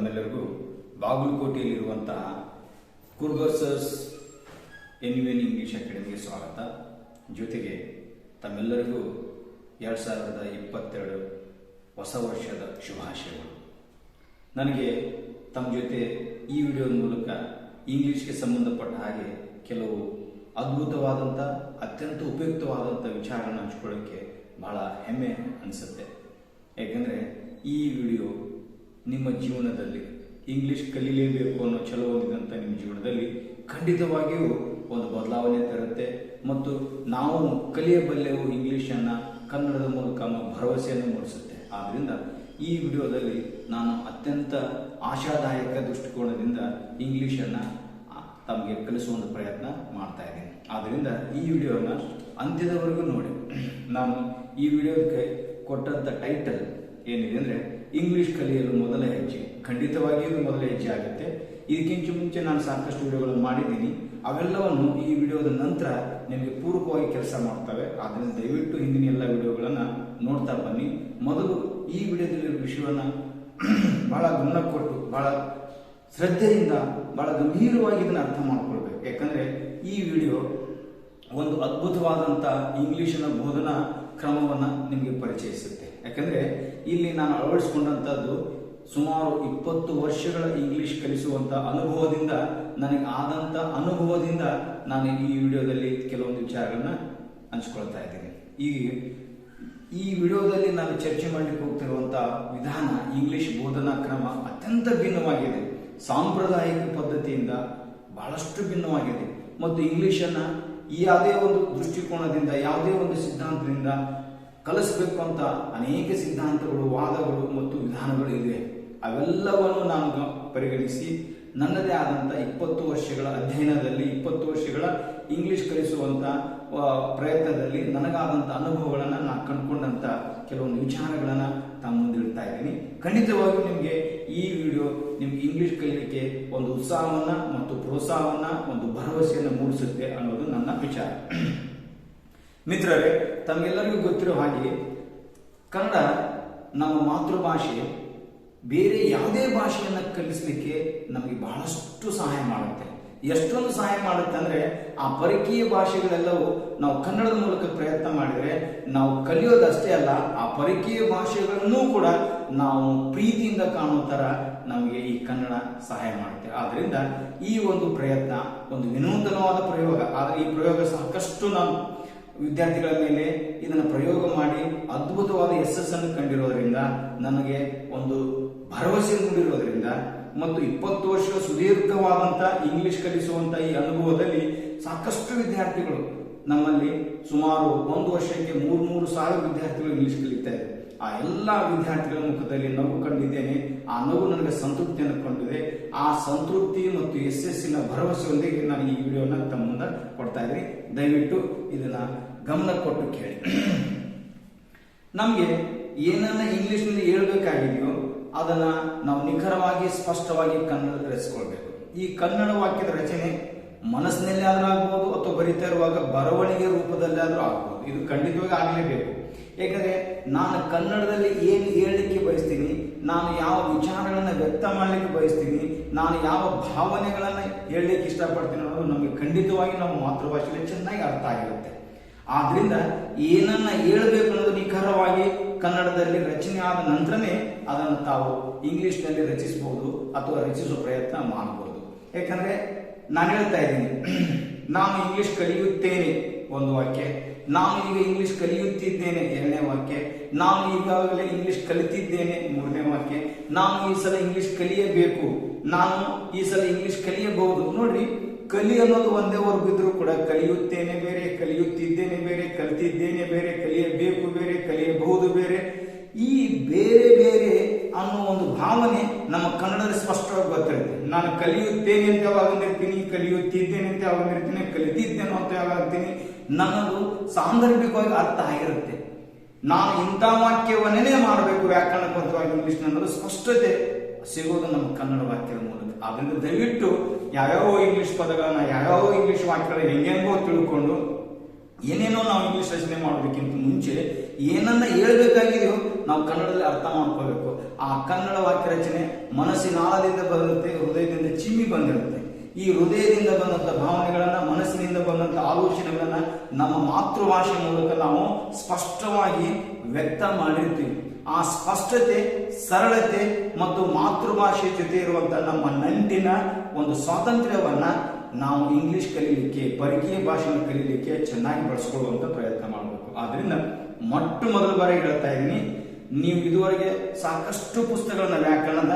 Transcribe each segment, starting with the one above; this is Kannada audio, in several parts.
ತಮ್ಮೆಲ್ಲರಿಗೂ ಬಾಗಲಕೋಟೆಯಲ್ಲಿರುವಂತಹ ಕುರ್ಗರ್ಸರ್ಸ್ ಎನ್ಯುಎನ್ ಇಂಗ್ಲಿಷ್ ಅಕಾಡೆಮಿಗೆ ಸ್ವಾಗತ. ಜೊತೆಗೆ ತಮ್ಮೆಲ್ಲರಿಗೂ 2022 ಹೊಸ ವರ್ಷದ ಶುಭಾಶಯಗಳು. ನನಗೆ ತಮ್ಮ ಜೊತೆ ಈ ವಿಡಿಯೋದ ಮೂಲಕ ಇಂಗ್ಲಿಷ್ಗೆ ಸಂಬಂಧಪಟ್ಟ ಹಾಗೆ ಕೆಲವು ಅದ್ಭುತವಾದಂಥ ಅತ್ಯಂತ ಉಪಯುಕ್ತವಾದಂಥ ವಿಚಾರಗಳನ್ನು ಹಂಚ್ಕೊಳ್ಳೋಕ್ಕೆ ಬಹಳ ಹೆಮ್ಮೆ ಅನಿಸುತ್ತೆ. ಯಾಕೆಂದರೆ ಈ ವಿಡಿಯೋ ನಿಮ್ಮ ಜೀವನದಲ್ಲಿ ಇಂಗ್ಲಿಷ್ ಕಲೀಲೇಬೇಕು ಅನ್ನೋ ಛಲ ಹೊಂದಿದಂಥ ನಿಮ್ಮ ಜೀವನದಲ್ಲಿ ಖಂಡಿತವಾಗಿಯೂ ಒಂದು ಬದಲಾವಣೆ ತರುತ್ತೆ ಮತ್ತು ನಾವು ಕಲಿಯಬಲ್ಲೆವು ಇಂಗ್ಲಿಷನ್ನು ಕನ್ನಡದ ಮೂಲಕ ಅನ್ನೋ ಭರವಸೆಯನ್ನು ಮೂಡಿಸುತ್ತೆ. ಆದ್ದರಿಂದ ಈ ವಿಡಿಯೋದಲ್ಲಿ ನಾನು ಅತ್ಯಂತ ಆಶಾದಾಯಕ ದೃಷ್ಟಿಕೋನದಿಂದ ಇಂಗ್ಲಿಷನ್ನು ತಮಗೆ ಕಲಿಸುವಂಥ ಪ್ರಯತ್ನ ಮಾಡ್ತಾ ಇದ್ದೀನಿ. ಆದ್ದರಿಂದ ಈ ವಿಡಿಯೋನ ಅಂತ್ಯದವರೆಗೂ ನೋಡಿ. ನಾನು ಈ ವಿಡಿಯೋಕ್ಕೆ ಕೊಟ್ಟಂಥ ಟೈಟಲ್ ಏನಿದೆ ಅಂದರೆ ಇಂಗ್ಲಿಷ್ ಕಲಿಯಲು ಮೊದಲ ಹೆಜ್ಜೆ. ಖಂಡಿತವಾಗಿಯೂ ಇದು ಮೊದಲ ಹೆಜ್ಜೆ ಆಗುತ್ತೆ. ಇದಕ್ಕಿಂತ ಮುಂಚೆ ನಾನು ಸಾಕಷ್ಟು ವಿಡಿಯೋಗಳನ್ನು ಮಾಡಿದ್ದೀನಿ. ಅವೆಲ್ಲವನ್ನು ಈ ವಿಡಿಯೋದ ನಂತರ ನಿಮಗೆ ಪೂರಕವಾಗಿ ಕೆಲಸ ಮಾಡ್ತವೆ. ಆದ್ದರಿಂದ ದಯವಿಟ್ಟು ಹಿಂದಿನ ಎಲ್ಲ ವಿಡಿಯೋಗಳನ್ನು ನೋಡ್ತಾ ಬನ್ನಿ. ಮೊದಲು ಈ ವಿಡಿಯೋದಲ್ಲಿರೋ ವಿಷಯವನ್ನು ಬಹಳ ಗಮನ ಕೊಟ್ಟು ಬಹಳ ಶ್ರದ್ಧೆಯಿಂದ ಬಹಳ ಗಂಭೀರವಾಗಿ ಇದನ್ನು ಅರ್ಥ ಮಾಡ್ಕೊಳ್ಬೇಕು. ಯಾಕಂದರೆ ಈ ವಿಡಿಯೋ ಒಂದು ಅದ್ಭುತವಾದಂಥ ಇಂಗ್ಲಿಷಿನ ಬೋಧನಾ ಕ್ರಮವನ್ನು ನಿಮಗೆ ಪರಿಚಯಿಸುತ್ತೆ. ಯಾಕಂದರೆ ಇಲ್ಲಿ ನಾನು ಅಳವಡಿಸಿಕೊಂಡಂಥದ್ದು ಸುಮಾರು 20 ವರ್ಷಗಳ ಇಂಗ್ಲಿಷ್ ಕಲಿಸುವಂಥ ಅನುಭವದಿಂದ ನನಗೆ ಆದಂಥ ಅನುಭವದಿಂದ ನಾನು ಈ ವಿಡಿಯೋದಲ್ಲಿ ಕೆಲವೊಂದು ವಿಚಾರಗಳನ್ನ ಹಂಚ್ಕೊಳ್ತಾ ಇದ್ದೀನಿ. ಈ ವಿಡಿಯೋದಲ್ಲಿ ನಾನು ಚರ್ಚೆ ಮಾಡಲಿಕ್ಕೆ ಹೋಗ್ತಿರುವಂಥ ವಿಧಾನ ಇಂಗ್ಲಿಷ್ ಬೋಧನಾ ಕ್ರಮ ಅತ್ಯಂತ ಭಿನ್ನವಾಗಿದೆ. ಸಾಂಪ್ರದಾಯಿಕ ಪದ್ಧತಿಯಿಂದ ಬಹಳಷ್ಟು ಭಿನ್ನವಾಗಿದೆ ಮತ್ತು ಇಂಗ್ಲಿಷನ್ನು ಯಾವುದೇ ಒಂದು ದೃಷ್ಟಿಕೋನದಿಂದ ಯಾವುದೇ ಒಂದು ಸಿದ್ಧಾಂತದಿಂದ ಕಲಿಸಬೇಕು ಅಂತ ಅನೇಕ ಸಿದ್ಧಾಂತಗಳು, ವಾದಗಳು ಮತ್ತು ವಿಧಾನಗಳು ಇವೆ. ಅವೆಲ್ಲವನ್ನು ನಾನು ಪರಿಗಣಿಸಿ ನನ್ನದೇ ಆದಂಥ 20 ವರ್ಷಗಳ ಅಧ್ಯಯನದಲ್ಲಿ 20 ವರ್ಷಗಳ ಇಂಗ್ಲಿಷ್ ಕಲಿಸುವಂಥ ಪ್ರಯತ್ನದಲ್ಲಿ ನನಗಾದಂಥ ಅನುಭವಗಳನ್ನು ನಾನು ಕಂಡುಕೊಂಡಂಥ ಕೆಲವೊಂದು ವಿಚಾರಗಳನ್ನು ತಮ್ಮ ಮುಂದೆ ಇಡ್ತಾ ಇದ್ದೀನಿ. ಖಂಡಿತವಾಗಿಯೂ ನಿಮಗೆ ಈ ವಿಡಿಯೋ ನಿಮ್ಗೆ ಇಂಗ್ಲಿಷ್ ಕಲಿಯಲಿಕ್ಕೆ ಒಂದು ಉತ್ಸಾಹವನ್ನು ಮತ್ತು ಪ್ರೋತ್ಸಾಹವನ್ನು ಒಂದು ಭರವಸೆಯನ್ನು ಮೂಡಿಸುತ್ತೆ ಅನ್ನೋದು ನನ್ನ ವಿಚಾರ. ಮಿತ್ರರೇ, ತಮಗೆಲ್ಲರಿಗೂ ಗೊತ್ತಿರೋ ಹಾಗೆ ಕನ್ನಡ ನಮ್ಮ ಮಾತೃಭಾಷೆ. ಬೇರೆ ಯಾವುದೇ ಭಾಷೆಯನ್ನು ಕಲಿಸಲಿಕ್ಕೆ ನಮಗೆ ಬಹಳಷ್ಟು ಸಹಾಯ ಮಾಡುತ್ತೆ. ಎಷ್ಟೊಂದು ಸಹಾಯ ಮಾಡುತ್ತೆ ಅಂದರೆ ಆ ಪರಕೀಯ ಭಾಷೆಗಳೆಲ್ಲವೂ ನಾವು ಕನ್ನಡದ ಮೂಲಕ ಪ್ರಯತ್ನ ಮಾಡಿದರೆ ನಾವು ಕಲಿಯೋದಷ್ಟೇ ಅಲ್ಲ, ಆ ಪರಕೀಯ ಭಾಷೆಗಳನ್ನು ಕೂಡ ನಾವು ಪ್ರೀತಿಯಿಂದ ಕಾಣೋ ಥರ ನಮಗೆ ಈ ಕನ್ನಡ ಸಹಾಯ ಮಾಡುತ್ತೆ. ಆದ್ದರಿಂದ ಈ ಒಂದು ಪ್ರಯತ್ನ ಒಂದು ವಿನೂತನವಾದ ಪ್ರಯೋಗ. ಆದರೆ ಈ ಪ್ರಯೋಗ ಸಾಕಷ್ಟು ನಾವು ವಿದ್ಯಾರ್ಥಿಗಳ ಮೇಲೆ ಇದನ್ನು ಪ್ರಯೋಗ ಮಾಡಿ ಅದ್ಭುತವಾದ ಯಶಸ್ಸನ್ನು ಕಂಡಿರೋದ್ರಿಂದ ನನಗೆ ಒಂದು ಭರವಸೆ ಮೂಡಿರೋದ್ರಿಂದ ಮತ್ತು 20 ವರ್ಷ ಸುದೀರ್ಘವಾದಂಥ ಇಂಗ್ಲಿಷ್ ಕಲಿಸುವಂಥ ಈ ಅನುಭವದಲ್ಲಿ ಸಾಕಷ್ಟು ವಿದ್ಯಾರ್ಥಿಗಳು ನಮ್ಮಲ್ಲಿ ಸುಮಾರು 1 ವರ್ಷಕ್ಕೆ 3,000 ವಿದ್ಯಾರ್ಥಿಗಳು ಇಂಗ್ಲಿಷ್ ಕಲಿತಾ ಇದ್ದಾರೆ. ಆ ಎಲ್ಲ ವಿದ್ಯಾರ್ಥಿಗಳ ಮುಖದಲ್ಲಿ ನಗು ಕಂಡಿದ್ದೇನೆ. ಆ ನಗು ನನಗೆ ಸಂತೃಪ್ತಿಯನ್ನು ಕೊಂಡಿದೆ. ಆ ಸಂತೃಪ್ತಿ ಮತ್ತು ಯಶಸ್ಸಿನ ಭರವಸೆಯೊಂದಿಗೆ ನಾನು ಈ ವಿಡಿಯೋನ ತಮ್ಮ ಮುಂದೆ ಕೊಡ್ತಾ ಇದ್ದೀನಿ. ದಯವಿಟ್ಟು ಇದನ್ನ ಗಮನ ಕೊಟ್ಟು ಕೇಳಿ. ನಮಗೆ ಏನನ್ನ ಇಂಗ್ಲಿಷ್ನಲ್ಲಿ ಹೇಳ್ಬೇಕಾಗಿದೆಯೋ ಅದನ್ನ ನಾವು ನಿಖರವಾಗಿ ಸ್ಪಷ್ಟವಾಗಿ ಕನ್ನಡದಲ್ಲಿ ರಚಿಸ್ಕೊಳ್ಬೇಕು. ಈ ಕನ್ನಡ ವಾಕ್ಯದ ರಚನೆ ಮನಸ್ಸಿನಲ್ಲಿ ಆದ್ರೂ ಆಗ್ಬೋದು ಅಥವಾ ಬರಿತಾ ಇರುವಾಗ ಬರವಣಿಗೆ ರೂಪದಲ್ಲಿ ಆದ್ರೂ ಆಗ್ಬೋದು. ಇದು ಖಂಡಿತವಾಗಿ ಆಗಲೇಬೇಕು. ಯಾಕಂದ್ರೆ ನಾನು ಕನ್ನಡದಲ್ಲಿ ಏನು ಹೇಳಲಿಕ್ಕೆ ಬಯಸ್ತೀನಿ, ನಾನು ಯಾವ ವಿಚಾರಗಳನ್ನ ವ್ಯಕ್ತ ಮಾಡಲಿಕ್ಕೆ ಬಯಸ್ತೀನಿ, ನಾನು ಯಾವ ಭಾವನೆಗಳನ್ನ ಹೇಳಲಿಕ್ಕೆ ಇಷ್ಟಪಡ್ತೀನಿ ಅನ್ನೋದು ನಮಗೆ ಖಂಡಿತವಾಗಿ ನಮ್ಮ ಮಾತೃಭಾಷೆಯಲ್ಲಿ ಚೆನ್ನಾಗಿ ಅರ್ಥ ಆಗಿರುತ್ತೆ. ಆದ್ರಿಂದ ಏನನ್ನ ಹೇಳಬೇಕು ಅನ್ನೋದು ನಿಖರವಾಗಿ ಕನ್ನಡದಲ್ಲಿ ರಚನೆ ಆದ ನಂತರನೇ ಅದನ್ನು ತಾವು ಇಂಗ್ಲಿಷ್ನಲ್ಲಿ ರಚಿಸಬಹುದು ಅಥವಾ ರಚಿಸುವ ಪ್ರಯತ್ನ ಮಾಡಬಹುದು. ಯಾಕಂದ್ರೆ ನಾನು ಹೇಳ್ತಾ ಇದ್ದೀನಿ, ನಾನು ಇಂಗ್ಲಿಷ್ ಕಲಿಯುತ್ತೇನೆ ಒಂದು ವಾಕ್ಯ, ನಾನು ಈಗ ಇಂಗ್ಲಿಷ್ ಕಲಿಯುತ್ತಿದ್ದೇನೆ 2ನೇ ವಾಕ್ಯ, ನಾನು ಈಗಾಗಲೇ ಇಂಗ್ಲಿಷ್ ಕಲಿತಿದ್ದೇನೆ 3ನೇ ವಾಕ್ಯ, ನಾನು ಈ ಸಲ ಇಂಗ್ಲಿಷ್ ಕಲಿಯಬೇಕು, ನಾನು ಈ ಸಲ ಇಂಗ್ಲಿಷ್ ಕಲಿಯಬಹುದು. ನೋಡ್ರಿ, ಕಲಿ ಅನ್ನೋದು ಒಂದೇ ವರ್ಗ ಇದ್ರೂ ಕೂಡ ಕಲಿಯುತ್ತೇನೆ ಬೇರೆ, ಕಲಿಯುತ್ತಿದ್ದೇನೆ ಬೇರೆ, ಕಲಿತಿದ್ದೇನೆ ಬೇರೆ, ಕಲಿಯಬೇಕು ಬೇರೆ, ಕಲಿಯಬಹುದು ಬೇರೆ. ಈ ಬೇರೆ ಬೇರೆ ಅನ್ನೋ ಒಂದು ಭಾವನೆ ನಮ್ಮ ಕನ್ನಡದಲ್ಲಿ ಸ್ಪಷ್ಟವಾಗಿ ಗೊತ್ತಿರುತ್ತೆ. ನಾನು ಕಲಿಯುತ್ತೇನೆ ಅಂತ ಯಾವಾಗ ಅಂದಿರ್ತೀನಿ, ಕಲಿಯುತ್ತಿದ್ದೇನೆ ಅಂತ ಯಾವಾಗ ಅಂದಿರ್ತೀನಿ, ಕಲಿತಿದ್ದೇನೋ ಅಂತ ಯಾವಾಗ ಅಂತೀನಿ, ನನ್ನದು ಸಾಂದರ್ಭಿಕವಾಗಿ ಅರ್ಥ ಆಗಿರುತ್ತೆ. ನಾನು ಇಂಥ ವಾಕ್ಯವನ್ನೇ ಮಾಡಬೇಕು ವ್ಯಾಕರಣಬದ್ಧವಾಗಿ ಇಂಗ್ಲಿಷ್ ಅನ್ನೋದು ಸ್ಪಷ್ಟತೆ ಸಿಗೋದು ನಮ್ಮ ಕನ್ನಡ ವಾಕ್ಯದ ಮೂಲಕ. ಆದ್ರಿಂದ ದಯವಿಟ್ಟು ಯಾವ್ಯಾವ ಇಂಗ್ಲಿಷ್ ಪದಗಳನ್ನ ಯಾವ್ಯಾವ ಇಂಗ್ಲಿಷ್ ವಾಕ್ಯಗಳನ್ನ ಹೆಂಗೆಂಗೋ ತಿಳ್ಕೊಂಡು ಏನೇನೋ ನಾವು ಇಂಗ್ಲಿಷ್ ರಚನೆ ಮಾಡೋದಕ್ಕಿಂತ ಮುಂಚೆ ಏನನ್ನ ಹೇಳ್ಬೇಕಾಗಿದೆಯೋ ನಾವು ಕನ್ನಡದಲ್ಲಿ ಅರ್ಥ ಮಾಡ್ಕೋಬೇಕು. ಆ ಕನ್ನಡ ವಾಕ್ಯ ರಚನೆ ಮನಸ್ಸಿನ ಆಳದಿಂದ ಬಂದಿರುತ್ತೆ, ಹೃದಯದಿಂದ ಚಿಮ್ಮಿ ಬಂದಿರುತ್ತೆ. ಈ ಹೃದಯದಿಂದ ಬಂದಂತ ಭಾವನೆಗಳನ್ನ, ಮನಸ್ಸಿನಿಂದ ಬಂದಂತ ಆಲೋಚನೆಗಳನ್ನ ನಮ್ಮ ಮಾತೃಭಾಷೆ ಮೂಲಕ ನಾವು ಸ್ಪಷ್ಟವಾಗಿ ವ್ಯಕ್ತ ಮಾಡಿರ್ತೀವಿ. ಆ ಸ್ಪಷ್ಟತೆ, ಸರಳತೆ ಮತ್ತು ಮಾತೃಭಾಷೆ ಜೊತೆ ಇರುವಂತಹ ನಮ್ಮ ನಂಟಿನ ಒಂದು ಸ್ವಾತಂತ್ರ್ಯವನ್ನ ನಾವು ಇಂಗ್ಲಿಷ್ ಕಲೀಲಿಕ್ಕೆ, ಪರಕೀಯ ಭಾಷೆಯನ್ನು ಕಲೀಲಿಕ್ಕೆ ಚೆನ್ನಾಗಿ ಬಳಸ್ಕೊಳ್ಳುವಂತ ಪ್ರಯತ್ನ ಮಾಡಬೇಕು. ಆದ್ರಿಂದ ಮೊಟ್ಟ ಮೊದಲ ಬಾರಿ ಹೇಳ್ತಾ ಇದ್ದೀನಿ, ನೀವು ಇದುವರೆಗೆ ಸಾಕಷ್ಟು ಪುಸ್ತಕಗಳನ್ನ, ವ್ಯಾಕರಣದ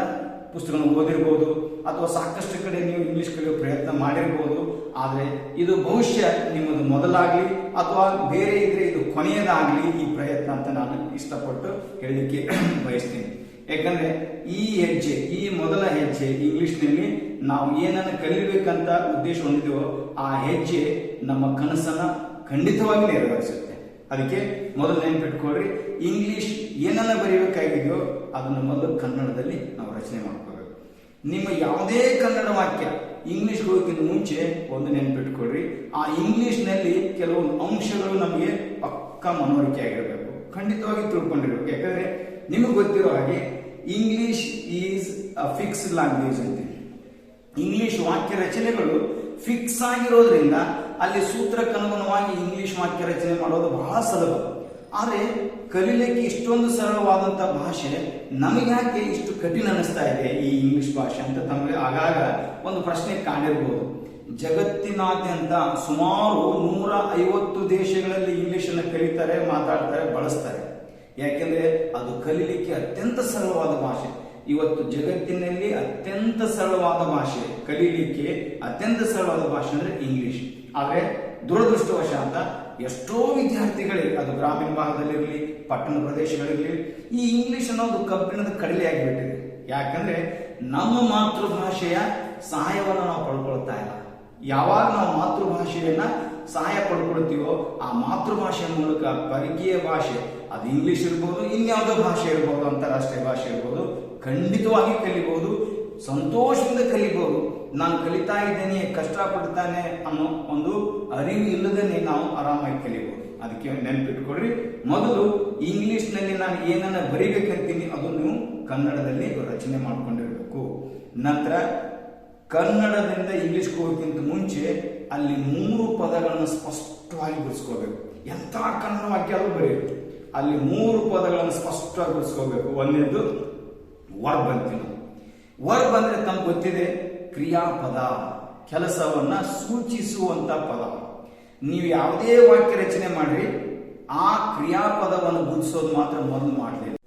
ಪುಸ್ತಕಗಳನ್ನು ಓದಿರ್ಬೋದು ಅಥವಾ ಸಾಕಷ್ಟು ಕಡೆ ನೀವು ಇಂಗ್ಲಿಷ್ ಕಲಿಯೋ ಪ್ರಯತ್ನ ಮಾಡಿರ್ಬೋದು. ಆದರೆ ಇದು ಬಹುಶಃ ನಿಮ್ಮದು ಮೊದಲಾಗ್ಲಿ ಅಥವಾ ಬೇರೆ ಇದ್ರೆ ಇದು ಕೊನೆಯದಾಗ್ಲಿ ಈ ಪ್ರಯತ್ನ ಅಂತ ನಾನು ಇಷ್ಟಪಟ್ಟು ಹೇಳಲಿಕ್ಕೆ ಬಯಸ್ತೀನಿ. ಯಾಕಂದ್ರೆ ಈ ಹೆಜ್ಜೆ, ಈ ಮೊದಲ ಹೆಜ್ಜೆ ಇಂಗ್ಲಿಷ್ನಲ್ಲಿ ನಾವು ಏನನ್ನ ಕಲಿಬೇಕಂತ ಉದ್ದೇಶ ಹೊಂದಿದೆವೋ ಆ ಹೆಜ್ಜೆ ನಮ್ಮ ಕನಸನ್ನ ಖಂಡಿತವಾಗಿ ನೆರವೇರಿಸುತ್ತೆ. ಅದಕ್ಕೆ ಮೊದಲು ನೆನಪಿಟ್ಕೊಳ್ರಿ, ಇಂಗ್ಲಿಷ್ ಏನನ್ನ ಬರೀಬೇಕಾಗಿದೆಯೋ ಅದನ್ನು ಮೊದಲು ಕನ್ನಡದಲ್ಲಿ ನಾವು ರಚನೆ ಮಾಡ್ಕೋಬೇಕು. ನಿಮ್ಮ ಯಾವುದೇ ಕನ್ನಡ ವಾಕ್ಯ ಇಂಗ್ಲಿಷ್ ಹೋಗೋಕ್ಕಿಂತ ಮುಂಚೆ ಒಂದು ನೆನಪಿಟ್ಕೊಳ್ರಿ, ಆ ಇಂಗ್ಲಿಷ್ ನಲ್ಲಿ ಕೆಲವೊಂದು ಅಂಶಗಳು ನಮಗೆ ಪಕ್ಕ ಮನವರಿಕೆ ಆಗಿರಬೇಕು, ಖಂಡಿತವಾಗಿ ತಿಳ್ಕೊಂಡಿರ್ಬೇಕು. ಯಾಕಂದ್ರೆ ನಿಮಗೆ ಗೊತ್ತಿರೋ ಹಾಗೆ English is a fixed language ಅಂತ. ಇಂಗ್ಲಿಷ್ ವಾಕ್ಯ ರಚನೆಗಳು ಫಿಕ್ಸ್ ಆಗಿರೋದ್ರಿಂದ ಅಲ್ಲಿ ಸೂತ್ರಕ್ಕನುಗುಣವಾಗಿ ಇಂಗ್ಲಿಷ್ ವಾಕ್ಯ ರಚನೆ ಮಾಡೋದು ಬಹಳ ಸುಲಭ. ಆದರೆ ಕಲೀಲಿಕ್ಕೆ ಇಷ್ಟೊಂದು ಸರಳವಾದಂತಹ ಭಾಷೆ ನಮಗೆ ಯಾಕೆ ಇಷ್ಟು ಕಠಿಣ ಅನಿಸ್ತಾ ಇದೆ ಈ ಇಂಗ್ಲಿಷ್ ಭಾಷೆ ಅಂತ ತಮಗೆ ಆಗಾಗ ಒಂದು ಪ್ರಶ್ನೆ ಕಾಣಿರ್ಬೋದು. ಜಗತ್ತಿನಾದ್ಯಂತ ಸುಮಾರು 150 ದೇಶಗಳಲ್ಲಿ ಇಂಗ್ಲಿಷ್ ಅನ್ನು ಕಲಿತಾರೆ, ಮಾತಾಡ್ತಾರೆ, ಬಳಸ್ತಾರೆ. ಯಾಕೆಂದ್ರೆ ಅದು ಕಲೀಲಿಕ್ಕೆ ಅತ್ಯಂತ ಸರಳವಾದ ಭಾಷೆ. ಇವತ್ತು ಜಗತ್ತಿನಲ್ಲಿ ಅತ್ಯಂತ ಸರಳವಾದ ಭಾಷೆ, ಕಲೀಲಿಕ್ಕೆ ಅತ್ಯಂತ ಸರಳವಾದ ಭಾಷೆ ಅಂದ್ರೆ ಇಂಗ್ಲಿಷ್. ಆದ್ರೆ ದುರದೃಷ್ಟವಶಾತ್ ಎಷ್ಟೋ ವಿದ್ಯಾರ್ಥಿಗಳಿಗೆ, ಅದು ಗ್ರಾಮೀಣ ಭಾಗದಲ್ಲಿರಲಿ, ಪಟ್ಟಣ ಪ್ರದೇಶಗಳಿರಲಿ, ಈ ಇಂಗ್ಲಿಷ್ ಅನ್ನೋದು ಕಬ್ಬಿಣದ ಕಡಲೆ ಆಗಿಬಿಟ್ಟಿದೆ. ಯಾಕಂದ್ರೆ ನಮ್ಮ ಮಾತೃಭಾಷೆಯ ಸಹಾಯವನ್ನು ನಾವು ಪಡ್ಕೊಳ್ತಾ ಇಲ್ಲ. ಯಾವಾಗ ನಾವು ಮಾತೃಭಾಷೆಯನ್ನ ಸಹಾಯ ಪಡ್ಕೊಳ್ತೀವೋ ಆ ಮಾತೃಭಾಷೆಯ ಮೂಲಕ ಪರಕೀಯ ಭಾಷೆ, ಅದು ಇಂಗ್ಲಿಷ್ ಇರ್ಬೋದು, ಇನ್ಯಾವುದೋ ಭಾಷೆ ಇರ್ಬೋದು, ಅಂತಾರಾಷ್ಟ್ರೀಯ ಭಾಷೆ ಇರ್ಬೋದು, ಖಂಡಿತವಾಗಿ ಕಲಿಬಹುದು, ಸಂತೋಷದಿಂದ ಕಲಿಬಹುದು. ನಾನು ಕಲಿತಾ ಇದ್ದೇನೆ, ಕಷ್ಟಪಡ್ತಾನೆ ಅನ್ನೋ ಒಂದು ಅರಿವು ಇಲ್ಲದೇನೆ ನಾವು ಆರಾಮಾಗಿ ಕಲಿಬಹುದು. ಅದಕ್ಕೆ ನೆನಪಿಟ್ಕೊಳ್ರಿ, ಮೊದಲು ಇಂಗ್ಲಿಷ್ ನಲ್ಲಿ ನಾನು ಏನನ್ನ ಬರೀಬೇಕಂತೀನಿ ಅದು ನೀವು ಕನ್ನಡದಲ್ಲಿ ರಚನೆ ಮಾಡ್ಕೊಂಡಿರ್ಬೇಕು. ನಂತರ ಕನ್ನಡದಿಂದ ಇಂಗ್ಲಿಷ್ ಹೋಗೋಕ್ಕಿಂತ ಮುಂಚೆ ಅಲ್ಲಿ 3 ಪದಗಳನ್ನು ಸ್ಪಷ್ಟವಾಗಿ ಬಿಡಿಸ್ಕೋಬೇಕು. ಎಂಥ ಕನ್ನಡ ವಾಕ್ಯ ಅದು ಬರೆಯಬೇಕು, ಅಲ್ಲಿ 3 ಪದಗಳನ್ನು ಸ್ಪಷ್ಟವಾಗಿ ಬಿಡಿಸ್ಕೋಬೇಕು. ಒಂದೇದು ವರ್ಬ್ ಅಂತೀವಿ. ವರ್ಬ್ ಅಂದ್ರೆ ತಮ್ಗೆ ಗೊತ್ತಿದೆ, ಕ್ರಿಯಾಪದ, ಕೆಲಸವನ್ನ ಸೂಚಿಸುವಂತ ಪದ. ನೀವು ಯಾವುದೇ ವಾಕ್ಯ ರಚನೆ ಮಾಡ್ರಿ, ಆ ಕ್ರಿಯಾಪದವನ್ನು ಗುಣಿಸೋದು ಮಾತ್ರ ಮೊದಲು ಮಾಡಬೇಕು.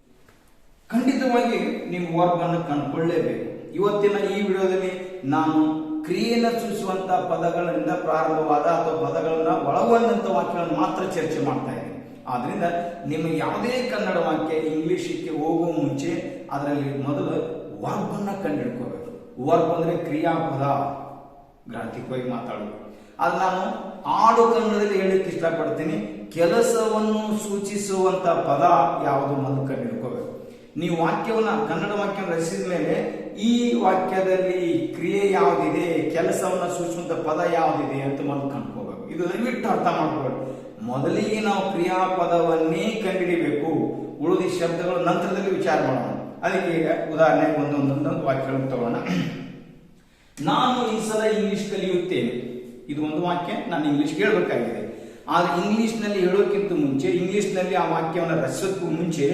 ಖಂಡಿತವಾಗಿ ನೀವು ವರ್ಬ್ ಅನ್ನು ಕಂಡುಕೊಳ್ಳೇಬೇಕು. ಇವತ್ತಿನ ಈ ವಿಡಿಯೋದಲ್ಲಿ ನಾನು ಕ್ರಿಯೆಯನ್ನು ಸೂಚಿಸುವಂತ ಪದಗಳಿಂದ ಪ್ರಾರಂಭವಾದ ಅಥವಾ ಪದಗಳನ್ನ ಒಳಗೊಂಡಂತ ವಾಕ್ಯಗಳನ್ನು ಮಾತ್ರ ಚರ್ಚೆ ಮಾಡ್ತಾ ಇದ್ದೀನಿ. ಆದ್ರಿಂದ ನಿಮಗೆ ಯಾವುದೇ ಕನ್ನಡ ವಾಕ್ಯ ಇಂಗ್ಲಿಷಕ್ಕೆ ಹೋಗುವ ಮುಂಚೆ ಅದರಲ್ಲಿ ಮೊದಲು ವರ್ಬ್ ಅನ್ನ ಕಂಡುಹಿಡ್ಕೋಬೇಕು. ವರ್ಬ್ ಅಂದ್ರೆ ಕ್ರಿಯಾಪದ, ಗ್ರಾಂಥಿಕವಾಗಿ ಮಾತಾಡೋದು. ಅದು ನಾನು ಆಡು ಕನ್ನಡದಲ್ಲಿ ಹೇಳಲಿಕ್ಕೆ ಇಷ್ಟಪಡ್ತೀನಿ. ಕೆಲಸವನ್ನು ಸೂಚಿಸುವಂತ ಪದ ಯಾವುದು ಮೊದಲು ಕಂಡುಹಿಡ್ಕೋಬೇಕು. ನೀವು ವಾಕ್ಯವನ್ನ, ಕನ್ನಡ ವಾಕ್ಯವನ್ನು ರಚಿಸಿದ ಮೇಲೆ ಈ ವಾಕ್ಯದಲ್ಲಿ ಕ್ರಿಯೆ ಯಾವುದಿದೆ, ಕೆಲಸವನ್ನ ಸೂಚಿಸುವಂತ ಪದ ಯಾವುದಿದೆ ಅಂತ ಮೊದಲು ಕಂಡುಕೋಬೇಕು. ಇದು ದಯವಿಟ್ಟು ಅರ್ಥ ಮಾಡ್ಕೋಬೇಕು. ಮೊದಲಿಗೆ ನಾವು ಕ್ರಿಯಾಪದವನ್ನೇ ಕಂಡುಹಿಡಿಬೇಕು, ಉಳಿದ ಶಬ್ದಗಳು ನಂತರದಲ್ಲಿ ವಿಚಾರ ಮಾಡೋಣ. ಅದಕ್ಕೆ ಈಗ ಉದಾಹರಣೆಗೆ ಒಂದೊಂದೊಂದು ವಾಕ್ಯಗಳನ್ನು ತಗೋಣ. ನಾನು ಈ ಸಲ ಇಂಗ್ಲಿಷ್ ಕಲಿಯುತ್ತೇನೆ. ಇದು ಒಂದು ವಾಕ್ಯ, ನಾನು ಇಂಗ್ಲಿಷ್ ಹೇಳ್ಬೇಕಾಗಿದೆ. ಆದ್ರೆ ಇಂಗ್ಲಿಷ್ ನಲ್ಲಿ ಹೇಳೋಕ್ಕಿಂತ ಮುಂಚೆ, ಇಂಗ್ಲಿಷ್ ನಲ್ಲಿ ಆ ವಾಕ್ಯವನ್ನು ರಚಿಸೋಕ್ಕೂ ಮುಂಚೆ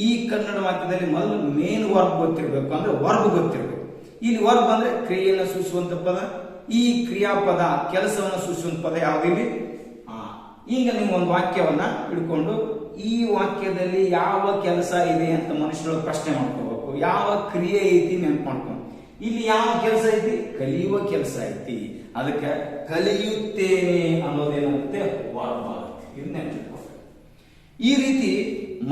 ಈ ಕನ್ನಡ ವಾಕ್ಯದಲ್ಲಿ ಮೊದಲು ಮೇನ್ ವರ್ಬ್ ಗೊತ್ತಿರಬೇಕು, ಅಂದ್ರೆ ವರ್ಬ್ ಗೊತ್ತಿರಬೇಕು. ಇಲ್ಲಿ ವರ್ಬ್ ಅಂದ್ರೆ ಕ್ರಿಯೆಯನ್ನು ಸೂಚಿಸುವಂತ ಪದ, ಈ ಕ್ರಿಯಾಪದ ಕೆಲಸವನ್ನು ಸೂಚಿಸುವಂತ ಪದ ಯಾವುದಿಲ್ಲಿ. ಈಗ ನೀವು ಒಂದು ವಾಕ್ಯವನ್ನ ಹಿಡ್ಕೊಂಡು ಈ ವಾಕ್ಯದಲ್ಲಿ ಯಾವ ಕೆಲಸ ಇದೆ ಅಂತ ಮನುಷ್ಯರು ಪ್ರಶ್ನೆ ಮಾಡ್ಕೋಬೇಕು, ಯಾವ ಕ್ರಿಯೆ ಐತಿ ನೆನ್ಪು ಮಾಡ್ಕೊಂಡು. ಇಲ್ಲಿ ಯಾವ ಕೆಲಸ ಐತಿ, ಕಲಿಯುವ ಕೆಲಸ ಐತಿ. ಅದಕ್ಕೆ ಕಲಿಯುತ್ತೇನೆ ಅನ್ನೋದೇನಾಗುತ್ತೆ, ವರ್ಬ್ ಆಗುತ್ತೆ. ಇದು ನೆನಪಿಟ್ಕೋಬೇಕು. ಈ ರೀತಿ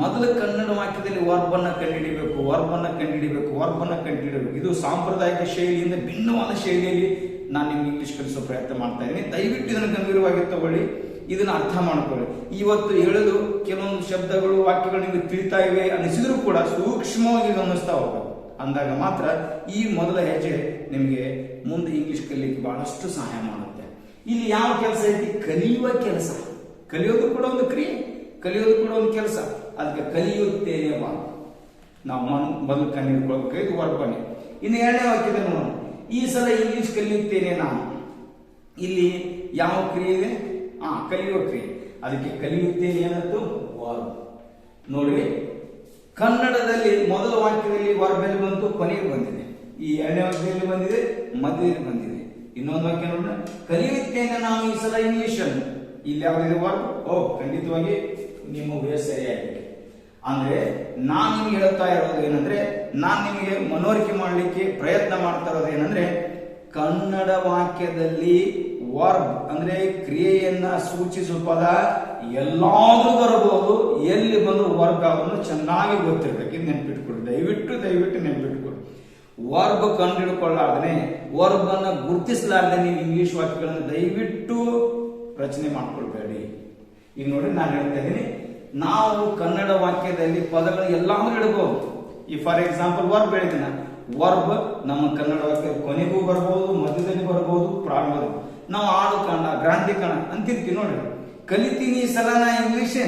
ಮೊದಲು ಕನ್ನಡ ವಾಕ್ಯದಲ್ಲಿ ವರ್ಬ್ ಅನ್ನ ಕಂಡುಹಿಡಿಬೇಕು, ವರ್ಬ್ ಅನ್ನ ಕಂಡುಹಿಡಿಬೇಕು, ವರ್ಬ್ ಅನ್ನ ಕಂಡುಹಿಡಬೇಕು. ಇದು ಸಾಂಪ್ರದಾಯಿಕ ಶೈಲಿಯಿಂದ ಭಿನ್ನವಾದ ಶೈಲಿಯಲ್ಲಿ ನಾನು ನಿಮ್ಗೆ ಇಂಗ್ಲಿಷ್ ಕಲಿಸೋ ಪ್ರಯತ್ನ ಮಾಡ್ತಾ ಇದ್ದೀನಿ. ದಯವಿಟ್ಟು ಇದನ್ನು ಗಂಭೀರವಾಗಿ ತಗೊಳ್ಳಿ, ಇದನ್ನ ಅರ್ಥ ಮಾಡ್ಕೊಳ್ಳಿ. ಇವತ್ತು ಹೇಳಲು ಕೆಲವೊಂದು ಶಬ್ದಗಳು, ವಾಕ್ಯಗಳು ನಿಮಗೆ ತಿಳಿತಾ ಇವೆ ಅನಿಸಿದ್ರು ಕೂಡ ಸೂಕ್ಷ್ಮವಾಗಿ ಗಮನಿಸ್ತಾ ಹೋಗ್ಬೇಕು. ಅಂದಾಗ ಮಾತ್ರ ಈ ಮೊದಲ ಹೆಜ್ಜೆ ನಿಮಗೆ ಮುಂದೆ ಇಂಗ್ಲಿಷ್ ಕಲಿಯಲಿಕ್ಕೆ ಬಹಳಷ್ಟು ಸಹಾಯ ಮಾಡುತ್ತೆ. ಇಲ್ಲಿ ಯಾವ ಕೆಲಸ ಐತಿ, ಕಲಿಯುವ ಕೆಲಸ. ಕಲಿಯೋದು ಕೂಡ ಒಂದು ಕ್ರಿಯೆ, ಕಲಿಯೋದು ಕೂಡ ಒಂದು ಕೆಲಸ. ಅದಕ್ಕೆ ಕಲಿಯುತ್ತೇನೆ ವರ್ಬ್. ನಾವು ಮೊದಲು ಕಂಡುಹಿಡ್ಕೊಳ್ಬೇಕು, ಇದು ವರ್ಬ್ ಬನ್ನಿ. ಇನ್ನು ಎರಡನೇ ವಾಕ್ಯದ ನೋಡೋಣ. ಈ ಸಲ ಇಂಗ್ಲಿಷ್ ಕಲಿಯುತ್ತೇನೆ ನಾನು. ಇಲ್ಲಿ ಯಾವ ಕ್ರಿಯೆ ಇದೆ? ಕಲಿಯುವ ಕ್ರಿಯೆ. ಅದಕ್ಕೆ ಕಲಿಯುತ್ತೇನೆ ಅನ್ನೋದು ವರ್ಬ್. ನೋಡಿ, ಕನ್ನಡದಲ್ಲಿ ಮೊದಲ ವಾಕ್ಯದಲ್ಲಿ ವರ್ಬ್ ಎಲ್ಲಿ ಬಂತು? ಕೊನೆಗೆ ಬಂದಿದೆ. ಈ ಎರಡನೇ ವಾಕ್ಯದಲ್ಲಿ ಬಂದಿದೆ, ಮಧ್ಯದಲ್ಲಿ ಬಂದಿದೆ. ಇನ್ನೊಂದು ವಾಕ್ಯ ನೋಡೋಣ. ಕಲಿಯುತ್ತೇನೆ ನಾನು ಈ ಸಲ ಇಂಗ್ಲಿಷ್ ಅನ್ನು. ಇಲ್ಲಿ ಯಾವುದಿದೆ ವರ್ಬ್? ಖಂಡಿತವಾಗಿ ನಿಮ್ಮ ಊಹೆ ಸರಿಯಾಗಿದೆ. ಅಂದ್ರೆ ನಾನು ನಿಮ್ಗೆ ಹೇಳ್ತಾ ಇರೋದು ಏನಂದ್ರೆ, ನಾನು ನಿಮಗೆ ಮನವರಿಕೆ ಮಾಡಲಿಕ್ಕೆ ಪ್ರಯತ್ನ ಮಾಡ್ತಾ ಇರೋದು ಏನಂದ್ರೆ, ಕನ್ನಡ ವಾಕ್ಯದಲ್ಲಿ ವರ್ಬ್ ಅಂದ್ರೆ ಕ್ರಿಯೆಯನ್ನ ಸೂಚಿಸುವ ಪದ ಎಲ್ಲಾದ್ರೂ ಬರಬಹುದು. ಎಲ್ಲಿ ಬಂದು ವರ್ಬ್ ಅದನ್ನು ಚೆನ್ನಾಗಿ ಗೊತ್ತಿರ್ಬೇಕು. ಇದು ನೆನ್ಪಿಟ್ಕೊಳ್ಳಿ, ದಯವಿಟ್ಟು ನೆನ್ಪಿಟ್ಕೊಳ್ಳಿ. ವರ್ಬ್ ಕಂಡುಹಿಡ್ಕೊಳ್ಳಾರ್ದೇ, ವರ್ಬ್ ಅನ್ನ ಗುರುತಿಸಲಾರ್ದೆ ನೀವು ಇಂಗ್ಲಿಷ್ ವಾಕ್ಯಗಳನ್ನು ದಯವಿಟ್ಟು ರಚನೆ ಮಾಡ್ಕೊಳ್ಬೇಡಿ. ಈಗ ನೋಡಿ, ನಾನು ಹೇಳ್ತಾ ಇದ್ದೀನಿ, ನಾವು ಕನ್ನಡ ವಾಕ್ಯದಲ್ಲಿ ಪದಗಳು ಎಲ್ಲಾದ್ರೂ ಇಡಬಹುದು. ಈ ಫಾರ್ ಎಕ್ಸಾಂಪಲ್ ವರ್ಬ್ ಹೇಳಿದಿನ, ವರ್ಬ್ ನಮ್ಮ ಕನ್ನಡ ವಾಕ್ಯದ ಕೊನೆಗೂ ಬರಬಹುದು, ಮಧ್ಯದಲ್ಲಿ ಬರಬಹುದು, ಪ್ರಾರಂಭದಲ್ಲಿ. ನಾವು ಆಡು ಕಾಂಡ, ಗ್ರಾಂಥಿ ಕಾಂಡ ಅಂತಿರ್ತೀವಿ. ನೋಡಿ, ಕಲಿತೀನಿ ಈ ಸಲ ನಾ ಇಂಗ್ಲಿಷ್,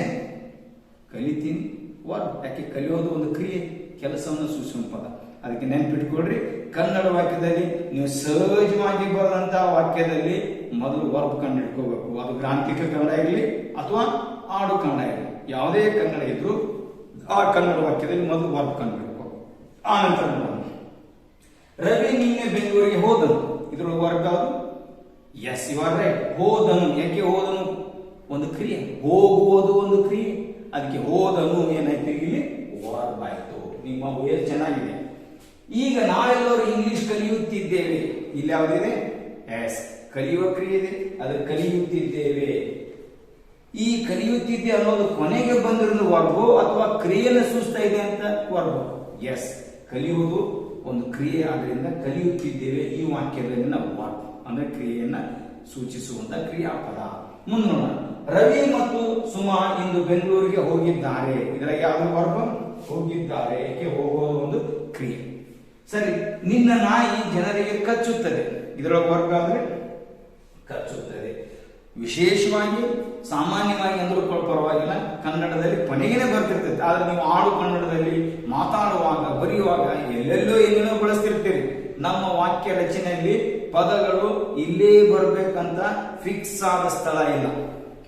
ಕಲಿತೀನಿ ವರ್ಬ್. ಯಾಕೆ? ಕಲಿಯೋದು ಒಂದು ಕ್ರಿಯೆ, ಕೆಲಸವನ್ನು ಸೂಚಿಸುವ ಪದ. ಅದಕ್ಕೆ ನೆನ್ಪಿಟ್ಕೊಳ್ರಿ, ಕನ್ನಡ ವಾಕ್ಯದಲ್ಲಿ ನೀವು ಸಹಜವಾಗಿ ಬರೆದಂತಹ ವಾಕ್ಯದಲ್ಲಿ ಮೊದಲು ವರ್ಬ್ ಕಂಡು ಹಿಡ್ಕೋಬೇಕು. ಅದು ಗ್ರಾಂಥಿಕ ಕನ್ನಡ ಇರಲಿ ಅಥವಾ ಆಡು ಕನ್ನಡ ಇರಲಿ, ಯಾವುದೇ ಕನ್ನಡ ಇದ್ರು ಆ ಕನ್ನಡ ವಾಕ್ಯದಲ್ಲಿ ಮೊದಲು ವರ್ಬ್ ಕಂಡು ಹಿಡ್ಕೋ. ಆ ನಂತರ ರವಿ ನಿನ್ನೆ ಬೆಂಗಳೂರಿಗೆ ಹೋದನು. ಇದ್ರೊಳಗೆ ವರ್ಬ್ ಯಾವುದು? Yes, you are right. ಹೋದನು. ಯಾಕೆ ಹೋದನು? ಒಂದು ಕ್ರಿಯೆ. ಹೋಗುವುದು ಒಂದು ಕ್ರಿಯೆ. ಅದಕ್ಕೆ ಹೋದನು ಏನಾಯ್ತು? ಇಲ್ಲಿ ವರ್ಬ್ ಆಯ್ತು. ನಿಮ್ಮ ಊಹೆ ಚೆನ್ನಾಗಿದೆ. ಈಗ ನಾವೆಲ್ಲರೂ ಇಂಗ್ಲಿಷ್ ಕಲಿಯುತ್ತಿದ್ದೇವೆ. ಇಲ್ಲಿ ಯಾವುದಿದೆ? ಎಸ್, ಕಲಿಯುವ ಕ್ರಿಯೆ ಇದೆ. ಅದು ಕಲಿಯುತ್ತಿದ್ದೇವೆ. ಈ ಕಲಿಯುತ್ತಿದ್ದೆ ಅನ್ನೋದು ಕೊನೆಗೆ ಬಂದಿರೋದು ವರ್ಬ್ ಅಥವಾ ಕ್ರಿಯೆಯನ್ನು ಸೂಚಿಸ್ತಾ ಇದೆ ಅಂತ ವರ್ಬ್? ಎಸ್, ಕಲಿಯುವುದು ಒಂದು ಕ್ರಿಯೆ. ಆದ್ರಿಂದ ಕಲಿಯುತ್ತಿದ್ದೇವೆ ಈ ವಾಕ್ಯದಲ್ಲಿ ನಾವು ವರ್ಬ್ ಅಂದ್ರೆ ಕ್ರಿಯೆಯನ್ನ ಸೂಚಿಸುವಂತ ಕ್ರಿಯಾಪದ. ಮುಂದೆ ನೋಡೋಣ. ರವಿ ಮತ್ತು ಸುಮಾ ಇಂದು ಬೆಂಗಳೂರಿಗೆ ಹೋಗಿದ್ದಾರೆ. ಇದರ ಯಾವ ವರ್ಬ್? ಹೋಗಿದ್ದಾರೆ. ಏಕೆ? ಹೋಗುವುದು ಒಂದು ಕ್ರಿಯೆ. ಸರಿ, ನಿನ್ನ ನಾಯಿ ಜನರಿಗೆ ಕಚ್ಚುತ್ತದೆ. ಇದರೊಳಗೆ ವರ್ಬ್ ಅಂದ್ರೆ ಕಚ್ಚುತ್ತದೆ. ವಿಶೇಷವಾಗಿ ಸಾಮಾನ್ಯವಾಗಿ ಅಂದ್ರೂ ಪರವಾಗಿಲ್ಲ, ಕನ್ನಡದಲ್ಲಿ ಕೊನೆಗೇನೆ ಬರ್ತಿರ್ತೈತೆ. ಆದ್ರೆ ನೀವು ಆಡು ಕನ್ನಡದಲ್ಲಿ ಮಾತಾಡುವಾಗ, ಬರೆಯುವಾಗ ಎಲ್ಲೆಲ್ಲೋ ಏನೇನೋ ಬಳಸ್ತಿರ್ತೀರಿ. ನಮ್ಮ ವಾಕ್ಯ ರಚನೆಯಲ್ಲಿ ಪದಗಳು ಇಲ್ಲೇ ಬರ್ಬೇಕಂತ ಫಿಕ್ಸ್ ಆದ ಸ್ಥಳ ಇಲ್ಲ.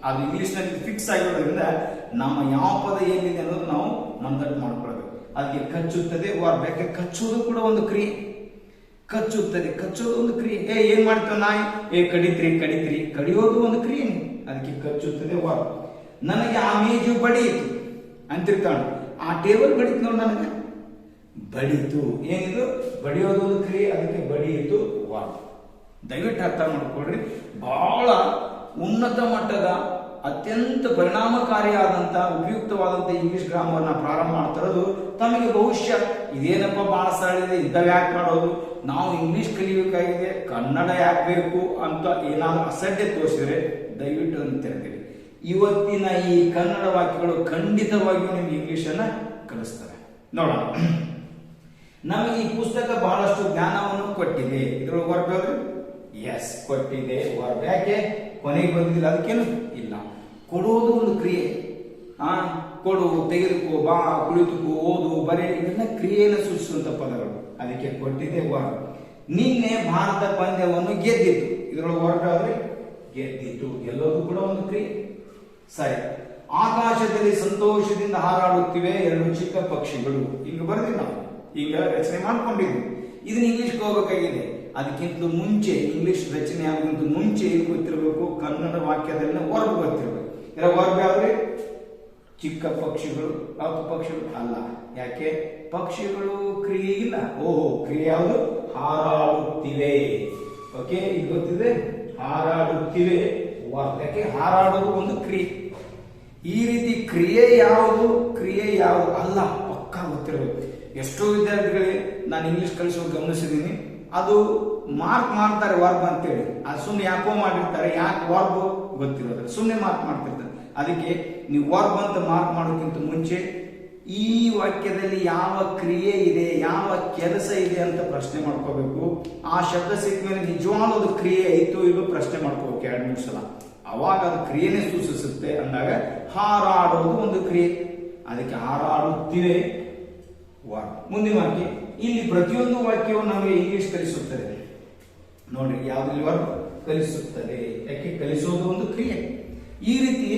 ಅದು ಇಂಗ್ಲಿಷ್ ನಲ್ಲಿ ಫಿಕ್ಸ್ ಆಗಿರೋದ್ರಿಂದ ನಮ್ಮ ಯಾವ ಪದ ಏನಿದೆ ಅನ್ನೋದು ನಾವು ಮಂದಟ್ಟು ಮಾಡ್ಕೊಳ್ಬೇಕು. ಅದಕ್ಕೆ ಕಚ್ಚುತ್ತದೆ ವರ್ಬ್. ಯಾಕೆ? ಕಚ್ಚುವುದು ಕೂಡ ಒಂದು ಕ್ರಿಯೆ. ಕಚ್ಚುತ್ತದೆ, ಕಚ್ಚೋದು ಒಂದು ಕ್ರಿಯೆ. ಏನ್ ಮಾಡ್ತೇವೆ ನಾಯಿ? ಕಡಿತ್ರಿ, ಕಡಿಯೋದು ಒಂದು ಕ್ರಿಯೆ. ಅದಕ್ಕೆ ಕಚ್ಚುತ್ತದೆ ವರ್ಬ್. ನನಗೆ ಆ ಮೇಜು ಬಡಿಯಿತು ಅಂತಿರ್ತಾಳೆ. ಆ ಟೇಬಲ್ ಬಡಿತು ನೋಡಿ, ನನಗೆ ಬಡಿತು. ಏನಿದು? ಬಡಿಯೋದು ಒಂದು ಕ್ರಿಯೆ. ಅದಕ್ಕೆ ಬಡಿಯಿತು ವರ್ಬ್. ದಯವಿಟ್ಟು ಅರ್ಥ ಮಾಡ್ಕೊಳ್ರಿ. ಬಹಳ ಉನ್ನತ ಮಟ್ಟದ ಅತ್ಯಂತ ಪರಿಣಾಮಕಾರಿಯಾದಂತ ಉಪಯುಕ್ತವಾದಂತ ಇಂಗ್ಲಿಷ್ ಗ್ರಾಮರ್ನ ಪ್ರಾರಂಭ ಮಾಡ್ತಿರೋದು ತಮಗೆ ಬಹುಶಃ ಇದೇನಪ್ಪ ಬಹಳ ಸರಳ ಇದೆ, ಇಂಥವು ಯಾಕೆ ಮಾಡೋದು, ನಾವು ಇಂಗ್ಲಿಷ್ ಕಲಿಬೇಕಾಗಿದೆ, ಕನ್ನಡ ಯಾಕೆ ಬೇಕು ಅಂತ ಏನಾದ್ರೂ ಅಸಡ್ಡೆ ತೋರಿಸಿದ್ರೆ ದಯವಿಟ್ಟು ಅದನ್ನು ತೆರೆದಿರಿ. ಇವತ್ತಿನ ಈ ಕನ್ನಡ ವಾಕ್ಯಗಳು ಖಂಡಿತವಾಗಿಯೂ ನಿಮ್ಗೆ ಇಂಗ್ಲಿಷ್ ಅನ್ನ ಕಲಿಸ್ತವೆ. ನೋಡೋಣ. ನಮಗೆ ಈ ಪುಸ್ತಕ ಬಹಳಷ್ಟು ಜ್ಞಾನವನ್ನು ಕೊಟ್ಟಿದೆ. ಇದ್ರೊಳಗೆ ವರ್ಬ್ ಯಾವುದು? ಎಸ್, ಕೊಟ್ಟಿದೆ ವರ್ಬ್. ಯಾಕೆ? ಕೊನೆಗೆ ಬಂದಿಲ್ಲ, ಅದಕ್ಕೇನು ಇಲ್ಲ. ಕೊಡುವುದು ಒಂದು ಕ್ರಿಯೆ. ಕೊಡು, ತೆಗೆದುಕೋ, ಬಾ, ಕುಳಿತುಕೋ, ಓದು, ಬರೆ, ಇವೆಲ್ಲ ಕ್ರಿಯೆಯನ್ನು ಸೂಚಿಸುವಂತ ಪದಗಳು. ಅದಕ್ಕೆ ಕೊಟ್ಟಿದೆ ವರ್ಬ್. ನಿನ್ನೆ ಭಾರತ ಪಂದ್ಯವನ್ನು ಗೆದ್ದಿತ್ತು. ಇದರೊಳಗೆ ವರ್ಬ್ ಯಾವ್ದು? ಗೆದ್ದಿತ್ತು. ಗೆಲ್ಲೋದು ಕೂಡ ಒಂದು ಕ್ರಿಯೆ. ಸರಿ. ಆಕಾಶದಲ್ಲಿ ಸಂತೋಷದಿಂದ ಹಾರಾಡುತ್ತಿವೆ ಎರಡು ಚಿಕ್ಕ ಪಕ್ಷಿಗಳು. ಈಗ ಬರ್ದಿಲ್ಲ, ಈಗ ರಚನೆ ಮಾಡ್ಕೊಂಡಿದ್ವಿ. ಇದನ್ನ ಇಂಗ್ಲಿಷ್ಗೆ ಹೋಗಬೇಕಾಗಿದೆ. ಅದಕ್ಕಿಂತ ಮುಂಚೆ ಇಂಗ್ಲಿಷ್ ರಚನೆ ಆಗೋದಕ್ಕಿಂತ ಮುಂಚೆ ಏನು ಗೊತ್ತಿರಬೇಕು? ಕನ್ನಡ ವಾಕ್ಯದಲ್ಲಿ ವರ್ಬ್ ಗೊತ್ತಿರಬೇಕು. ಇದರ ವರ್ಬ್ ಯಾವ್ದು? ಚಿಕ್ಕ ಪಕ್ಷಿಗಳು. ಯಾವ ಪಕ್ಷಿಗಳು? ಅಲ್ಲ. ಯಾಕೆ? ಪಕ್ಷಿಗಳು ಕ್ರಿಯೆ ಇಲ್ಲ. ಓಹೋ, ಕ್ರಿಯೆ ಯಾವುದು? ಹಾರಾಡುತ್ತಿವೆ. ಓಕೆ, ಈಗ ಗೊತ್ತಿದೆ, ಹಾರಾಡುತ್ತಿವೆ ವರ್ಬ್. ಯಾಕೆ? ಹಾರಾಡುವುದು ಒಂದು ಕ್ರಿಯೆ. ಈ ರೀತಿ ಕ್ರಿಯೆ ಯಾವುದು, ಕ್ರಿಯೆ ಯಾವುದು ಅಲ್ಲ ಪಕ್ಕಾ ಗೊತ್ತಿರಬೇಕು. ಎಷ್ಟೋ ವಿದ್ಯಾರ್ಥಿಗಳಿಗೆ ನಾನು ಇಂಗ್ಲಿಷ್ ಕಲಿಸೋದು ಗಮನಿಸಿದ್ದೀನಿ, ಅದು ಮಾರ್ಕ್ ಮಾಡ್ತಾರೆ ವರ್ಬ್ ಅಂತೇಳಿ. ಅದು ಸುಮ್ಮನೆ ಯಾಕೋ ಮಾಡಿರ್ತಾರೆ, ಯಾಕೆ ವರ್ಬ್ ಗೊತ್ತಿರೋದ್ರೆ ಸುಮ್ಮನೆ ಮಾರ್ಕ್ ಮಾಡ್ತಿರ್ತಾರೆ. ಅದಕ್ಕೆ ನೀವು ವರ್ಬ್ ಅಂತ ಮಾರ್ಕ್ ಮಾಡೋಕ್ಕಿಂತ ಮುಂಚೆ ಈ ವಾಕ್ಯದಲ್ಲಿ ಯಾವ ಕ್ರಿಯೆ ಇದೆ, ಯಾವ ಕೆಲಸ ಇದೆ ಅಂತ ಪ್ರಶ್ನೆ ಮಾಡ್ಕೋಬೇಕು. ಆ ಶಬ್ದ ಸಿಕ್ಕ ಮೇಲೆ ನಿಜವಾದ ಅದು ಕ್ರಿಯೆ ಐತೋ ಇಲ್ಲೋ ಪ್ರಶ್ನೆ ಮಾಡ್ಕೋಬೇಕು 2-3 ಸಲ. ಅವಾಗ ಅದು ಕ್ರಿಯೆನೇ ಸೂಚಿಸುತ್ತೆ. ಅಂದಾಗ ಹಾರಾಡೋದು ಒಂದು ಕ್ರಿಯೆ, ಅದಕ್ಕೆ ಹಾರಾಡುತ್ತಿವೆ ವರ್ಬ್. ಮುಂದಿನ ವಾಕ್ಯ, ಇಲ್ಲಿ ಪ್ರತಿಯೊಂದು ವಾಕ್ಯವು ನಮಗೆ ಇಂಗ್ಲಿಷ್ ಕಲಿಸುತ್ತದೆ. ನೋಡ್ರಿ, ಯಾವ್ದ್ರಲ್ಲಿ ವರ್ಬ್ ಕಲಿಸುತ್ತದೆ, ಯಾಕೆ ಕಲಿಸೋದು ಒಂದು ಕ್ರಿಯೆ. ಈ ರೀತಿ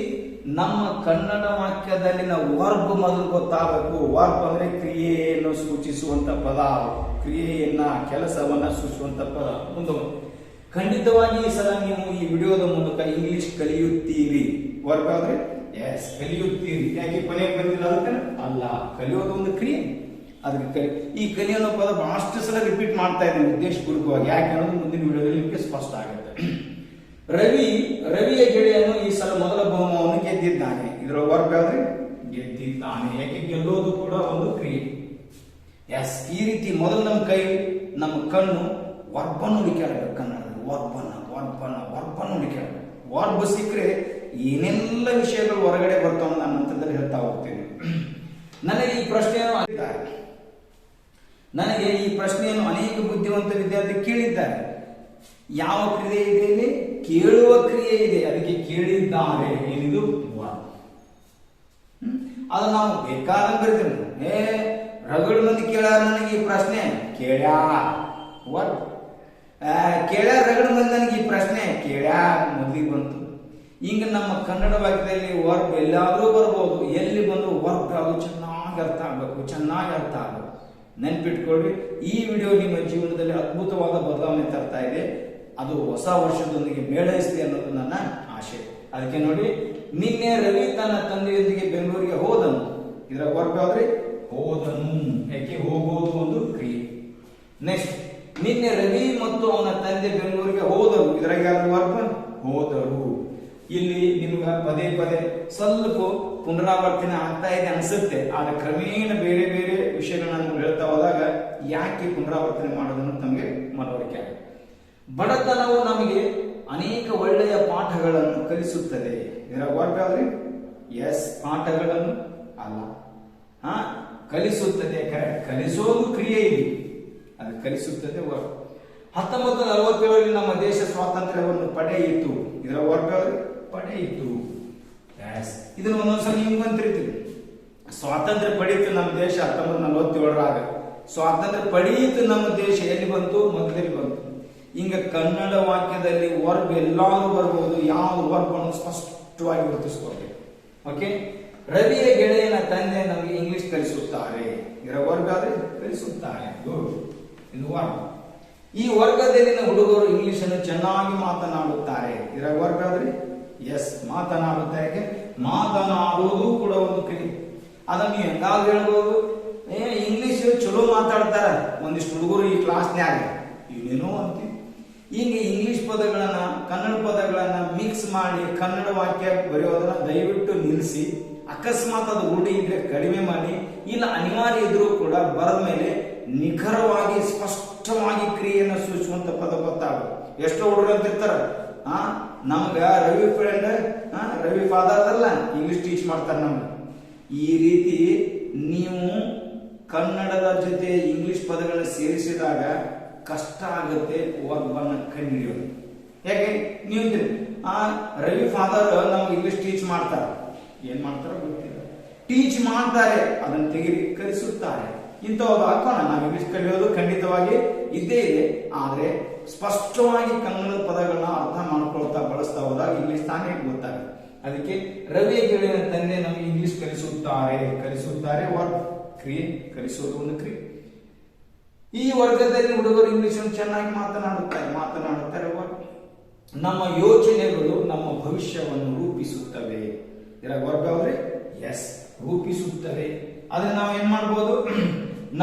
ನಮ್ಮ ಕನ್ನಡ ವಾಕ್ಯದಲ್ಲಿನ ವರ್ಬ್ ಮೊದಲು ಗೊತ್ತಾಗಬೇಕು. ವರ್ಬ್ ಅಂದ್ರೆ ಕ್ರಿಯೆಯನ್ನು ಸೂಚಿಸುವಂತ ಪದ, ಕ್ರಿಯೆಯನ್ನ ಕೆಲಸವನ್ನ ಸೂಚಿಸುವಂತ ಪದ. ಒಂದು ಖಂಡಿತವಾಗಿ ಈ ಸಲ ನೀವು ಈ ವಿಡಿಯೋದ ಮೂಲಕ ಇಂಗ್ಲಿಷ್ ಕಲಿಯುತ್ತೀರಿ. ವರ್ಬ್ ಆದ್ರೆ ಎಸ್ ಕಲಿಯುತ್ತೀರಿ. ಯಾಕೆ ಕೊನೆಗೆ ಬಂದಿಲ್ಲ ಅದಕ್ಕೆ ಅಲ್ಲ, ಕಲಿಯೋದು ಒಂದು ಕ್ರಿಯೆ. ಅದಕ್ಕೆ ಈ ಕಲಿಯೋ ಪದ ಬಹಳಷ್ಟು ಸಲ ರಿಪೀಟ್ ಮಾಡ್ತಾ ಇದ್ದೀನಿ ಉದ್ದೇಶಪೂರ್ವಕವಾಗಿ. ಯಾಕೆ ಅನ್ನೋದು ಮುಂದಿನ ವಿಡಿಯೋದಲ್ಲಿ ನಿಮಗೆ ಸ್ಪಷ್ಟ ಆಗುತ್ತೆ. ರವಿಯ ಗೆಳೆಯನು ಈ ಸಲ ಮೊದಲ ಬಹುಮಾನವನ್ನು ಗೆದ್ದಿದ್ದಾನೆ. ಇದರ ವರ್ಬ್ ಆದ್ರೆ ಗೆದ್ದಿದ್ದಾನೆ. ಯಾಕೆ ಗೆಲ್ಲೋದು ಕೂಡ ಒಂದು ಕ್ರಿಯೆ. ಎಸ್, ಈ ರೀತಿ ಮೊದಲು ನಮ್ಮ ಕಣ್ಣು ವರ್ಬನ್ನು ಹುಡುಕಾಡಬೇಕು. ಕನ್ನಡದಲ್ಲಿ ವರ್ಬನ್ನು ಹುಡುಕಾಡಬೇಕು. ವರ್ಬ್ ಸಿಕ್ಕರೆ ಏನೆಲ್ಲ ವಿಷಯಗಳು ಹೊರಗಡೆ ಬರ್ತಾವ ನಾನು ನಂತರದಲ್ಲಿ ಹೇಳ್ತಾ ಹೋಗ್ತೇನೆ. ನನಗೆ ಈ ಪ್ರಶ್ನೆಯನ್ನು ಅನೇಕ ಬುದ್ಧಿವಂತ ವಿದ್ಯಾರ್ಥಿ ಕೇಳಿದ್ದಾರೆ. ಯಾವ ಕ್ರಿಯೆ ಇದೆ ಇಲ್ಲಿ? ಕೇಳುವ ಕ್ರಿಯೆ ಇದೆ. ಅದಕ್ಕೆ ಕೇಳಿದ್ದಾರೆ. ಏನಿದು? ವರ್ಬ್. ಅದು ನಾವು ಬೇಕಾದಂಗೆ ಬರೀತೇವೆ. ರಗಡು ಮಂದಿ ಕೇಳ್ಯಾರ ನನಗೆ ಈ ಪ್ರಶ್ನೆ, ಕೇಳ್ಯಾ ವರ್ಬ್. ಕೇಳ್ಯಾರ ರಗಡು ಮಂದಿ ನನಗೆ ಈ ಪ್ರಶ್ನೆ, ಕೇಳ್ಯಾ ಮೊದಲಿಗೆ ಬಂತು. ಈಗ ನಮ್ಮ ಕನ್ನಡ ವಾಕ್ಯದಲ್ಲಿ ವರ್ಬ್ ಎಲ್ಲಾದ್ರೂ ಬರ್ಬೋದು. ಎಲ್ಲಿ ಬಂದು ವರ್ಬ್ ಅದು ಚೆನ್ನಾಗಿ ಅರ್ಥ ಆಗ್ಬೇಕು. ನೆನ್ಪಿಟ್ಕೊಳ್ಳಿ, ಈ ವಿಡಿಯೋ ನಿಮ್ಮ ಜೀವನದಲ್ಲಿ ಅದ್ಭುತವಾದ ಬದಲಾವಣೆ ತರ್ತಾ ಇದೆ. ಅದು ಹೊಸ ವರ್ಷದೊಂದಿಗೆ ಮೇಳೈಸಲಿ ಅನ್ನೋದು ನನ್ನ ಆಶೆ. ಅದಕ್ಕೆ ನೋಡಿ, ನಿನ್ನೆ ರವಿ ತನ್ನ ತಂದೆಯೊಂದಿಗೆ ಬೆಂಗಳೂರಿಗೆ ಹೋದನು. ಇದರ ವರ್ಬ್ ಆದ್ರೆ ಹೋದನು. ಯಾಕೆ? ಹೋಗೋದು ಒಂದು ಕ್ರಿಯೆ. ನೆಕ್ಸ್ಟ್, ನಿನ್ನೆ ರವಿ ಮತ್ತು ಅವನ ತಂದೆ ಬೆಂಗಳೂರಿಗೆ ಹೋದರು. ಇದರಾಗ ವರ್ಬ್ ಹೋದರು. ಇಲ್ಲಿ ನಿಮ್ಗೆ ಪದೇ ಸ್ವಲ್ಪ ಪುನರಾವರ್ತನೆ ಆಗ್ತಾ ಇದೆ ಅನ್ಸುತ್ತೆ. ಆದ್ರೆ ಕ್ರಮೇಣ ಬೇರೆ ಬೇರೆ ವಿಷಯಗಳನ್ನ ಹೇಳ್ತಾ ಹೋದಾಗ ಯಾಕೆ ಪುನರಾವರ್ತನೆ ಮಾಡೋದನ್ನು ನಮಗೆ ಮನವರಿಕೆ ಆಗುತ್ತೆ. ಬಡತನವು ನಮಗೆ ಅನೇಕ ಒಳ್ಳೆಯ ಪಾಠಗಳನ್ನು ಕಲಿಸುತ್ತದೆ. ಇದರ ವರ್ಬ್ ಆದ್ರೆ ಎಸ್, ಪಾಠಗಳನ್ನು ಅಲ್ಲ, ಕಲಿಸುತ್ತದೆ. ಕರೆಕ್ಟ್, ಕಲಿಸೋದು ಕ್ರಿಯೆ ಇದೆ, ಅದು ಕಲಿಸುತ್ತದೆ ವರ್ಬ್. 1947 ನಮ್ಮ ದೇಶ ಸ್ವಾತಂತ್ರ್ಯವನ್ನು ಪಡೆಯಿತು. ಇದರ ವರ್ಬ್ ಆದ್ರೆ ಪಡೆಯಿತು. ಇದನ್ನು ಒಂದೊಂದ್ಸಲ ನೀವು ಅಂತಿರ್ತೀವಿ. ಸ್ವಾತಂತ್ರ್ಯ ಪಡೆಯಿತು ನಮ್ಮ ದೇಶ 1947ರಾಗ. ಸ್ವಾತಂತ್ರ್ಯ ಪಡೆಯಿತು ನಮ್ಮ ದೇಶ ಎಲ್ಲಿ ಬಂತು? ಮೊದಲಲ್ಲಿ ಬಂತು. ಹಿಂಗ ಕನ್ನಡ ವಾಕ್ಯದಲ್ಲಿ ವರ್ಬ್ ಎಲ್ಲಾರು ಬರ್ಬೋದು. ಯಾವ ವರ್ಬ್ ಅನ್ನು ಸ್ಪಷ್ಟವಾಗಿ ಗುರುತಿಸ್ಕೊಳ್ಬೇಕು. ಓಕೆ, ರವಿಯ ಗೆಳೆಯನ ತಂದೆ ನಮಗೆ ಇಂಗ್ಲಿಷ್ ಕಲಿಸುತ್ತಾರೆ. ಇದರ ವರ್ಗ ಆದ್ರೆ ಕಲಿಸುತ್ತಾರೆ. ಗುಡ್, ಇದು ವರ್ಗ. ಈ ವರ್ಗದಲ್ಲಿನ ಹುಡುಗರು ಇಂಗ್ಲಿಷ್ ಅನ್ನು ಚೆನ್ನಾಗಿ ಮಾತನಾಡುತ್ತಾರೆ. ಇದರ ವರ್ಗ ಆದ್ರೆ ಎಸ್, ಮಾತನಾಡುತ್ತಾರೆ. ಮಾತನಾಡುವುದು ಕೂಡ ಒಂದು ಕ್ರಿಯೆ. ಅದನ್ನು ನೀವು ಹೆಂಗಾದ್ರು ಹೇಳ್ಬೋದು, ಇಂಗ್ಲಿಷ್ ಚಲೋ ಮಾತಾಡ್ತಾರ ಒಂದಿಷ್ಟು ಹುಡುಗರು ಈ ಕ್ಲಾಸ್ನ್ಯಾಗ, ಇವೇನೋ ಅಂತೀವಿ. ಈಗ ಇಂಗ್ಲಿಷ್ ಪದಗಳನ್ನ ಕನ್ನಡ ಪದಗಳನ್ನ ಮಿಕ್ಸ್ ಮಾಡಿ ಕನ್ನಡ ವಾಕ್ಯ ಬರೆಯೋದನ್ನ ದಯವಿಟ್ಟು ನಿಲ್ಲಿಸಿ, ಅಕಸ್ಮಾತ್ ಅದು ರೂಢಿ ಇದ್ರೆ ಕಡಿಮೆ ಮಾಡಿ, ಇಲ್ಲ ಅನಿವಾರ್ಯ ಇದ್ರೂ ಕೂಡ ಬರದ ಮೇಲೆ ನಿಖರವಾಗಿ ಸ್ಪಷ್ಟವಾಗಿ ಕ್ರಿಯೆಯನ್ನು ಸೂಚಿಸುವಂತ ಪದ ಗೊತ್ತಾಗುತ್ತೆ. ಎಷ್ಟೋ ಹುಡುಗರು ಅಂತಿರ್ತಾರ, ನಮ್ಗ ರವಿ ಫ್ರೆಂಡ್, ರವಿ ಫಾದರ್ ಅಲ್ಲ ಇಂಗ್ಲಿಷ್ ಟೀಚ್ ಮಾಡ್ತಾರೆ ನಮ್ಗೆ. ಈ ರೀತಿ ನೀವು ಕನ್ನಡದ ಜೊತೆ ಇಂಗ್ಲಿಷ್ ಪದಗಳನ್ನ ಸೇರಿಸಿದಾಗ ಕಷ್ಟ ಆಗುತ್ತೆ ವರ್ಬ್ ಅನ್ನ ಕಂಡುಹಿಡಿಯೋದು. ಯಾಕೆ? ನೀವು ರವಿ ಫಾದರ್ ನಮ್ಗೆ ಇಂಗ್ಲಿಷ್ ಟೀಚ್ ಮಾಡ್ತಾರೆ. ಏನ್ ಮಾಡ್ತಾರೋ ಗೊತ್ತಿಲ್ಲ, ಟೀಚ್ ಮಾಡ್ತಾರೆ, ಅದನ್ನ ತೆಗೆದು ಕಲಿಸುತ್ತಾರೆ. ಇಂಥವ್ರು ಹಾಕೋಣ. ನಾವು ಇಂಗ್ಲಿಷ್ ಕಲಿಯೋದು ಖಂಡಿತವಾಗಿ ಇದ್ದೇ ಇದೆ. ಆದ್ರೆ ಸ್ಪಷ್ಟವಾಗಿ ಕನ್ನಡದ ಪದಗಳನ್ನ ಅರ್ಥ ಮಾಡ್ಕೊಳ್ತಾ ಬಳಸ್ತಾ ಹೋದಾಗ ಇಂಗ್ಲಿಷ್ ತಾನೇ ಗೊತ್ತಾಗುತ್ತೆ. ಅದಕ್ಕೆ ರವಿಯ ಗೆಳೆಯನ ತಂದೆ ನಮಗೆ ಇಂಗ್ಲಿಷ್ ಕಲಿಸುತ್ತಾರೆ ವರ್ಬ್, ಕ್ರಿಯೆ. ಕಲಿಸೋದು ಒಂದು ಕ್ರಿಯೆ. ಈ ವರ್ಗದಲ್ಲಿ ಹುಡುಗರು ಇಂಗ್ಲಿಷ್ ಚೆನ್ನಾಗಿ ಮಾತನಾಡುತ್ತಾರೆ ವರ್ಬ್. ನಮ್ಮ ಯೋಚನೆಗಳು ನಮ್ಮ ಭವಿಷ್ಯವನ್ನು ರೂಪಿಸುತ್ತವೆ. ಇದರ ವರ್ಬ್ ಆದ್ರೆ ಎಸ್, ರೂಪಿಸುತ್ತವೆ. ಅದನ್ನ ನಾವು ಏನ್ ಮಾಡ್ಬೋದು?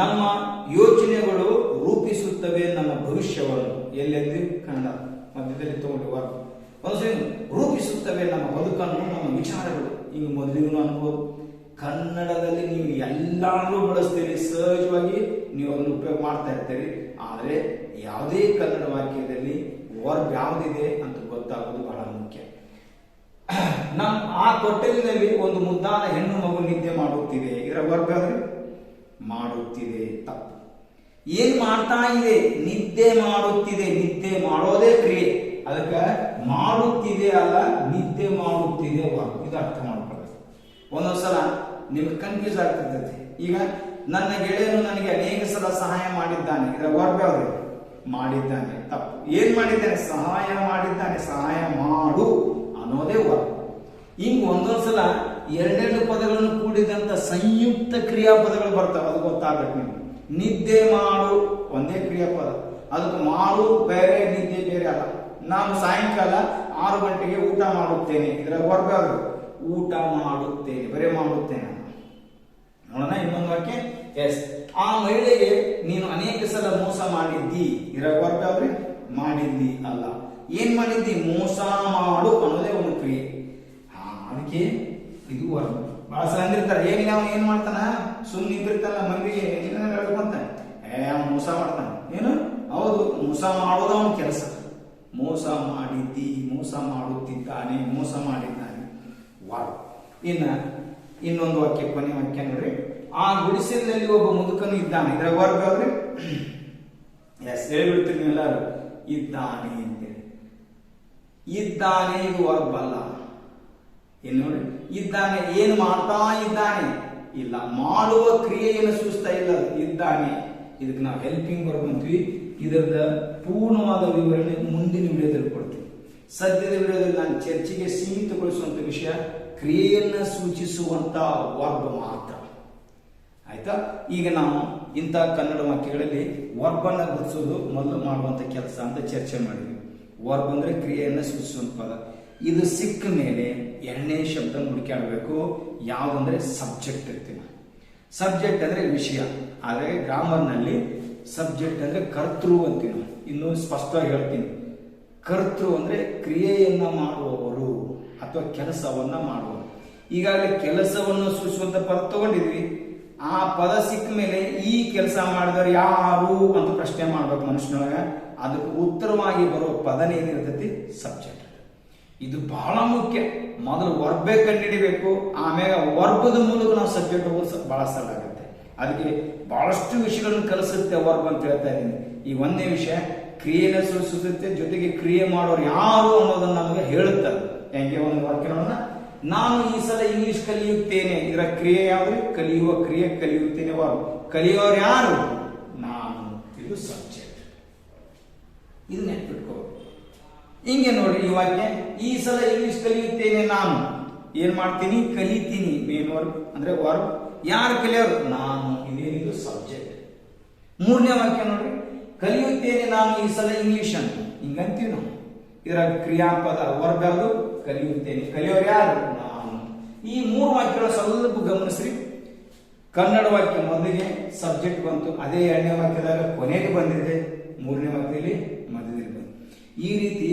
ನಮ್ಮ ಯೋಚನೆಗಳು ರೂಪಿಸುತ್ತವೆ ನಮ್ಮ ಭವಿಷ್ಯವನ್ನು. ಎಲ್ಲೆಂದು ಕನ್ನಡ ಮಧ್ಯದಲ್ಲಿ ತಗೊಂಡು ವರ್ಬ್. ರೂಪಿಸುತ್ತವೆ ನಮ್ಮ ಬದುಕನ್ನು, ನಮ್ಮ ವಿಚಾರಗಳು. ಈಗ ಮೊದಲಿಗೂ ಅನ್ಬೋದು. ಕನ್ನಡದಲ್ಲಿ ನೀವು ಎಲ್ಲಾನು ಬಳಸ್ತೀರಿ, ಸಹಜವಾಗಿ ನೀವು ಅದನ್ನು ಉಪಯೋಗ ಮಾಡ್ತಾ ಇರ್ತೀರಿ. ಆದ್ರೆ ಯಾವುದೇ ಕನ್ನಡ ವಾಕ್ಯದಲ್ಲಿ ವರ್ಬ್ ಯಾವುದಿದೆ ಅಂತ ಗೊತ್ತಾಗೋದು ಬಹಳ ಮುಖ್ಯ. ಆ ತೊಟ್ಟಿಲಿನಲ್ಲಿ ಒಂದು ಮುದ್ದಾದ ಹೆಣ್ಣು ಮಗು ನಿದ್ದೆ ಮಾಡುತ್ತಿದೆ. ಇದರ ವರ್ಗ ಮಾಡುತ್ತಿದೆ ತಪ್ಪು. ಏನ್ ಮಾಡ್ತಾ ಇದೆ? ನಿದ್ದೆ ಮಾಡುತ್ತಿದೆ. ನಿದ್ದೆ ಮಾಡೋದೇ ಕ್ರಿಯೆ, ಅದಕ್ಕೆ ಮಾಡುತ್ತಿದೆ ಅಲ್ಲ, ನಿದ್ದೆ ಮಾಡುತ್ತಿದೆ ವರ್ಗ. ಇದು ಅರ್ಥ ಮಾಡ್ಕೊಳ್ಳಿ. ಒಂದೊಂದ್ಸಲ ನಿಮ್ಗೆ ಕನ್ಫ್ಯೂಸ್ ಆಗ್ತಿರ್ತದೆ. ಈಗ ನನ್ನ ಗೆಳೆಯನು ನನಗೆ ಅನೇಕ ಸಲ ಸಹಾಯ ಮಾಡಿದ್ದಾನೆ. ಇದರ ವರ್ಗ ಮಾಡಿದ್ದಾನೆ ತಪ್ಪು. ಏನ್ ಮಾಡಿದ್ದಾನೆ? ಸಹಾಯ ಮಾಡಿದ್ದಾನೆ. ಸಹಾಯ ಮಾಡು ಅನ್ನೋದೇ ವರ್ಗ. ಹಿಂಗ್ ಒಂದೊಂದ್ಸಲ ಎರಡೆರಡು ಪದಗಳನ್ನು ಕೂಡಿದಂತ ಸಂಯುಕ್ತ ಕ್ರಿಯಾಪದಗಳು ಬರ್ತವೆ. ಅದು ಗೊತ್ತಾಗಬೇಕು ನಿಮ್ಗೆ. ನಿದ್ದೆ ಮಾಡು ಒಂದೇ ಕ್ರಿಯಾಪದ, ಅದಕ್ಕೆ ಮಾಡು ಬೇರೆ, ನಿದ್ದೆ ಬೇರೆ ಅಲ್ಲ. ನಾನು ಸಾಯಂಕಾಲ 6 ಗಂಟೆಗೆ ಊಟ ಮಾಡುತ್ತೇನೆ. ಇದರ ವರ್ಗ ಊಟ ಮಾಡುತ್ತೇನೆ, ಬರೇ ಮಾಡುತ್ತೇನೆ. ನೋಡೋಣ ಇನ್ನೊಂದು ವಾಕ್ಯ. ಎಸ್, ಆ ಮಹಿಳೆಗೆ ನೀನು ಅನೇಕ ಸಲ ಮೋಸ ಮಾಡಿದ್ದಿ. ಇದರ ವರ್ಗ ಮಾಡಿದ್ದಿ ಅಲ್ಲ. ಏನ್ ಮಾಡಿದ್ದಿ? ಮೋಸ ಮಾಡು ಅನ್ನೋದೇ ಒಂದು ಕ್ರಿಯೆ. ಅದಕ್ಕೆ ಇದು ವರ್ಗ. ಬಹಳ ಸಲ ಅಂದಿರ್ತಾರೆ, ಏನ್ ಮಾಡ್ತಾನ? ಸುಮ್ಮನೆ ನಿಂತಿರ್ತಾನ, ಮಂದಿಗೆ ಹೇಳ್ಕೊಂತ ಮೋಸ ಮಾಡ್ತಾನ. ಏನು? ಹೌದು, ಮೋಸ ಮಾಡೋದು ಅವನ ಕೆಲಸ. ಮೋಸ ಮಾಡಿದ್ದಿ, ಮೋಸ ಮಾಡುತ್ತಿದ್ದಾನೆ, ಮೋಸ ಮಾಡಿದ್ದಾನೆ ವರ್ಗ. ಇನ್ನೊಂದು ವಾಕ್ಯ, ಕೊನೆ ವಾಕ್ಯ ನೋಡ್ರಿ. ಆ ಗುಡಿಸಲಿನಲ್ಲಿ ಒಬ್ಬ ಮುದುಕನು ಇದ್ದಾನೆ. ಇದರ ವರ್ಗ ಎಸ್, ಹೇಳ್ಬಿಡ್ತೀರಿ ಎಲ್ಲರೂ, ಇದ್ದಾನೆ ಅಂತೇಳಿ. ಇದ್ದಾನೆ ಇದು ವರ್ಗ ಅಲ್ಲ. ಏನ್ ನೋಡಿ, ಇದ್ದಾನೆ ಏನು ಮಾಡ್ತಾ ಇದ್ದಾನೆ? ಇಲ್ಲ, ಮಾಡುವ ಕ್ರಿಯೆಯನ್ನು ಸೂಚಿಸ್ತಾ ಇಲ್ಲ. ಇದ್ದಾನೆ, ಇದಕ್ಕೆ ನಾವು ಹೆಲ್ಪಿಂಗ್ ವರ್ಕ್ ಅಂತೀವಿ. ಇದರದ ಪೂರ್ಣವಾದ ವಿವರಣೆ ಮುಂದಿನ ವಿಡಿಯೋದಲ್ಲಿ ಕೊಡ್ತೀವಿ. ಸದ್ಯದ ವಿಡಿಯೋದಲ್ಲಿ ನಾನು ಚರ್ಚೆಗೆ ಸೀಮಿತಗೊಳಿಸುವಂತ ವಿಷಯ ಕ್ರಿಯೆಯನ್ನ ಸೂಚಿಸುವಂತ ವರ್ಗ ಮಾತ್ರ. ಆಯ್ತಾ? ಈಗ ನಾವು ಇಂಥ ಕನ್ನಡ ವಾಕ್ಯಗಳಲ್ಲಿ ವರ್ಬನ್ನ ಗುರುತಿಸೋದು ಮೊದಲು ಮಾಡುವಂತ ಕೆಲಸ ಅಂತ ಚರ್ಚೆ ಮಾಡಿದ್ವಿ. ವರ್ಬ್ ಅಂದ್ರೆ ಕ್ರಿಯೆಯನ್ನ ಸೂಚಿಸುವಂತ ಪದ. ಇದು ಸಿಕ್ಕ ಮೇಲೆ ಎರಡನೇ ಶಬ್ದ ಹುಡುಕಾಡಬೇಕು. ಯಾವುದಂದ್ರೆ ಸಬ್ಜೆಕ್ಟ್ ಇರ್ತೀವಿ. ಸಬ್ಜೆಕ್ಟ್ ಅಂದ್ರೆ ವಿಷಯ, ಆದರೆ ಗ್ರಾಮರ್ ನಲ್ಲಿ ಸಬ್ಜೆಕ್ಟ್ ಅಂದ್ರೆ ಕರ್ತೃ ಅಂತೀವಿ ನಾವು. ಇನ್ನು ಸ್ಪಷ್ಟವಾಗಿ ಹೇಳ್ತೀನಿ, ಕರ್ತೃ ಅಂದ್ರೆ ಕ್ರಿಯೆಯನ್ನ ಮಾಡುವವರು ಅಥವಾ ಕೆಲಸವನ್ನ ಮಾಡುವವರು. ಈಗಾಗಲೇ ಕೆಲಸವನ್ನು ಸೂಚಿಸುವಂತ ಪದ ತಗೊಂಡಿದ್ವಿ. ಆ ಪದ ಸಿಕ್ಕ ಮೇಲೆ ಈ ಕೆಲಸ ಮಾಡಿದವರು ಯಾರು ಅಂತ ಪ್ರಶ್ನೆ ಮಾಡ್ಬೇಕು ಮನುಷ್ಯನೊಳಗ. ಅದಕ್ಕೆ ಉತ್ತರವಾಗಿ ಬರುವ ಪದನೇ ಏನಿರ್ತೈತಿ? ಸಬ್ಜೆಕ್ಟ್. ಇದು ಬಹಳ ಮುಖ್ಯ. ಮೊದಲು ವರ್ಬೇ ಕಂಡುಹಿಡಿಬೇಕು, ಆಮೇಲೆ ವರ್ಬದ ಮೂಲಕ ನಾವು ಸಬ್ಜೆಕ್ಟ್ ಹೋಗೋದು ಬಹಳ ಸರಳ ಆಗುತ್ತೆ. ಅದಕ್ಕೆ ಬಹಳಷ್ಟು ವಿಷಯಗಳನ್ನು ಕಲಿಸುತ್ತೆ ವರ್ಬ್ ಅಂತ ಹೇಳ್ತಾ ಇದ್ದೀನಿ. ಈ ಒಂದೇ ವಿಷಯ ಕ್ರಿಯೆನ ಸೂಚಿಸುತ್ತೆ, ಜೊತೆಗೆ ಕ್ರಿಯೆ ಮಾಡೋರು ಯಾರು ಅನ್ನೋದನ್ನ ನಮಗೆ ಹೇಳುತ್ತದೆ. ಹೆಂಗೆ ಒಂದು ವಾಕ್ಯ ನೋಡೋಣ. ನಾನು ಈ ಸಲ ಇಂಗ್ಲಿಷ್ ಕಲಿಯುತ್ತೇನೆ. ಇದರ ಕ್ರಿಯೆ ಯಾವುದು? ಕಲಿಯುವ ಕ್ರಿಯೆ, ಕಲಿಯುತ್ತೇನೆ ವರ್ಬ್. ಕಲಿಯೋರು ಯಾರು? ನಾನು. ಇದು ಸಬ್ಜೆಕ್ಟ್. ಇದು ನೆನ್ಪಿಟ್ಕೋ. ಹಿಂಗೆ ನೋಡಿ ಈ ವಾಕ್ಯ. ಈ ಸಲ ಇಂಗ್ಲಿಷ್ ಕಲಿಯುತ್ತೇನೆ ನಾನು. ಏನ್ ಮಾಡ್ತೀನಿ? ಕಲಿತೀನಿ. ಮೇನ್ ವರ್ಬ್ ಅಂದ್ರೆ ವರ್ಬ್. ಯಾರು ಕಲಿಯೋರು? ನಾನು. ಇದೇನಿದು? ಸಬ್ಜೆಕ್ಟ್. ಮೂರನೇ ವಾಕ್ಯ ನೋಡ್ರಿ. ಕಲಿಯುತ್ತೇನೆ ನಾನು ಈ ಸಲ ಇಂಗ್ಲಿಷ್ ಅಂತ ಹಿಂಗಂತೀವಿ ನಾವು. ಇದರ ಕ್ರಿಯಾಪದ ವರ್ಗ ಅದು ಕಲಿಯುತ್ತೇನೆ. ಕಲಿಯೋರು ಯಾರು? ನಾನು. ಈ ಮೂರು ವಾಕ್ಯಗಳು ಸ್ವಲ್ಪ ಗಮನಿಸ್ರಿ. ಕನ್ನಡ ವಾಕ್ಯ ಮೊದಲಿಗೆ ಸಬ್ಜೆಕ್ಟ್ ಬಂತು, ಅದೇ ಎರಡನೇ ವಾಕ್ಯದಾಗ ಕೊನೆಗೆ ಬಂದಿದೆ, ಮೂರನೇ ವಾಕ್ಯದಲ್ಲಿ ಮಧ್ಯದಲ್ಲಿ ಬಂದಿದೆ. ಈ ರೀತಿ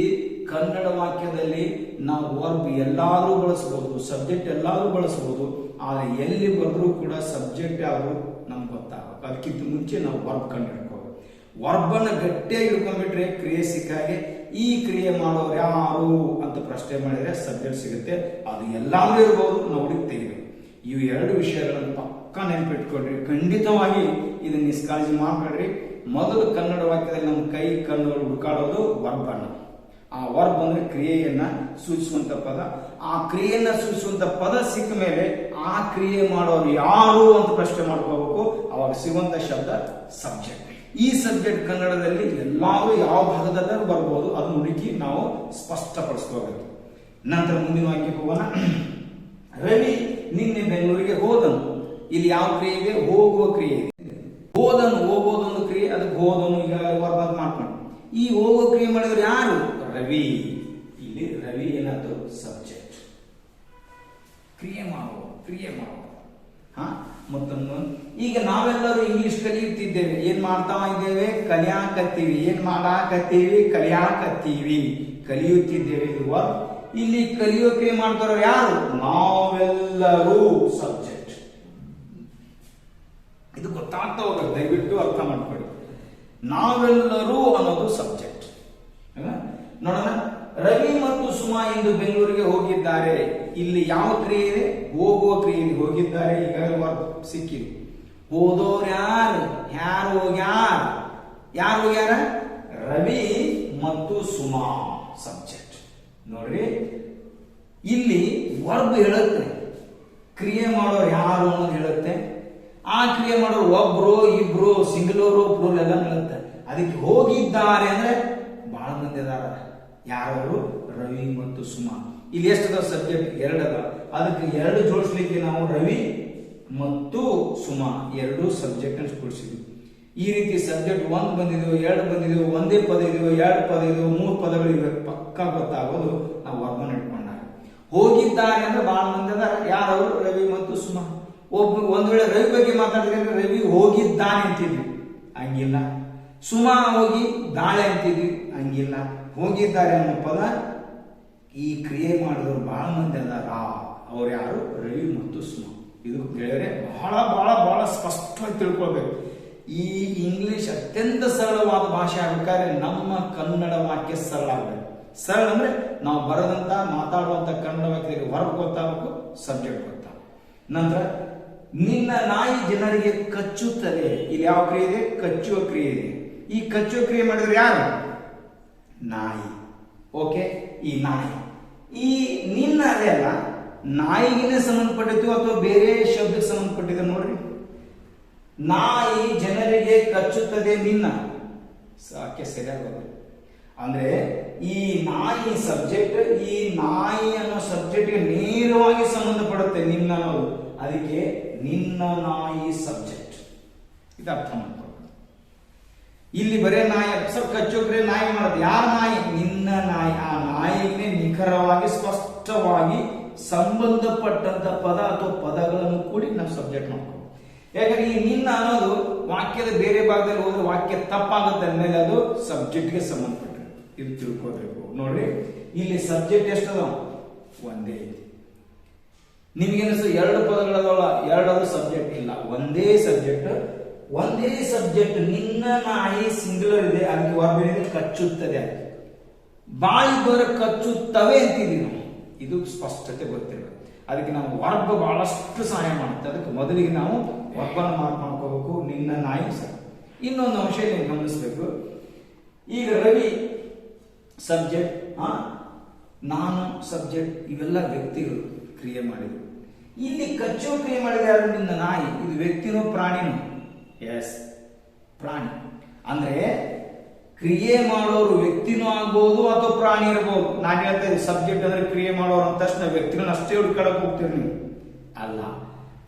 ಕನ್ನಡ ವಾಕ್ಯದಲ್ಲಿ ನಾವು ವರ್ಬ್ ಎಲ್ಲಾದ್ರೂ ಬಳಸಬಹುದು, ಸಬ್ಜೆಕ್ಟ್ ಎಲ್ಲಾದ್ರೂ ಬಳಸಬಹುದು. ಆದ್ರೆ ಎಲ್ಲಿ ಬರೆದ್ರೂ ಕೂಡ ಸಬ್ಜೆಕ್ಟ್ ಯಾವುದು ನಮ್ಗೆ ಗೊತ್ತಾಗಬೇಕು. ಅದಕ್ಕಿಂತ ಮುಂಚೆ ನಾವು ವರ್ಬ್ ಕಂಡು ಹಿಡ್ಕೋಬೇಕು. ವರ್ಬನ್ನ ಗಟ್ಟಿಯಾಗಿ ಹಿಡ್ಕೊಂಡ್ಬಿಟ್ರೆ ಕ್ರಿಯೆ ಸಿಕ್ಕಾಗೆ ಈ ಕ್ರಿಯೆ ಮಾಡೋರು ಯಾರು ಅಂತ ಪ್ರಶ್ನೆ ಮಾಡಿದ್ರೆ ಸಬ್ಜೆಕ್ಟ್ ಸಿಗುತ್ತೆ. ಅದು ಎಲ್ಲಾದ್ರೂ ಇರಬಹುದು, ನಾವು ಹುಡುಕಿ ತೆಗಿಬೇಕು. ಇವು ಎರಡು ವಿಷಯಗಳನ್ನು ಪಕ್ಕ ನೆನಪಿಟ್ಕೊಡ್ರಿ. ಖಂಡಿತವಾಗಿ ಇದನ್ನ ನಿಷ್ಕಾಳಜಿ ಮಾಡ್ಬೇಡ್ರಿ. ಮೊದಲು ಕನ್ನಡ ವಾಕ್ಯದಲ್ಲಿ ನಮ್ಮ ಕೈ ಕಣ್ಣುಗಳು ಹುಡುಕಾಡೋದು ವರ್ಬ್ ಅನ್ನ. ಆ ವರ್ಬ್ ಅಂದ್ರೆ ಕ್ರಿಯೆಯನ್ನ ಸೂಚಿಸುವಂತ ಪದ. ಆ ಕ್ರಿಯೆಯನ್ನ ಸೂಚಿಸುವಂತ ಪದ ಸಿಕ್ಕ ಮೇಲೆ ಆ ಕ್ರಿಯೆ ಮಾಡೋರು ಯಾರು ಅಂತ ಪ್ರಶ್ನೆ ಮಾಡ್ಕೋಬೇಕು. ಅವಾಗ ಸಿಗುವಂತ ಶಬ್ದ ಸಬ್ಜೆಕ್ಟ್. ಈ ಸಬ್ಜೆಕ್ಟ್ ಕನ್ನಡದಲ್ಲಿ ಎಲ್ಲಾರು ಯಾವ ಭಾಗದಲ್ಲಿ ಬರ್ಬೋದು ಅದನ್ನ ಹುಡುಕಿ ನಾವು ಸ್ಪಷ್ಟಪಡಿಸ್ಕೋಬೇಕು. ನಂತರ ಮುಂದಿನ ವಾಕ್ಯಕ್ಕೆ ಹೋಗೋಣ. ರವಿ ನಿನ್ನೆ ಬೆಂಗಳೂರಿಗೆ ಹೋದನು. ಇಲ್ಲಿ ಯಾವ ಕ್ರಿಯೆ ಇದೆ? ಹೋಗುವ ಕ್ರಿಯೆ ಇದೆ. ಹೋದನು, ಹೋಗೋದೊಂದು ಕ್ರಿಯೆ, ಅದಕ್ಕೆ ಹೋದನು ಈಗ ವರ್ಬ್ ಮಾಡ್ಕೊಂಡು. ಈ ಹೋಗೋ ಕ್ರಿಯೆ ಮಾಡಿದ್ರೆ ಯಾರು? ರವಿ. ಇಲ್ಲಿ ರವಿ ಏನಾದ್ರು ಸಬ್ಜೆಕ್ಟ್. ಕ್ರಿಯೆ ಮಾಡುವ ಮತ್ತೊಂದು. ಈಗ ನಾವೆಲ್ಲರೂ ಇಂಗ್ಲಿಷ್ ಕಲಿಯುತ್ತಿದ್ದೇವೆ. ಏನ್ ಮಾಡ್ತಾ ಇದ್ದೇವೆ? ಕಲಿಯಾಕತ್ತೀವಿ. ಏನ್ ಮಾಡಾಕತ್ತೀವಿ? ಕಲಿಯಾಕತ್ತೀವಿ, ಕಲಿಯುತ್ತಿದ್ದೇವೆ. ಇದು ವರ್ಬ್. ಇಲ್ಲಿ ಕಲಿಯೋ ಕ್ರಿಯೆ ಮಾಡ್ತಾರೋ ಯಾರು? ನಾವೆಲ್ಲರೂ ಸಬ್ಜೆಕ್ಟ್. ಇದು ಗೊತ್ತಾಗ್ತಾ ಹೋಗುತ್ತೆ, ದಯವಿಟ್ಟು ಅರ್ಥ ಮಾಡ್ಕೊಳ್ಳಿ. ನಾವೆಲ್ಲರೂ ಅನ್ನೋದು ಸಬ್ಜೆಕ್ಟ್. ನೋಡೋಣ. ರವಿ ಮತ್ತು ಸುಮಾ ಇಂದು ಬೆಂಗಳೂರಿಗೆ ಹೋಗಿದ್ದಾರೆ. ಇಲ್ಲಿ ಯಾವ ಕ್ರಿಯೆ ಇದೆ? ಹೋಗುವ ಕ್ರಿಯೆ ಇದೆ. ಹೋಗಿದ್ದಾರೆ, ಈಗಾಗಲೇ ವರ್ಬ್ ಸಿಕ್ಕಿದೆ. ಹೋದೋರು ಯಾರು? ಯಾರು ಹೋಗ್ಯಾರ? ಯಾರು ಹೋಗ್ಯಾರ? ರವಿ ಮತ್ತು ಸುಮಾ ಸಬ್ಜೆಕ್ಟ್. ನೋಡ್ರಿ, ಇಲ್ಲಿ ವರ್ಬ್ ಹೇಳುತ್ತೆ, ಕ್ರಿಯೆ ಮಾಡೋರು ಯಾರು ಅನ್ನೋದು ಹೇಳುತ್ತೆ. ಆ ಕ್ರಿಯೆ ಮಾಡೋರು ಒಬ್ರು, ಇಬ್ರು, ಸಿಂಗುಲರು, ಪ್ಲೂರಲ್ ಎಲ್ಲ ಹೇಳುತ್ತೆ. ಅದಕ್ಕೆ ಹೋಗಿದ್ದಾರೆ ಅಂದ್ರೆ ಬಹಳ ಮಂದಿ ಅದಾರ. ಯಾರು? ರವಿ ಮತ್ತು ಸುಮಾ. ಇಲ್ಲಿ ಎಷ್ಟದ ಸಬ್ಜೆಕ್ಟ್? 2 ಅದ. ಅದಕ್ಕೆ 2 ಜೋಡಿಸ್ಲಿಕ್ಕೆ ನಾವು ರವಿ ಮತ್ತು ಸುಮಾ 2 ಸಬ್ಜೆಕ್ಟ್ ಅನ್ನು ಕೂಡಿಸಿದ್ವಿ. ಈ ರೀತಿ ಸಬ್ಜೆಕ್ಟ್ 1 ಬಂದಿದೆಯೋ, 2 ಬಂದಿದೆಯೋ, ಒಂದೇ ಪದ ಇದೆಯೋ, 2 ಪದ ಇದೆಯೋ, 3 ಪದಗಳಿವೆ, ಪಕ್ಕ ಗೊತ್ತಾಗೋದು ನಾವು ವರ್ಗನ ಇಟ್ಕೊಂಡಾಗ. ಹೋಗಿದ್ದಾರೆ ಅಂದ್ರೆ ಬಹಳ ಮಂದಿ ಅದಾರ. ಯಾರವರು? ರವಿ ಮತ್ತು ಸುಮಾ. ಒಂದ್ ವೇಳೆ ರವಿ ಬಗ್ಗೆ ಮಾತಾಡಿದ್ರೆ ರವಿ ಹೋಗಿದ್ದಾನೆ ಅಂತಿದ್ವಿ, ಹಂಗಿಲ್ಲ. ಸುಮಾ ಹೋಗಿ ದಾಳೆ ಅಂತಿದ್ವಿ, ಹಂಗಿಲ್ಲ. ಹೋಗಿದ್ದಾರೆ ಅನ್ನೋ ಪದ ಈ ಕ್ರಿಯೆ ಮಾಡಿದವರು ಬಹಳ ಮಂದಿ ಅದಾರ. ಅವ್ರು ಯಾರು? ರವಿ ಮತ್ತು ಸುಮಾ. ಇದು ಗೆಳೆಯರೆ ಬಹಳ ಬಹಳ ಬಹಳ ಸ್ಪಷ್ಟವಾಗಿ ತಿಳ್ಕೊಳ್ಬೇಕು. ಈ ಇಂಗ್ಲಿಷ್ ಅತ್ಯಂತ ಸರಳವಾದ ಭಾಷೆ ಆಗಬೇಕಾದ್ರೆ ನಮ್ಮ ಕನ್ನಡ ವಾಕ್ಯ ಸರಳ ಆಗಬೇಕು. ಸರಳ ಅಂದ್ರೆ ನಾವು ಬರದಂತ ಮಾತಾಡುವಂತ ಕನ್ನಡ ವಾಕ್ಯದಲ್ಲಿ ವರ್ಬ್ ಗೊತ್ತಾಗಬೇಕು, ಸಬ್ಜೆಕ್ಟ್ ಗೊತ್ತಾಗಬೇಕು. ನಂತರ ನಿನ್ನ ನಾಯಿ ಜನರಿಗೆ ಕಚ್ಚುತ್ತದೆ. ಇಲ್ಲಿ ಯಾವ ಕ್ರಿಯೆ ಇದೆ? ಕಚ್ಚುವ ಕ್ರಿಯೆ ಇದೆ. ಈ ಕಚ್ಚುವ ಕ್ರಿಯೆ ಮಾಡಿದ್ರೆ ಯಾರು? ನಾಯಿ. ಓಕೆ, ಈ ನಾಯಿ. ಈ ನಿನ್ನ ಅದೇ ಅಲ್ಲ, ನಾಯಿಗೆ ಸಂಬಂಧಪಟ್ಟಿದ್ದು ಅಥವಾ ಬೇರೆ ಶಬ್ದಕ್ಕೆ ಸಂಬಂಧಪಟ್ಟಿದೆ ನೋಡ್ರಿ. ನಾಯಿ ಜನರಿಗೆ ಕಚ್ಚುತ್ತದೆ, ನಿನ್ನ ಸಾಕೆ ಸರಿಯಾಗಿ. ಅಂದ್ರೆ ಈ ನಾಯಿ ಸಬ್ಜೆಕ್ಟ್, ಈ ನಾಯಿ ಅನ್ನೋ ಸಬ್ಜೆಕ್ಟ್ಗೆ ನೇರವಾಗಿ ಸಂಬಂಧಪಡುತ್ತೆ ನಿನ್ನ ಅನ್ನೋದು. ಅದಕ್ಕೆ ನಿನ್ನ ನಾಯಿ ಸಬ್ಜೆಕ್ಟ್. ಇದು ಅರ್ಥ ಮಾಡ್ಕೊಳ್ಳಿ. ಇಲ್ಲಿ ಬರೇ ನಾಯಿ ಸ್ವಲ್ಪ ಕಚ್ಚೋಕ್ರೆ ನಾಯಿ ಮಾಡುತ್ತೆ. ಯಾರ ನಾಯಿ? ನಿನ್ನ ನಾಯಿ. ಆ ನಾಯಿಗೆ ನಿಖರವಾಗಿ ಸ್ಪಷ್ಟವಾಗಿ ಸಂಬಂಧಪಟ್ಟಂತ ಪದ ಅಥವಾ ಪದಗಳನ್ನು ಕೂಡಿ ನಾವು ಸಬ್ಜೆಕ್ಟ್ ಮಾಡ್ತೀವಿ. ಯಾಕಂದ್ರೆ ಈ ನಿನ್ನ ಅನ್ನೋದು ವಾಕ್ಯದ ಬೇರೆ ಭಾಗದಲ್ಲಿ ಹೋದ್ರೆ ವಾಕ್ಯ ತಪ್ಪಾಗುತ್ತೆ ಅಂದ್ಮೇಲೆ ಅದು ಸಬ್ಜೆಕ್ಟ್ಗೆ ಸಂಬಂಧಪಟ್ಟಿದೆ. ಇದು ತಿಳ್ಕೋಬೇಕು. ನೋಡ್ರಿ, ಇಲ್ಲಿ ಸಬ್ಜೆಕ್ಟ್ ಎಷ್ಟದ? ಒಂದೇ. ನಿಮ್ಗೇನಿಸ್ತು 2 ಪದಗಳದಲ್ಲ, 2 ಸಬ್ಜೆಕ್ಟ್ ಇಲ್ಲ, ಒಂದೇ ಸಬ್ಜೆಕ್ಟ್. ಒಂದೇ ಸಬ್ಜೆಕ್ಟ್. ನಿನ್ನ ನಾಯಿ ಸಿಂಗುಲರ್ ಇದೆ, ಅದಕ್ಕೆ ವರ್ಬ್ ಏನಿದೆ? ಕಚ್ಚುತ್ತದೆ. ಬಾಯಿ ಬರ ಕಚ್ಚುತ್ತವೆ ಅಂತಿದೀವಿ ನಾವು. ಇದು ಸ್ಪಷ್ಟತೆ ಗೊತ್ತಿರಬೇಕು. ಅದಕ್ಕೆ ನಾವು ವರ್ಬ್ ಬಹಳಷ್ಟು ಸಹಾಯ ಮಾಡುತ್ತೆ. ಅದಕ್ಕೆ ಮೊದಲಿಗೆ ನಾವು ವರ್ಬನ್ನು ಮಾಡ್ಕೋಬೇಕು. ನಿನ್ನ ನಾಯಿ ಸರ್. ಇನ್ನೊಂದು ಅಂಶ ನೀವು ಗಮನಿಸಬೇಕು. ಈಗ ರವಿ ಸಬ್ಜೆಕ್ಟ್, ನಾನು ಸಬ್ಜೆಕ್ಟ್, ಇವೆಲ್ಲ ವ್ಯಕ್ತಿಗಳು ಕ್ರಿಯೆ ಮಾಡಿದ್ರು. ಇಲ್ಲಿ ಕಚ್ಚುವ ಕ್ರಿಯೆ ಮಾಡಿದ ಯಾರು? ನಿನ್ನ ನಾಯಿ. ಇದು ವ್ಯಕ್ತಿನೋ ಪ್ರಾಣಿನೋ? ಎಸ್, ಪ್ರಾಣಿ. ಅಂದ್ರೆ ಕ್ರಿಯೆ ಮಾಡೋರು ವ್ಯಕ್ತಿನೂ ಆಗ್ಬಹುದು ಅಥವಾ ಪ್ರಾಣಿ ಇರಬಹುದು. ನಾನು ಹೇಳ್ತಾ ಇದ್ದೀನಿ ಸಬ್ಜೆಕ್ಟ್ ಅಂದ್ರೆ ಕ್ರಿಯೆ ಮಾಡೋರು ಅಂತ ತಕ್ಷಣ ವ್ಯಕ್ತಿಗಳನ್ನ ಅಷ್ಟೇ ಹುಡುಕಾಡಕ್ ಹೋಗ್ತೀರಿ ನೀವು. ಅಲ್ಲ,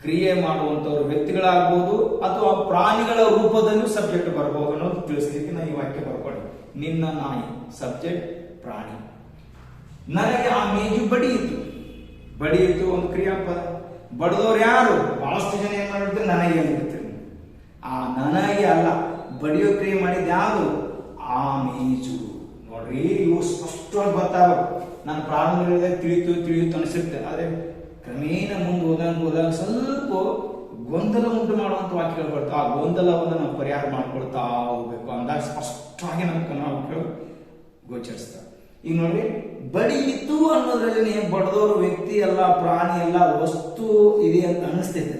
ಕ್ರಿಯೆ ಮಾಡುವಂತವ್ರು ವ್ಯಕ್ತಿಗಳಾಗಬಹುದು ಅಥವಾ ಪ್ರಾಣಿಗಳ ರೂಪದಲ್ಲೂ ಸಬ್ಜೆಕ್ಟ್ ಬರಬಹುದು ಅನ್ನೋದು ತಿಳಿಸ್ಲಿಕ್ಕೆ ನಾನು ಈ ವಾಕ್ಯ ಬರ್ಕೊಳ್ಳಿ. ನಿನ್ನ ನಾಯಿ ಸಬ್ಜೆಕ್ಟ್, ಪ್ರಾಣಿ. ನನಗೆ ಆ ಮೇಜು ಬಡಿಯಿತು. ಬಡಿಯಿತು ಒಂದು ಕ್ರಿಯಾಪದ. ಬಡದವ್ರು ಯಾರು? ಬಹಳಷ್ಟು ಜನ ಏನ್ ಮಾಡಿರ್ತಾರೆ? ನನಗೆ ಅಂದಿರ್ತೀರಿ. ಆ ನನಗೆ ಅಲ್ಲ, ಬಡಿಯೋ ಕ್ರಿಯೆ ಮಾಡಿದ ಯಾವುದು? ಆ ಮೇಜು. ನೋಡ್ರಿ, ಇವು ಸ್ಪಷ್ಟವಾಗಿ ಗೊತ್ತಾಗಬೇಕು. ನಾನು ಪ್ರಾರಂಭದಲ್ಲಿ ತಿಳಿಯುತ್ತು ಅನಿಸುತ್ತೆ, ಆದ್ರೆ ಕ್ರಮೇಣ ಮುಂದೆ ಹೋದಾಗ ಸ್ವಲ್ಪ ಗೊಂದಲ ಉಂಟು ಮಾಡುವಂತ ವಾಕ್ಯಗಳು ಬರ್ತಾವೆ. ಆ ಗೊಂದಲವನ್ನು ನಾವು ಪರಿಹಾರ ಮಾಡ್ಕೊಳ್ತಾ ಹೋಗ್ಬೇಕು. ಅಂದಾಗ ಸ್ಪಷ್ಟವಾಗಿ ನಮ್ಮ ಕನ್ನಡ ಗೋಚರಿಸ್ತಾರೆ. ಈಗ ನೋಡ್ರಿ, ಬಡಿಯಿತು ಅನ್ನೋದ್ರಲ್ಲಿ ಬಡದವರು ವ್ಯಕ್ತಿ ಅಲ್ಲ, ಪ್ರಾಣಿ ಅಲ್ಲ, ವಸ್ತು ಇದೆ ಅಂತ ಅನಿಸ್ತೈತೆ.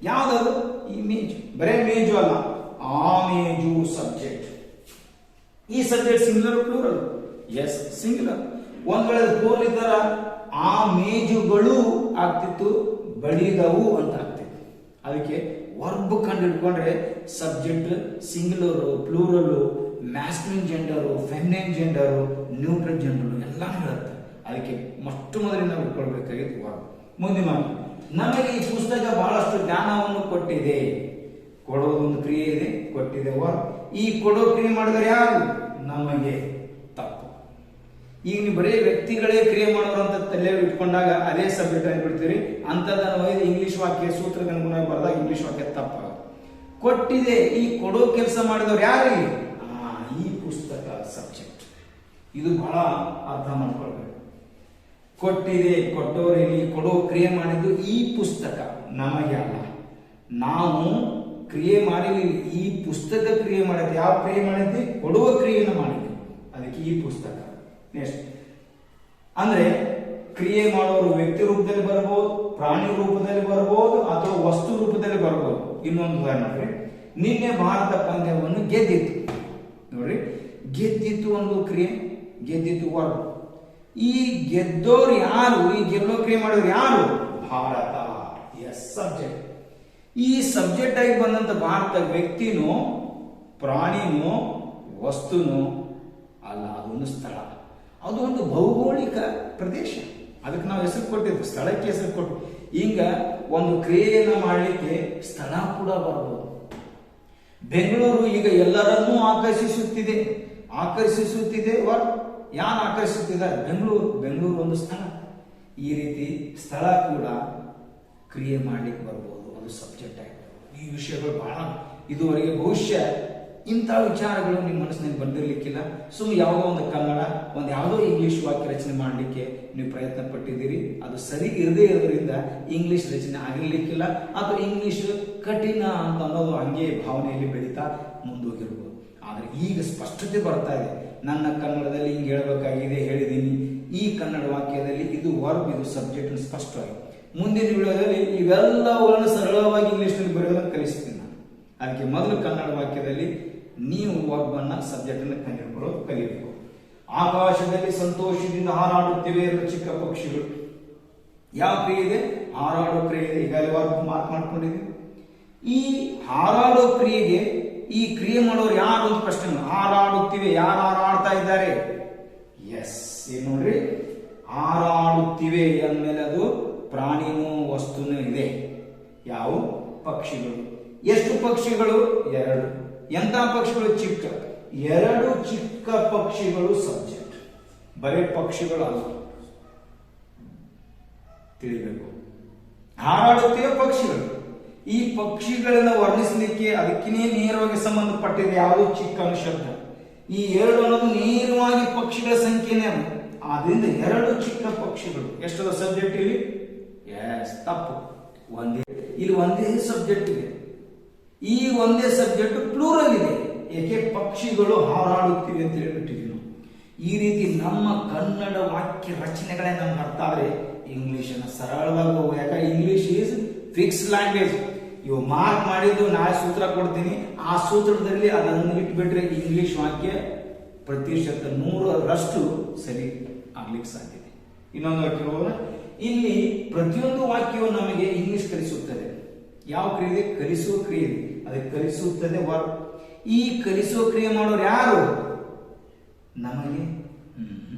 ಯಾವ್ದದು? ಈ ಮೇಜು. ಬರೇ ಮೇಜು ಅಲ್ಲ, ಆ ಮೇಜು ಸಬ್ಜೆಕ್ಟ್. ಈ subject singular plural? Yes, singular. ಒಂದ್ ವೇಳೆ ಪ್ಲೂರಲ್ ಇದ್ದಾರ ಆ ಮೇಜುಗಳು ಆಗ್ತಿತ್ತು, ಬಡಿದವು ಅಂತ ಆಗ್ತಿತ್ತು. ಅದಕ್ಕೆ ವರ್ಬ್ ಕಂಡು ಹಿಡ್ಕೊಂಡ್ರೆ subject singular, plural, masculine gender, feminine gender, neutral gender ಎಲ್ಲಾನು ಹೇಳುತ್ತೆ. ಅದಕ್ಕೆ ಮೊದಲಿಗೆ ನಾವು ಇಟ್ಕೊಳ್ಬೇಕಾಗಿತ್ತು ವರ್ಬ್. ಮುಂದೆ ಮಾಡಿ, ನಮಗೆ ಈ ಪುಸ್ತಕ ಬಹಳಷ್ಟು ಜ್ಞಾನವನ್ನು ಕೊಟ್ಟಿದೆ. ಕೊಡೋದೊಂದು ಕ್ರಿಯೆ ಇದೆ, ಕೊಟ್ಟಿದೆ ವರ್ಬ್. ಈ ಕೊಡೋ ಕ್ರಿಯೆ ಮಾಡಿದ್ರೆ ಯಾರು? ನಮಗೆ. ತಪ್ಪು. ಈಗ ನೀವು ಬರೀ ವ್ಯಕ್ತಿಗಳೇ ಕ್ರಿಯೆ ಮಾಡೋರು ಅಂತ ತಲೆಯಲ್ಲಿ ಇಟ್ಕೊಂಡಾಗ ಅದೇ ಸಬ್ಜೆಕ್ಟ್ ಆಗಿಬಿಡ್ತೀರಿ. ಅಂತದನ್ನು ಒಯ್ದು ಇಂಗ್ಲಿಷ್ ವಾಕ್ಯ ಸೂತ್ರಕ್ಕೆ ಅನುಗುಣವಾಗಿ ಬರೆದಾಗ ಇಂಗ್ಲಿಷ್ ವಾಕ್ಯ ತಪ್ಪಾಗ. ಕೊಟ್ಟಿದೆ, ಈ ಕೊಡೋ ಕೆಲಸ ಮಾಡಿದವ್ರು ಯಾರು? ಈ ಪುಸ್ತಕ ಸಬ್ಜೆಕ್ಟ್. ಇದು ಬಹಳ ಅರ್ಥ ಮಾಡ್ಕೊಳ್ಬೇಕು. ಕೊಟ್ಟಿದೆ, ಕೊಟ್ಟವರಿಗೆ ಕೊಡೋ ಕ್ರಿಯೆ ಮಾಡಿದ್ದು ಈ ಪುಸ್ತಕ, ನಮಗೆ ಅಲ್ಲ. ನಾವು ಕ್ರಿಯೆ ಮಾಡಿದ್ವಿ, ಈ ಪುಸ್ತಕ ಕ್ರಿಯೆ ಮಾಡಿದ್ವಿ. ಯಾವ ಕ್ರಿಯೆ ಮಾಡಿದ್ವಿ? ಕೊಡುವ ಕ್ರಿಯೆಯನ್ನು ಮಾಡಿದ್ವಿ. ಅದಕ್ಕೆ ಈ ಪುಸ್ತಕ. ನೆಕ್ಸ್ಟ್, ಅಂದ್ರೆ ಕ್ರಿಯೆ ಮಾಡೋರು ವ್ಯಕ್ತಿ ರೂಪದಲ್ಲಿ ಬರಬಹುದು, ಪ್ರಾಣಿ ರೂಪದಲ್ಲಿ ಬರಬಹುದು, ಅಥವಾ ವಸ್ತು ರೂಪದಲ್ಲಿ ಬರಬಹುದು. ಇನ್ನೊಂದು ಉದಾಹರಣೆ ನೋಡ್ರಿ, ನಿನ್ನೆ ಭಾರತ ಪಂದ್ಯವನ್ನು ಗೆದ್ದಿತ್ತು. ನೋಡ್ರಿ, ಗೆದ್ದಿತ್ತು ಒಂದು ಕ್ರಿಯೆ, ಗೆದ್ದಿತ್ತು ವರ್ಡ್. ಈ ಗೆದ್ದೋರು ಯಾರು? ಈ ಗೆಲ್ಲೋ ಕ್ರಿಯೆ ಮಾಡೋರು ಯಾರು? ಭಾರತ. Yes, subject. ಈ ಸಬ್ಜೆಕ್ಟ್ ಆಗಿ ಬಂದಂತ ಭಾರತ ವ್ಯಕ್ತಿನೋ ಪ್ರಾಣಿನೋ ವಸ್ತುನೋ ಅಲ್ಲ, ಅದೊಂದು ಸ್ಥಳ, ಅದು ಒಂದು ಭೌಗೋಳಿಕ ಪ್ರದೇಶ. ಅದಕ್ಕೆ ನಾವು ಹೆಸರು ಕೊಟ್ಟಿದ್ವಿ, ಸ್ಥಳಕ್ಕೆ ಹೆಸರು ಕೊಟ್ಟು. ಈಗ ಒಂದು ಕ್ರಿಯೆಯನ್ನ ಮಾಡಲಿಕ್ಕೆ ಸ್ಥಳ ಕೂಡ ಬರಬಹುದು. ಬೆಂಗಳೂರು ಈಗ ಎಲ್ಲರನ್ನೂ ಆಕರ್ಷಿಸುತ್ತಿದೆ. ಯಾರು ಆಕರ್ಷಿಸುತ್ತಿದ್ದಾರೆ? ಬೆಂಗಳೂರು ಒಂದು ಸ್ಥಳ. ಈ ರೀತಿ ಸ್ಥಳ ಕೂಡ ಕ್ರಿಯೆ ಮಾಡ್ಲಿಕ್ಕೆ ಬರ್ಬೋದು, ಅದು ಸಬ್ಜೆಕ್ಟ್ ಆಗಿರ್ಬೋದು. ಈ ವಿಷಯಗಳು ಬಹಳ ಇದುವರೆಗೆ ಬಹುಶಃ ಇಂಥ ವಿಚಾರಗಳು ನಿಮ್ಮ ಮನಸ್ಸಿನಲ್ಲಿ ಬಂದಿರಲಿಕ್ಕಿಲ್ಲ. ಯಾವುದೋ ಒಂದು ಕನ್ನಡ, ಒಂದು ಯಾವುದೋ ಇಂಗ್ಲಿಷ್ ವಾಕ್ಯ ರಚನೆ ಮಾಡಲಿಕ್ಕೆ ನೀವು ಪ್ರಯತ್ನ ಪಟ್ಟಿದ್ದೀರಿ. ಅದು ಸರಿ ಇರದೇ ಇರೋದ್ರಿಂದ ಇಂಗ್ಲಿಷ್ ರಚನೆ ಆಗಿರ್ಲಿಕ್ಕಿಲ್ಲ, ಅಥವಾ ಇಂಗ್ಲಿಷ್ ಕಠಿಣ ಅಂತ ಅನ್ನೋದು ಹಂಗೆ ಭಾವನೆಯಲ್ಲಿ ಬೆಳೀತಾ ಮುಂದೋಗಿರ್ಬೋದು. ಆದ್ರೆ ಈಗ ಸ್ಪಷ್ಟತೆ ಬರ್ತಾ ಇದೆ. ನನ್ನ ಕನ್ನಡದಲ್ಲಿ ಹಿಂಗೆ ಹೇಳ್ಬೇಕಾಗಿದೆ, ಹೇಳಿದ್ದೀನಿ. ಈ ಕನ್ನಡ ವಾಕ್ಯದಲ್ಲಿ ಇದು ವರ್ಬ್, ಇದು ಸಬ್ಜೆಕ್ಟ್ ಸ್ಪಷ್ಟವಾಗಿ. ಮುಂದಿನ ವಿಡಿಯೋದಲ್ಲಿ ಇವೆಲ್ಲವುಗಳನ್ನು ಸರಳವಾಗಿ ಇಂಗ್ಲಿಷ್ನಲ್ಲಿ ಬರೆಯೋದನ್ನು ಕಲಿಸ್ತೀನಿ ನಾನು. ಅದಕ್ಕೆ ಮೊದಲು ಕನ್ನಡ ವಾಕ್ಯದಲ್ಲಿ ನೀವು ವರ್ಬ್ ಅನ್ನ ಸಬ್ಜೆಕ್ಟ್ ಅನ್ನು ಕಂಡುಹಿಡಿಕೊಳ್ಳೋದು ಕಲಿಯಬೇಕು. ಆಕಾಶದಲ್ಲಿ ಸಂತೋಷದಿಂದ ಹಾರಾಡುತ್ತಿವೆ ಎಂದು ಚಿಕ್ಕ ಪಕ್ಷಿಗಳು. ಯಾವ ಕ್ರಿಯೆ ಇದೆ? ಹಾರಾಡೋ ಕ್ರಿಯೆ ಇದೆ. ಈಗಾಗಲೇ ವರ್ಬ್ ಮಾರ್ಕ್ ಮಾಡ್ಕೊಂಡಿದ್ದೀವಿ. ಈ ಹಾರಾಡೋ ಕ್ರಿಯೆಗೆ ಈ ಕ್ರಿಯೆ ಮಾಡೋರು ಯಾರು ಅಂತ ಪ್ರಶ್ನೆ. ಹಾರಾಡುತ್ತಿವೆ, ಯಾರು ಹಾರಾಡ್ತಾ ಇದ್ದಾರೆ? ಎಸ್, ಏನ್ ನೋಡ್ರಿ, ಹಾರಾಡುತ್ತಿವೆ ಅಂದ್ಮೇಲೆ ಅದು ಪ್ರಾಣಿನೂ ವಸ್ತುನೂ ಇದೆ. ಯಾವ? ಪಕ್ಷಿಗಳು. ಎಷ್ಟು ಪಕ್ಷಿಗಳು? 2. ಎಂತ ಪಕ್ಷಿಗಳು? ಚಿಕ್ಕ 2 ಚಿಕ್ಕ ಪಕ್ಷಿಗಳು ಸಬ್ಜೆಕ್ಟ್. ಬರೇ ಪಕ್ಷಿಗಳು ಅಲ್ಲ, ತಿಳಿಬೇಕು. ಹಾರಾಡುತ್ತಿವೆ ಪಕ್ಷಿಗಳು. ಈ ಪಕ್ಷಿಗಳನ್ನ ವರ್ಣಿಸಲಿಕ್ಕೆ ಅದಕ್ಕಿನೇ ನೇರವಾಗಿ ಸಂಬಂಧಪಟ್ಟಿದೆ ಯಾವುದು? ಚಿಕ್ಕ ಅನ್ನೋ ಶಬ್ದ. ಈ 2 ಅನ್ನೋದು ನೇರವಾಗಿ ಪಕ್ಷಿಗಳ ಸಂಖ್ಯೆನೇ ಅದು. ಆದ್ರಿಂದ 2 ಚಿಕ್ಕ ಪಕ್ಷಿಗಳು. ಎಷ್ಟದ ಸಬ್ಜೆಕ್ಟ್ ಇಲ್ಲಿ? ಎಸ್, ತಪ್ಪು. ಇಲ್ಲಿ ಒಂದೇ ಸಬ್ಜೆಕ್ಟ್ ಇದೆ. ಈ ಒಂದೇ ಸಬ್ಜೆಕ್ಟ್ ಪ್ಲೂರಲ್ ಇದೆ. ಏಕೆ? ಪಕ್ಷಿಗಳು ಹಾರಾಡುತ್ತಿವೆ ಅಂತ ಹೇಳಿಬಿಟ್ಟಿದ್ವಿ ನಾವು. ಈ ರೀತಿ ನಮ್ಮ ಕನ್ನಡ ವಾಕ್ಯ ರಚನೆಗಳೇ ನಮ್ಗೆ ಅರ್ಥ ಆದ್ರೆ ಇಂಗ್ಲಿಷ್ ಅನ್ನ ಸರಳವಾಗಿ ಹೋಗುವ. ಯಾಕಂದ್ರೆ ಇಂಗ್ಲಿಷ್ ಈಸ್ ಫಿಕ್ಸ್ ಲ್ಯಾಂಗ್ವೇಜ್. ಇವು ಮಾರ್ಕ್ ಮಾಡಿದ್ದು ನಾಳೆ ಸೂತ್ರ ಕೊಡ್ತೀನಿ, ಆ ಸೂತ್ರದಲ್ಲಿ ಅದನ್ನು ಇಟ್ಬಿಟ್ರೆ ಇಂಗ್ಲಿಷ್ ವಾಕ್ಯ ಪ್ರತಿಶತ 100ರಷ್ಟು ಸರಿ ಆಗ್ಲಿಕ್ಕೆ ಸಾಧ್ಯತೆ. ಇನ್ನೊಂದು ವಾಕ್ಯ ಹೋಗೋಣ. ಇಲ್ಲಿ ಪ್ರತಿಯೊಂದು ವಾಕ್ಯವು ನಮಗೆ ಇಂಗ್ಲಿಷ್ ಕಲಿಸುತ್ತದೆ. ಯಾವ ಕ್ರಿಯೆ? ಕಲಿಸುವ ಕ್ರಿಯೆ. ಅದಕ್ಕೆ ಕಲಿಸುತ್ತದೆ ವರ್ಬ್. ಈ ಕಲಿಸುವ ಕ್ರಿಯೆ ಮಾಡೋರು ಯಾರು? ನಮಗೆ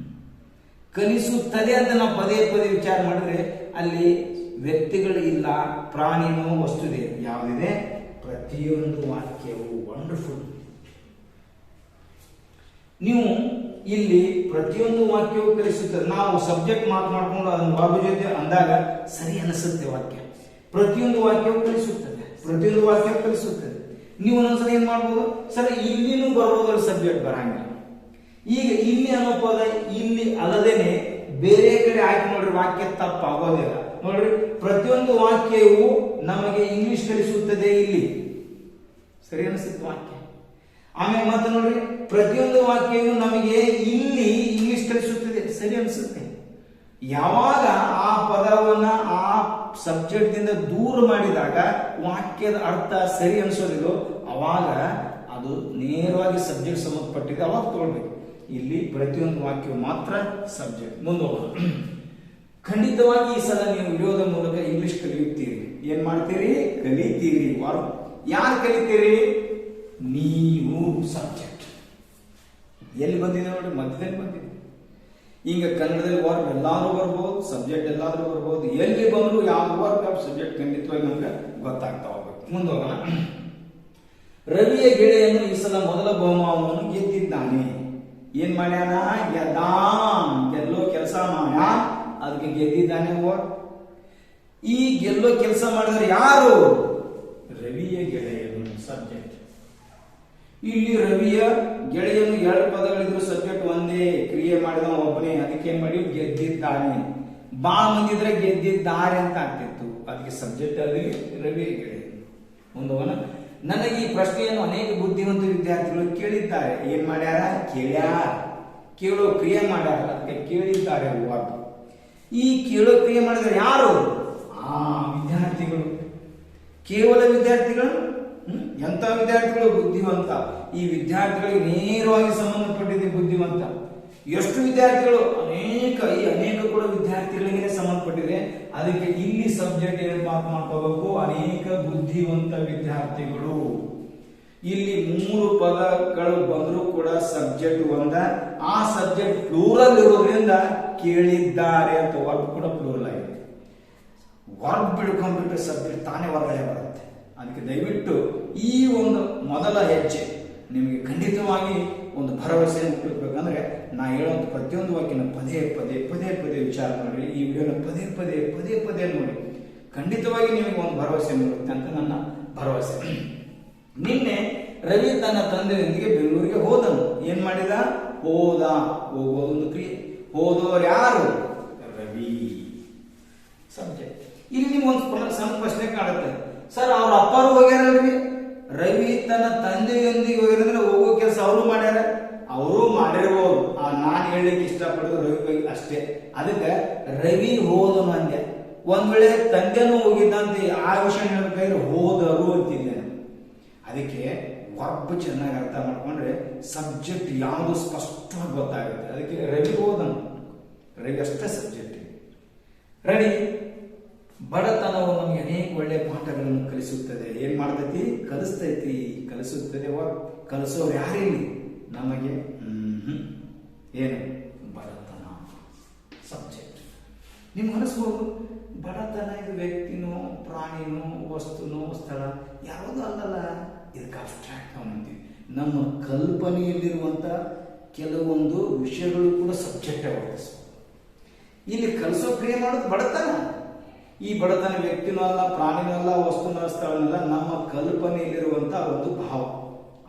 ಕಲಿಸುತ್ತದೆ ಅಂತ ನಾವು ಪದೇ ಪದೇ ವಿಚಾರ ಮಾಡಿದ್ರೆ ಅಲ್ಲಿ ವ್ಯಕ್ತಿಗಳು ಇಲ್ಲ, ಪ್ರಾಣಿನೋ ವಸ್ತು ಇದೆ. ಯಾವುದಿದೆ? ಪ್ರತಿಯೊಂದು ವಾಕ್ಯವು ವಂಡರ್ಫುಲ್. ನೀವು ಇಲ್ಲಿ ಪ್ರತಿಯೊಂದು ವಾಕ್ಯವು ಕಲಿಸುತ್ತದೆ. ನಾವು ಸಬ್ಜೆಕ್ಟ್ ಮಾತನಾಡಿಕೊಂಡು ಅದನ್ನು ವರ್ಬ್ ಜೊತೆ ಅಂದಾಗ ಸರಿ ಅನಿಸುತ್ತೆ ವಾಕ್ಯ. ಪ್ರತಿಯೊಂದು ವಾಕ್ಯವು ಕಲಿಸುತ್ತದೆ, ಪ್ರತಿಯೊಂದು ವಾಕ್ಯ ಕಲಿಸುತ್ತದೆ. ನೀವು ಒಂದೊಂದ್ಸಲ ಏನ್ ಮಾಡ್ಬೋದು? ಸರಿ, ಇಲ್ಲಿನೂ ಬರ್ಬೋದು, ಸಬ್ಜೆಕ್ಟ್ ಬರಂಗಿಲ್ಲ. ಈಗ ಇಲ್ಲಿ ಅನ್ನೋ ಪದ ಇಲ್ಲಿ ಅಲ್ಲದೇನೆ ಬೇರೆ ಕಡೆ ಆಯ್ಕೆ ನೋಡ್ರಿ, ವಾಕ್ಯ ತಪ್ಪಾಗೋದಿಲ್ಲ. ನೋಡ್ರಿ, ಪ್ರತಿಯೊಂದು ವಾಕ್ಯವು ನಮಗೆ ಇಂಗ್ಲಿಷ್ ಕಲಿಸುತ್ತದೆ. ಇಲ್ಲಿ ಸರಿ ಅನಿಸುತ್ತೆ ವಾಕ್ಯ. ಆಮೇಲೆ ಮತ್ತೆ ನೋಡ್ರಿ, ಪ್ರತಿಯೊಂದು ವಾಕ್ಯವು ನಮಗೆ ಇಲ್ಲಿ ಇಂಗ್ಲಿಷ್ ಕಲಿಸುತ್ತದೆ. ಸರಿ ಅನಿಸುತ್ತೆ. ಯಾವಾಗ ಆ ಪದವನ್ನ ಆ ಸಬ್ಜೆಕ್ಟ್ ದಿಂದ ದೂರ ಮಾಡಿದಾಗ ವಾಕ್ಯದ ಅರ್ಥ ಸರಿ ಅನಿಸೋದಿಲ್ಲ, ಅವಾಗ ಅದು ನೇರವಾಗಿ ಸಬ್ಜೆಕ್ಟ್ ಸಂಬಂಧಪಟ್ಟಿದೆ, ಅವಾಗ ತಗೊಳ್ಬೇಕು. ಇಲ್ಲಿ ಪ್ರತಿಯೊಂದು ವಾಕ್ಯವು ಮಾತ್ರ ಸಬ್ಜೆಕ್ಟ್. ಮುಂದೋಗೋಣ. ಖಂಡಿತವಾಗಿ ಈ ಸಲ ನೀವು ವಿಡಿಯೋದ ಮೂಲಕ ಇಂಗ್ಲಿಷ್ ಕಲಿಯುತ್ತೀರಿ. ಏನ್ ಮಾಡ್ತೀರಿ? ಕಲಿತೀರಿ. ಯಾರು ಕಲಿತೀರಿ? ನೀವು. ಸಬ್ಜೆಕ್ಟ್ ಎಲ್ಲಿ ಬಂದಿದೆ ನೋಡಿ, ಮಧ್ಯದಲ್ಲಿ ಬಂದಿದೆ. ಈಗ ಕನ್ನಡದಲ್ಲಿ ವರ್ಬ್ ಎಲ್ಲಾದ್ರೂ ಬರ್ಬೋದು, ಸಬ್ಜೆಕ್ಟ್ ಎಲ್ಲಾದ್ರೂ ಬರ್ಬೋದು. ಎಲ್ಲಿ ಬಂದ್ರು ಯಾವ ವರ್ಬ್ ಯಾವ ಸಬ್ಜೆಕ್ಟ್ ಖಂಡಿತವಾಗಿ ನಮ್ಗೆ ಗೊತ್ತಾಗ್ತಾ ಹೋಗ್ಬೇಕು. ಮುಂದೋಗೋಣ. ರವಿಯ ಗೆಳೆಯನು ಈ ಸಲ ಮೊದಲ ಬಹುಮಾನವನ್ನು ಗೆದ್ದಿದ್ದಾನೆ. ಏನ್ ಮಾಡ್ಯಾನ? ಗೆದ್ದಾನ್. ಗೆಲ್ಲೋ ಕೆಲಸ ಮಾಡ್ಯ, ಅದಕ್ಕೆ ಗೆದ್ದಿದ್ದಾನೆ. ಈ ಗೆಲ್ಲೋ ಕೆಲಸ ಮಾಡಿದ್ರೆ ಯಾರು? ರವಿಯ ಗೆಳೆಯನು ಸಬ್ಜೆಕ್ಟ್. ಇಲ್ಲಿ ರವಿಯ ಗೆಳೆಯನು 2 ಪದಗಳಿದ್ರು, ಸಬ್ಜೆಕ್ಟ್ ಒಂದೇ. ಕ್ರಿಯೆ ಮಾಡಿದ ಒಬ್ಬನೇ, ಅದಕ್ಕೆ ಏನ್ ಮಾಡಿ? ಗೆದ್ದಿದ್ದಾನೆ. ಬಾಳ ಮಂದಿದ್ರೆ ಗೆದ್ದಿದ್ದಾರೆ ಅಂತ ಆಗ್ತಿತ್ತು, ಅದಕ್ಕೆ ಸಬ್ಜೆಕ್ಟ್ ಅಲ್ಲಿ ರವಿಯ ಗೆಳೆಯನು. ಮುಂದೋಗೋಣ. ನನಗೆ ಈ ಪ್ರಶ್ನೆಯನ್ನು ಅನೇಕ ಬುದ್ಧಿವಂತ ವಿದ್ಯಾರ್ಥಿಗಳು ಕೇಳಿದ್ದಾರೆ. ಏನ್ ಮಾಡ್ಯಾರ? ಕೇಳ್ಯಾರ. ಕೇಳೋ ಕ್ರಿಯೆ ಮಾಡ್ಯಾರ, ಅದಕ್ಕೆ ಕೇಳಿದ್ದಾರೆ ವರ್ಬ್. ಈ ಕೇಳೋ ಕ್ರಿಯೆ ಮಾಡಿದರೆ ಯಾರು? ವಿದ್ಯಾರ್ಥಿಗಳು. ಕೇವಲ ವಿದ್ಯಾರ್ಥಿಗಳು? ಎಂತ ವಿದ್ಯಾರ್ಥಿಗಳು? ಬುದ್ಧಿವಂತ. ಈ ವಿದ್ಯಾರ್ಥಿಗಳಿಗೆ ನೇರವಾಗಿ ಸಂಬಂಧಪಟ್ಟಿದೆ ಬುದ್ಧಿವಂತ. ಎಷ್ಟು ವಿದ್ಯಾರ್ಥಿಗಳು? ಅನೇಕ ಕೂಡ ವಿದ್ಯಾರ್ಥಿಗಳಿಗೆ ಸಂಬಂಧಪಟ್ಟಿದೆ. ಅದಕ್ಕೆ ಇಲ್ಲಿ ಸಬ್ಜೆಕ್ಟ್ ಏನು ಮಾಡ್ಕೋಬೇಕು? ಅನೇಕ ಬುದ್ಧಿವಂತ ವಿದ್ಯಾರ್ಥಿಗಳು. ಇಲ್ಲಿ 3 ಪದಗಳು ಬಂದರೂ ಕೂಡ ಸಬ್ಜೆಕ್ಟ್ ಒಂದ. ಆ ಸಬ್ಜೆಕ್ಟ್ ಪ್ಲೂರಲ್ ಇರೋದ್ರಿಂದ ಕೇಳಿದ್ದಾರೆ ಅಂತ ವರ್ಬ್ ಕೂಡ ಪ್ಲೂರಲ್ ಆಗಿದೆ. ವರ್ಬ್ ಬಿಡ್ಕೊಂಡ್ಬಿಟ್ರೆ ಸಬ್ಜೆಕ್ಟ್ ತಾನೇ ಹೊರಗಡೆ ಬರುತ್ತೆ. ಅದಕ್ಕೆ ದಯವಿಟ್ಟು ಈ ಒಂದು ಮೊದಲ ಹೆಜ್ಜೆ ನಿಮಗೆ ಖಂಡಿತವಾಗಿ ಒಂದು ಭರವಸೆಯನ್ನು ಹುಟ್ಟಬೇಕಂದ್ರೆ ನಾ ಹೇಳೋದು ಪ್ರತಿಯೊಂದು ವಾಕ್ಯನ ಪದೇ ಪದೇ ವಿಚಾರ ಮಾಡಿ, ಈ ವಿಡಿಯೋನ ಪದೇ ಪದೇ ನೋಡಿ. ಖಂಡಿತವಾಗಿ ನಿಮಗೆ ಒಂದು ಭರವಸೆ ನೀಡುತ್ತೆ ಅಂತ ನನ್ನ ಭರವಸೆ. ನಿನ್ನೆ ರವಿ ತನ್ನ ತಂದೆಯೊಂದಿಗೆ ಬೆಂಗಳೂರಿಗೆ ಹೋದನು. ಏನ್ ಮಾಡಿದ? ಹೋದ. ಹೋಗೋದೊಂದು ಕ್ರಿಯೆ. ಹೋದವರು ಯಾರು? ರವಿ. ಸಬ್ಜೆಕ್ಟ್. ಇಲ್ಲಿ ನಿಮ್ಗೊಂದು ಸಣ್ಣ ಪ್ರಶ್ನೆ ಕಾಣುತ್ತೆ, ಸರ್ ಅವ್ರ ಅಪ್ಪರು ಹೋಗ್ಯಾರಲ್ರಿ, ರವಿ ತನ್ನ ತಂದೆಯೊಂದಿಗೆ ಹೋಗ್ಯಾರಂದ್ರೆ ಹೋಗೋ ಕೆಲಸ ಅವರು ಮಾಡ್ಯಾರ. ಅವರು ಮಾಡಿರ್ಬೋದು. ನಾನು ಹೇಳಲಿಕ್ಕೆ ಇಷ್ಟಪಡೋದು ರವಿ ಬಗ್ಗೆ ಅಷ್ಟೇ. ಅದಕ್ಕೆ ರವಿ ಹೋದನು ಅಂದೆ. ಒಂದ್ ವೇಳೆ ತಂದೆನೂ ಹೋಗಿದ್ದಂತೆ ಆ ವಿಷಯ ಹೇಳ್ಬೇಕಾದ್ರೆ ಹೋದರು ಅಂತಿದ್ದೇನೆ. ಅದಕ್ಕೆ ವರ್ಬ್ ಚೆನ್ನಾಗಿ ಅರ್ಥ ಮಾಡ್ಕೊಂಡ್ರೆ ಸಬ್ಜೆಕ್ಟ್ ಯಾವುದು ಸ್ಪಷ್ಟವಾಗಿ ಗೊತ್ತಾಗುತ್ತೆ. ಅದಕ್ಕೆ ರವಿ ಹೋದನು, ರವಿ ಅಷ್ಟೇ ಸಬ್ಜೆಕ್ಟ್. ರೆಡಿ. ಬಡತನವು ನಮಗೆ ಅನೇಕ ಒಳ್ಳೆಯ ಪಾಠಗಳನ್ನು ಕಲಿಸುತ್ತದೆ. ಏನ್ ಮಾಡ್ತೈತಿ? ಕಲಿಸ್ತೈತಿ, ಕಲಿಸುತ್ತದೆ. ವರ್ಬ್. ಕಲಿಸೋರು ಯಾರಿಲ್ಲಿ? ನಮಗೆ ಏನು? ಬಡತನ ಸಬ್ಜೆಕ್ಟ್. ನಿಮ್ಗೆ ಅನಿಸ್ಬೋದು ಬಡತನ ಇದು ವ್ಯಕ್ತಿನೋ ಪ್ರಾಣಿನೋ ವಸ್ತುನೋ ಸ್ಥಳ ಯಾವುದೂ ಅಲ್ಲಲ್ಲ. ಇದಕ್ಕೆ ಅಬ್ಸ್ಟ್ರಾಕ್ಟ್ ಅಂತೀವಿ. ನಮ್ಮ ಕಲ್ಪನೆಯಲ್ಲಿರುವಂತ ಕೆಲವೊಂದು ವಿಷಯಗಳು ಕೂಡ ಸಬ್ಜೆಕ್ಟ್ ವರ್ತಿಸ್ಬೋದು. ಇಲ್ಲಿ ಕಲಿಸೋ ಕ್ರಿಯೆ ಮಾಡೋದು ಬಡತನ. ಈ ಬಡತನ ವ್ಯಕ್ತಿನೂ ಅಲ್ಲ, ಪ್ರಾಣಿನೂ ಅಲ್ಲ, ವಸ್ತುನೋ ಸ್ಥಳನಲ್ಲ, ನಮ್ಮ ಕಲ್ಪನೆಯಲ್ಲಿರುವಂತಹ ಒಂದು ಭಾವ.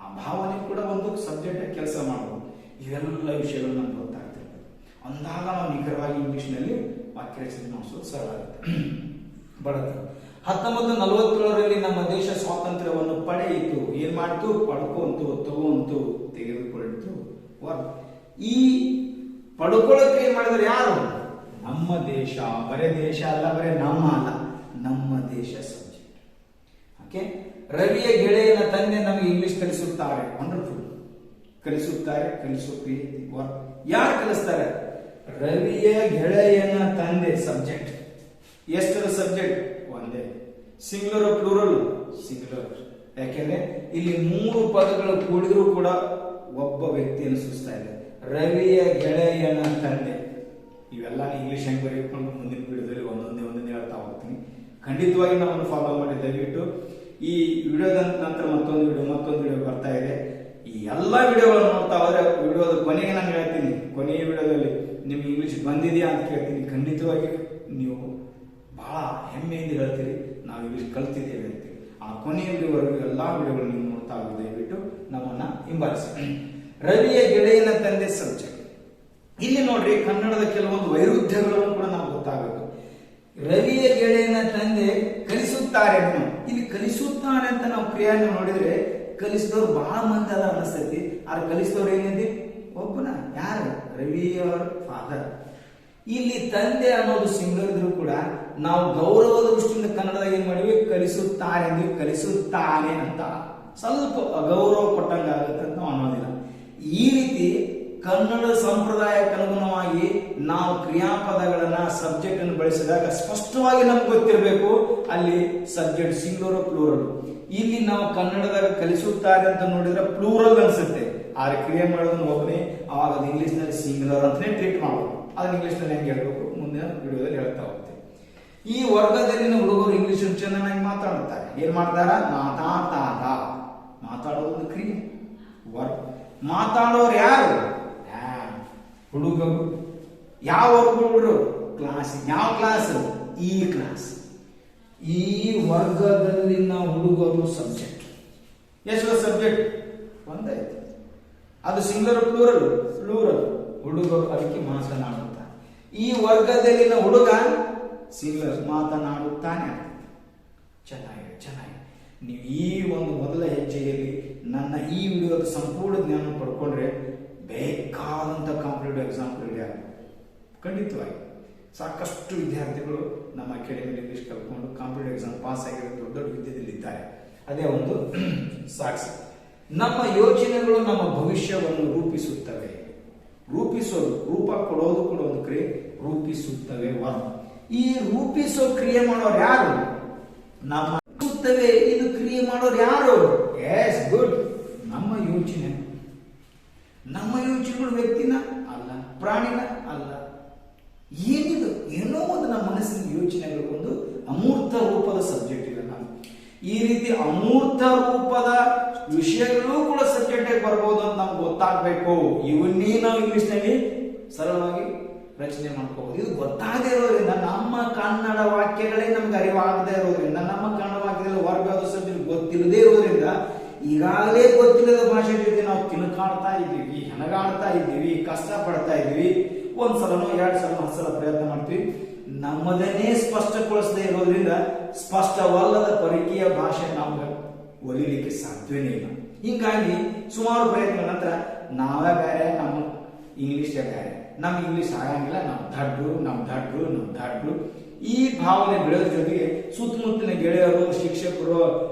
ಆ ಭಾವನೆ ಕೂಡ ಒಂದು ಸಬ್ಜೆಕ್ಟ್ ಕೆಲಸ ಮಾಡಬಹುದು. ಇವೆಲ್ಲ ವಿಷಯಗಳು ನಮ್ಗೆ ಗೊತ್ತಾಗ್ತಿರ್ತದೆ. ಅಂದಾಗ ನಾವು ನಿಖರವಾಗಿ ಇಂಗ್ಲಿಷ್ನಲ್ಲಿ ವಾಕ್ಯ ರಚನೆ ಮಾಡಿಸೋದು ಸರಳ ಆಗುತ್ತೆ. ಬಡತನ 1947ರಲ್ಲಿ ನಮ್ಮ ದೇಶ ಸ್ವಾತಂತ್ರ್ಯವನ್ನು ಪಡೆಯಿತು. ಏನ್ ಮಾಡ್ತು? ಪಡ್ಕೊಂತು, ತಗೊಂತು, ತೆಗೆದುಕೊಳ್ತು. ಈ ಪಡ್ಕೊಳ್ಳೋಕೆ ಏನ್ ಮಾಡಿದ್ರೆ ಯಾರು? ನಮ್ಮ ದೇಶ. ಬರೇ ದೇಶ ಅಲ್ಲ, ಬರೇ ನಮ್ಮ ಅಲ್ಲ, ನಮ್ಮ ದೇಶ ಸಬ್ಜೆಕ್ಟ್. ಓಕೆ. ರವಿಯ ಗೆಳೆಯನ ತಂದೆ ನಮಗೆ ಇಂಗ್ಲಿಷ್ ಕಲಿಸುತ್ತಾರೆ. ವಂಡರ್ಫುಲ್. ಕಲಿಸುತ್ತಾರೆ, ಕಲಿಸುತ್ತೀ. ಯಾರು ಕಲಿಸ್ತಾರೆ? ರವಿಯ ಗೆಳೆಯನ ತಂದೆ ಸಬ್ಜೆಕ್ಟ್. ಎಷ್ಟರ ಸಬ್ಜೆಕ್ಟ್? ಒಂದೇ. Singular plural? ಸಿಂಗ್ಯುಲರ್. ಯಾಕೆಂದ್ರೆ ಇಲ್ಲಿ 3 ಪದಗಳು ಕೂಡಿದ್ರು ಕೂಡ ಒಬ್ಬ ವ್ಯಕ್ತಿಯನ್ನು ಸೂಚಿಸ್ತಾ ಇದೆ. ರವಿಯ ಗೆಳೆಯನ ತಂದೆ. ಇವೆಲ್ಲ ಇಂಗ್ಲಿಷ್ ಹೆಂಗ್ ಬರೆಯಕೊಂಡು ಮುಂದಿನ ವಿಡಿಯೋದಲ್ಲಿ ಒಂದೊಂದೇ ಹೇಳ್ತಾ ಹೋಗ್ತೀನಿ. ಖಂಡಿತವಾಗಿ ನಮ್ಮನ್ನು ಫಾಲೋ ಮಾಡಿ. ದಯವಿಟ್ಟು ಈ ವಿಡಿಯೋದ ನಂತರ ಮತ್ತೊಂದು ವಿಡಿಯೋ ಬರ್ತಾ ಇದೆ. ಈ ಎಲ್ಲ ವಿಡಿಯೋಗಳನ್ನು ನೋಡ್ತಾ ಹೋದ್ರೆ ವಿಡಿಯೋದ ಕೊನೆಗೆ ನಾನು ಹೇಳ್ತೀನಿ, ಕೊನೆಯ ವಿಡಿಯೋದಲ್ಲಿ ನಿಮ್ಗೆ ಇಂಗ್ಲಿಷ್ ಬಂದಿದೆಯಾ ಅಂತ ಕೇಳ್ತೀನಿ. ಖಂಡಿತವಾಗಿ ನೀವು ಬಹಳ ಹೆಮ್ಮೆಯಿಂದ ಹೇಳ್ತೀರಿ ನಾವು ಇಂಗ್ಲಿಷ್ ಕಲ್ತಿದ್ದೇವೆ ಅಂತೀವಿ. ಆ ಕೊನೆಯವರೆಗೂ ಎಲ್ಲಾ ವಿಡಿಯೋಗಳು ನೀವು ನೋಡ್ತಾ ಹೋಗಿ ದಯವಿಟ್ಟು ನಮ್ಮನ್ನ ಹಿಂಬಾಲಿಸಿ. ರವಿಯ ಗೆಳೆಯನ ತಂದೆ ಸಬ್ಜೆಕ್ಟ್. ಇಲ್ಲಿ ನೋಡ್ರಿ, ಕನ್ನಡದ ಕೆಲವೊಂದು ವೈರುಧ್ಯಗಳನ್ನು ಕೂಡ ನಾವು ಗೊತ್ತಾಗಬೇಕು. ರವಿಯ ಗೆಳೆಯನ ತಂದೆ ಕಲಿಸುತ್ತಾರೆ. ಇಲ್ಲಿ ಕಲಿಸುತ್ತಾರೆ ಅಂತ ನಾವು ಕ್ರಿಯೆಯನ್ನು ನೋಡಿದ್ರೆ ಕಲಿಸಿದವ್ರು ಬಹಳ ಮಂದಿ ಅದ ಅನಿಸ್ತೈತಿ. ಆದ್ರೆ ಕಲಿಸಿದವ್ರು ಏನಿದೆ? ಒಬ್ಬನ. ಯಾರು? ರವಿಯವರ ಫಾದರ್. ಇಲ್ಲಿ ತಂದೆ ಅನ್ನೋದು ಸಿಂಗಲ್ ಇದ್ರೂ ಕೂಡ ನಾವು ಗೌರವದ ದೃಷ್ಟಿಯಿಂದ ಕನ್ನಡದಾಗ ಏನ್ ಮಾಡಿವಿ? ಕಲಿಸುತ್ತಾರೆ ಅಂದ್ರೆ ಕಲಿಸುತ್ತಾನೆ ಅಂತ ಸ್ವಲ್ಪ ಗೌರವ ಕೊಟ್ಟಂಗಾಗುತ್ತೆ ಅಂತ ನಾವು ಅನ್ನೋದಿಲ್ಲ. ಈ ರೀತಿ ಕನ್ನಡ ಸಂಪ್ರದಾಯಕ್ಕೆ ಅನುಗುಣವಾಗಿ ನಾವು ಕ್ರಿಯಾಪದಗಳನ್ನ ಸಬ್ಜೆಕ್ಟ್ ಅನ್ನು ಬಳಸಿದಾಗ ಸ್ಪಷ್ಟವಾಗಿ ನಮ್ಗೆ ಗೊತ್ತಿರಬೇಕು ಅಲ್ಲಿ ಸಬ್ಜೆಕ್ಟ್ ಸಿಂಗ್ಯುಲರ್ ಪ್ಲೂರಲ್. ಇಲ್ಲಿ ನಾವು ಕನ್ನಡದಾಗ ಕಲಿಸುತ್ತಾರೆ ಅಂತ ನೋಡಿದ್ರೆ ಪ್ಲೂರಲ್ ಅನ್ಸುತ್ತೆ. ಆದ್ರೆ ಕ್ರಿಯೆ ಮಾಡೋದನ್ನ ಒಬ್ಬನೇ, ಅವಾಗ ಅದು ಇಂಗ್ಲಿಷ್ ನಲ್ಲಿ ಸಿಂಗ್ಯುಲರ್ ಅಂತಾನೆ ಟ್ರೀಟ್ ಮಾಡಬೇಕು. ಅದನ್ನ ಇಂಗ್ಲಿಷ್ ನಲ್ಲಿ ಹೆಂಗೆ ಹೇಳ್ಬೇಕು ಮುಂದಿನ ವಿಡಿಯೋದಲ್ಲಿ ಹೇಳ್ತಾ ಹೋಗ್ತೇವೆ. ಈ ವರ್ಗದಲ್ಲಿನ ಹುಡುಗರು ಇಂಗ್ಲಿಷ್ ಚೆನ್ನಾಗಿ ಮಾತಾಡುತ್ತಾರೆ. ಏನ್ ಮಾಡ್ತಾರ? ಮಾತಾಡೋದೊಂದು ಕ್ರಿಯೆ. ಮಾತಾಡೋರು ಯಾರು? ಹುಡುಗರು. ಯಾವ ಹುಡುಗರು? ಕ್ಲಾಸ್. ಯಾವ ಕ್ಲಾಸ್? ಈ ಕ್ಲಾಸ್. ಈ ವರ್ಗದಲ್ಲಿನ ಹುಡುಗರು ಸಬ್ಜೆಕ್ಟ್. ಎಷ್ಟು ಸಬ್ಜೆಕ್ಟ್? ಒಂದೈತೆ. ಅದು ಸಿಂಗ್ಯುಲರ್ ಪ್ಲೂರಲ್? ಪ್ಲೂರಲ್. ಹುಡುಗರು. ಅದಕ್ಕೆ ಮಾತನಾಡುತ್ತಾರೆ. ಈ ವರ್ಗದಲ್ಲಿನ ಹುಡುಗ ಸಿಂಗ್ಯುಲರ್, ಮಾತನಾಡುತ್ತಾನೆ. ಚೆನ್ನಾಗಿ ನೀವು ಈ ಒಂದು ಮೊದಲ ಹೆಜ್ಜೆಯಲ್ಲಿ ನನ್ನ ಈ ವಿಡಿಯೋದ ಸಂಪೂರ್ಣ ಜ್ಞಾನ ಪಡ್ಕೊಂಡ್ರೆ ಬೇಕಾದಂಥ ಕಾಂಪಿಟೇಟಿವ್ ಎಕ್ಸಾಮ್ಗಳಿದೆ. ಖಂಡಿತವಾಗಿ ಸಾಕಷ್ಟು ವಿದ್ಯಾರ್ಥಿಗಳು ನಮ್ಮ ಅಕಾಡೆಮಿ ಇಂಗ್ಲಿಷ್ ಕಲ್ತ್ಕೊಂಡು ಕಾಂಪಿಟೇಟಿವ್ ಎಕ್ಸಾಮ್ ಪಾಸ್ ಆಗಿರೋ ದೊಡ್ಡ ದೊಡ್ಡ ವಿದ್ಯೆಯಲ್ಲಿದ್ದಾರೆ. ಅದೇ ಒಂದು ಸಾಕ್ಷಿ. ನಮ್ಮ ಯೋಚನೆಗಳು ನಮ್ಮ ಭವಿಷ್ಯವನ್ನು ರೂಪಿಸುತ್ತವೆ. ರೂಪಿಸೋದು, ರೂಪ ಕೊಡೋದು ಕೂಡ ಒಂದು ಕ್ರಿಯೆ, ರೂಪಿಸುತ್ತವೆ. ಈ ರೂಪಿಸೋ ಕ್ರಿಯೆ ಮಾಡೋರು ಯಾರು? ನಮ್ಮ ಇದು ಕ್ರಿಯೆ ಮಾಡೋರು ಯಾರು? Yes, good. ನಮ್ಮ ಯೋಚನೆ. ನಮ್ಮ ಯೋಚನೆಗಳು ವ್ಯಕ್ತಿನ ಅಲ್ಲ, ಪ್ರಾಣಿನ ಅಲ್ಲ. ಏನಿದು? ಏನೋ ಒಂದು ನಮ್ಮ ಮನಸ್ಸಿನ ಯೋಚನೆಗಳು ಒಂದು ಅಮೂರ್ತ ರೂಪದ ಸಬ್ಜೆಕ್ಟ್ ಇದೆ. ನಾವು ಈ ರೀತಿ ಅಮೂರ್ತ ರೂಪದ ವಿಷಯಗಳು ಕೂಡ ಸಬ್ಜೆಕ್ಟ್ ಆಗಿ ಬರ್ಬೋದು ಅಂತ ನಮ್ಗೆ ಗೊತ್ತಾಗಬೇಕು. ಇವನ್ನೇ ನಾವು ಇಂಗ್ಲಿಷ್ ನಲ್ಲಿ ಸರಳವಾಗಿ ರಚನೆ ಮಾಡ್ಕೋಬಹುದು. ಇದು ಗೊತ್ತಾಗದೇ ಇರೋದ್ರಿಂದ, ನಮ್ಮ ಕನ್ನಡ ವಾಕ್ಯಗಳೇ ನಮ್ಗೆ ಅರಿವಾಗದೇ ಇರೋದ್ರಿಂದ, ನಮ್ಮ ಕನ್ನಡ ವಾಕ್ಯದಲ್ಲಿ ವರ್ಗ ಯಾವುದು ಸಬ್ಜೆಕ್ಟ್ ಗೊತ್ತಿಲ್ಲದೆ ಇರೋದ್ರಿಂದ, ಈಗಾಗಲೇ ಗೊತ್ತಿಲ್ಲದ ಭಾಷೆ ಜೊತೆ ನಾವು ತಿನ್ಕಾಡ್ತಾ ಇದ್ದೀವಿ, ಹೆಣಗಾಡ್ತಾ ಇದ್ದೀವಿ, ಕಷ್ಟ ಪಡ್ತಾ ಇದ್ದೀವಿ. ಒಂದ್ಸಲನೋ 2 ಸಲ 10 ಸಲ ಪ್ರಯತ್ನ ಮಾಡ್ತೀವಿ. ನಮ್ಮದನ್ನೇ ಸ್ಪಷ್ಟಗೊಳಿಸದೇ ಇರೋದ್ರಿಂದ ಸ್ಪಷ್ಟವಲ್ಲದ ಪರಕೀಯ ಭಾಷೆ ನಮ್ಗೆ ಒಲಿಲಿಕ್ಕೆ ಸಾಧ್ಯವೇ ಇಲ್ಲ. ಹೀಗಾಗಿ ಸುಮಾರು ಪ್ರಯತ್ನಗಳ ನಂತರ ನಾವೇ ಬೇರೆ, ನಮ್ಮ ಇಂಗ್ಲಿಷೇ ಬೇರೆ, ನಮ್ ಇಂಗ್ಲಿಷ್ ಆಗಂಗಿಲ್ಲ, ನಮ್ ದಡ್ರು ಈ ಭಾವನೆ ಬೆಳೆದ ಜೊತೆಗೆ ಸುತ್ತಮುತ್ತಲಿನ ಗೆಳೆಯರು, ಶಿಕ್ಷಕರು,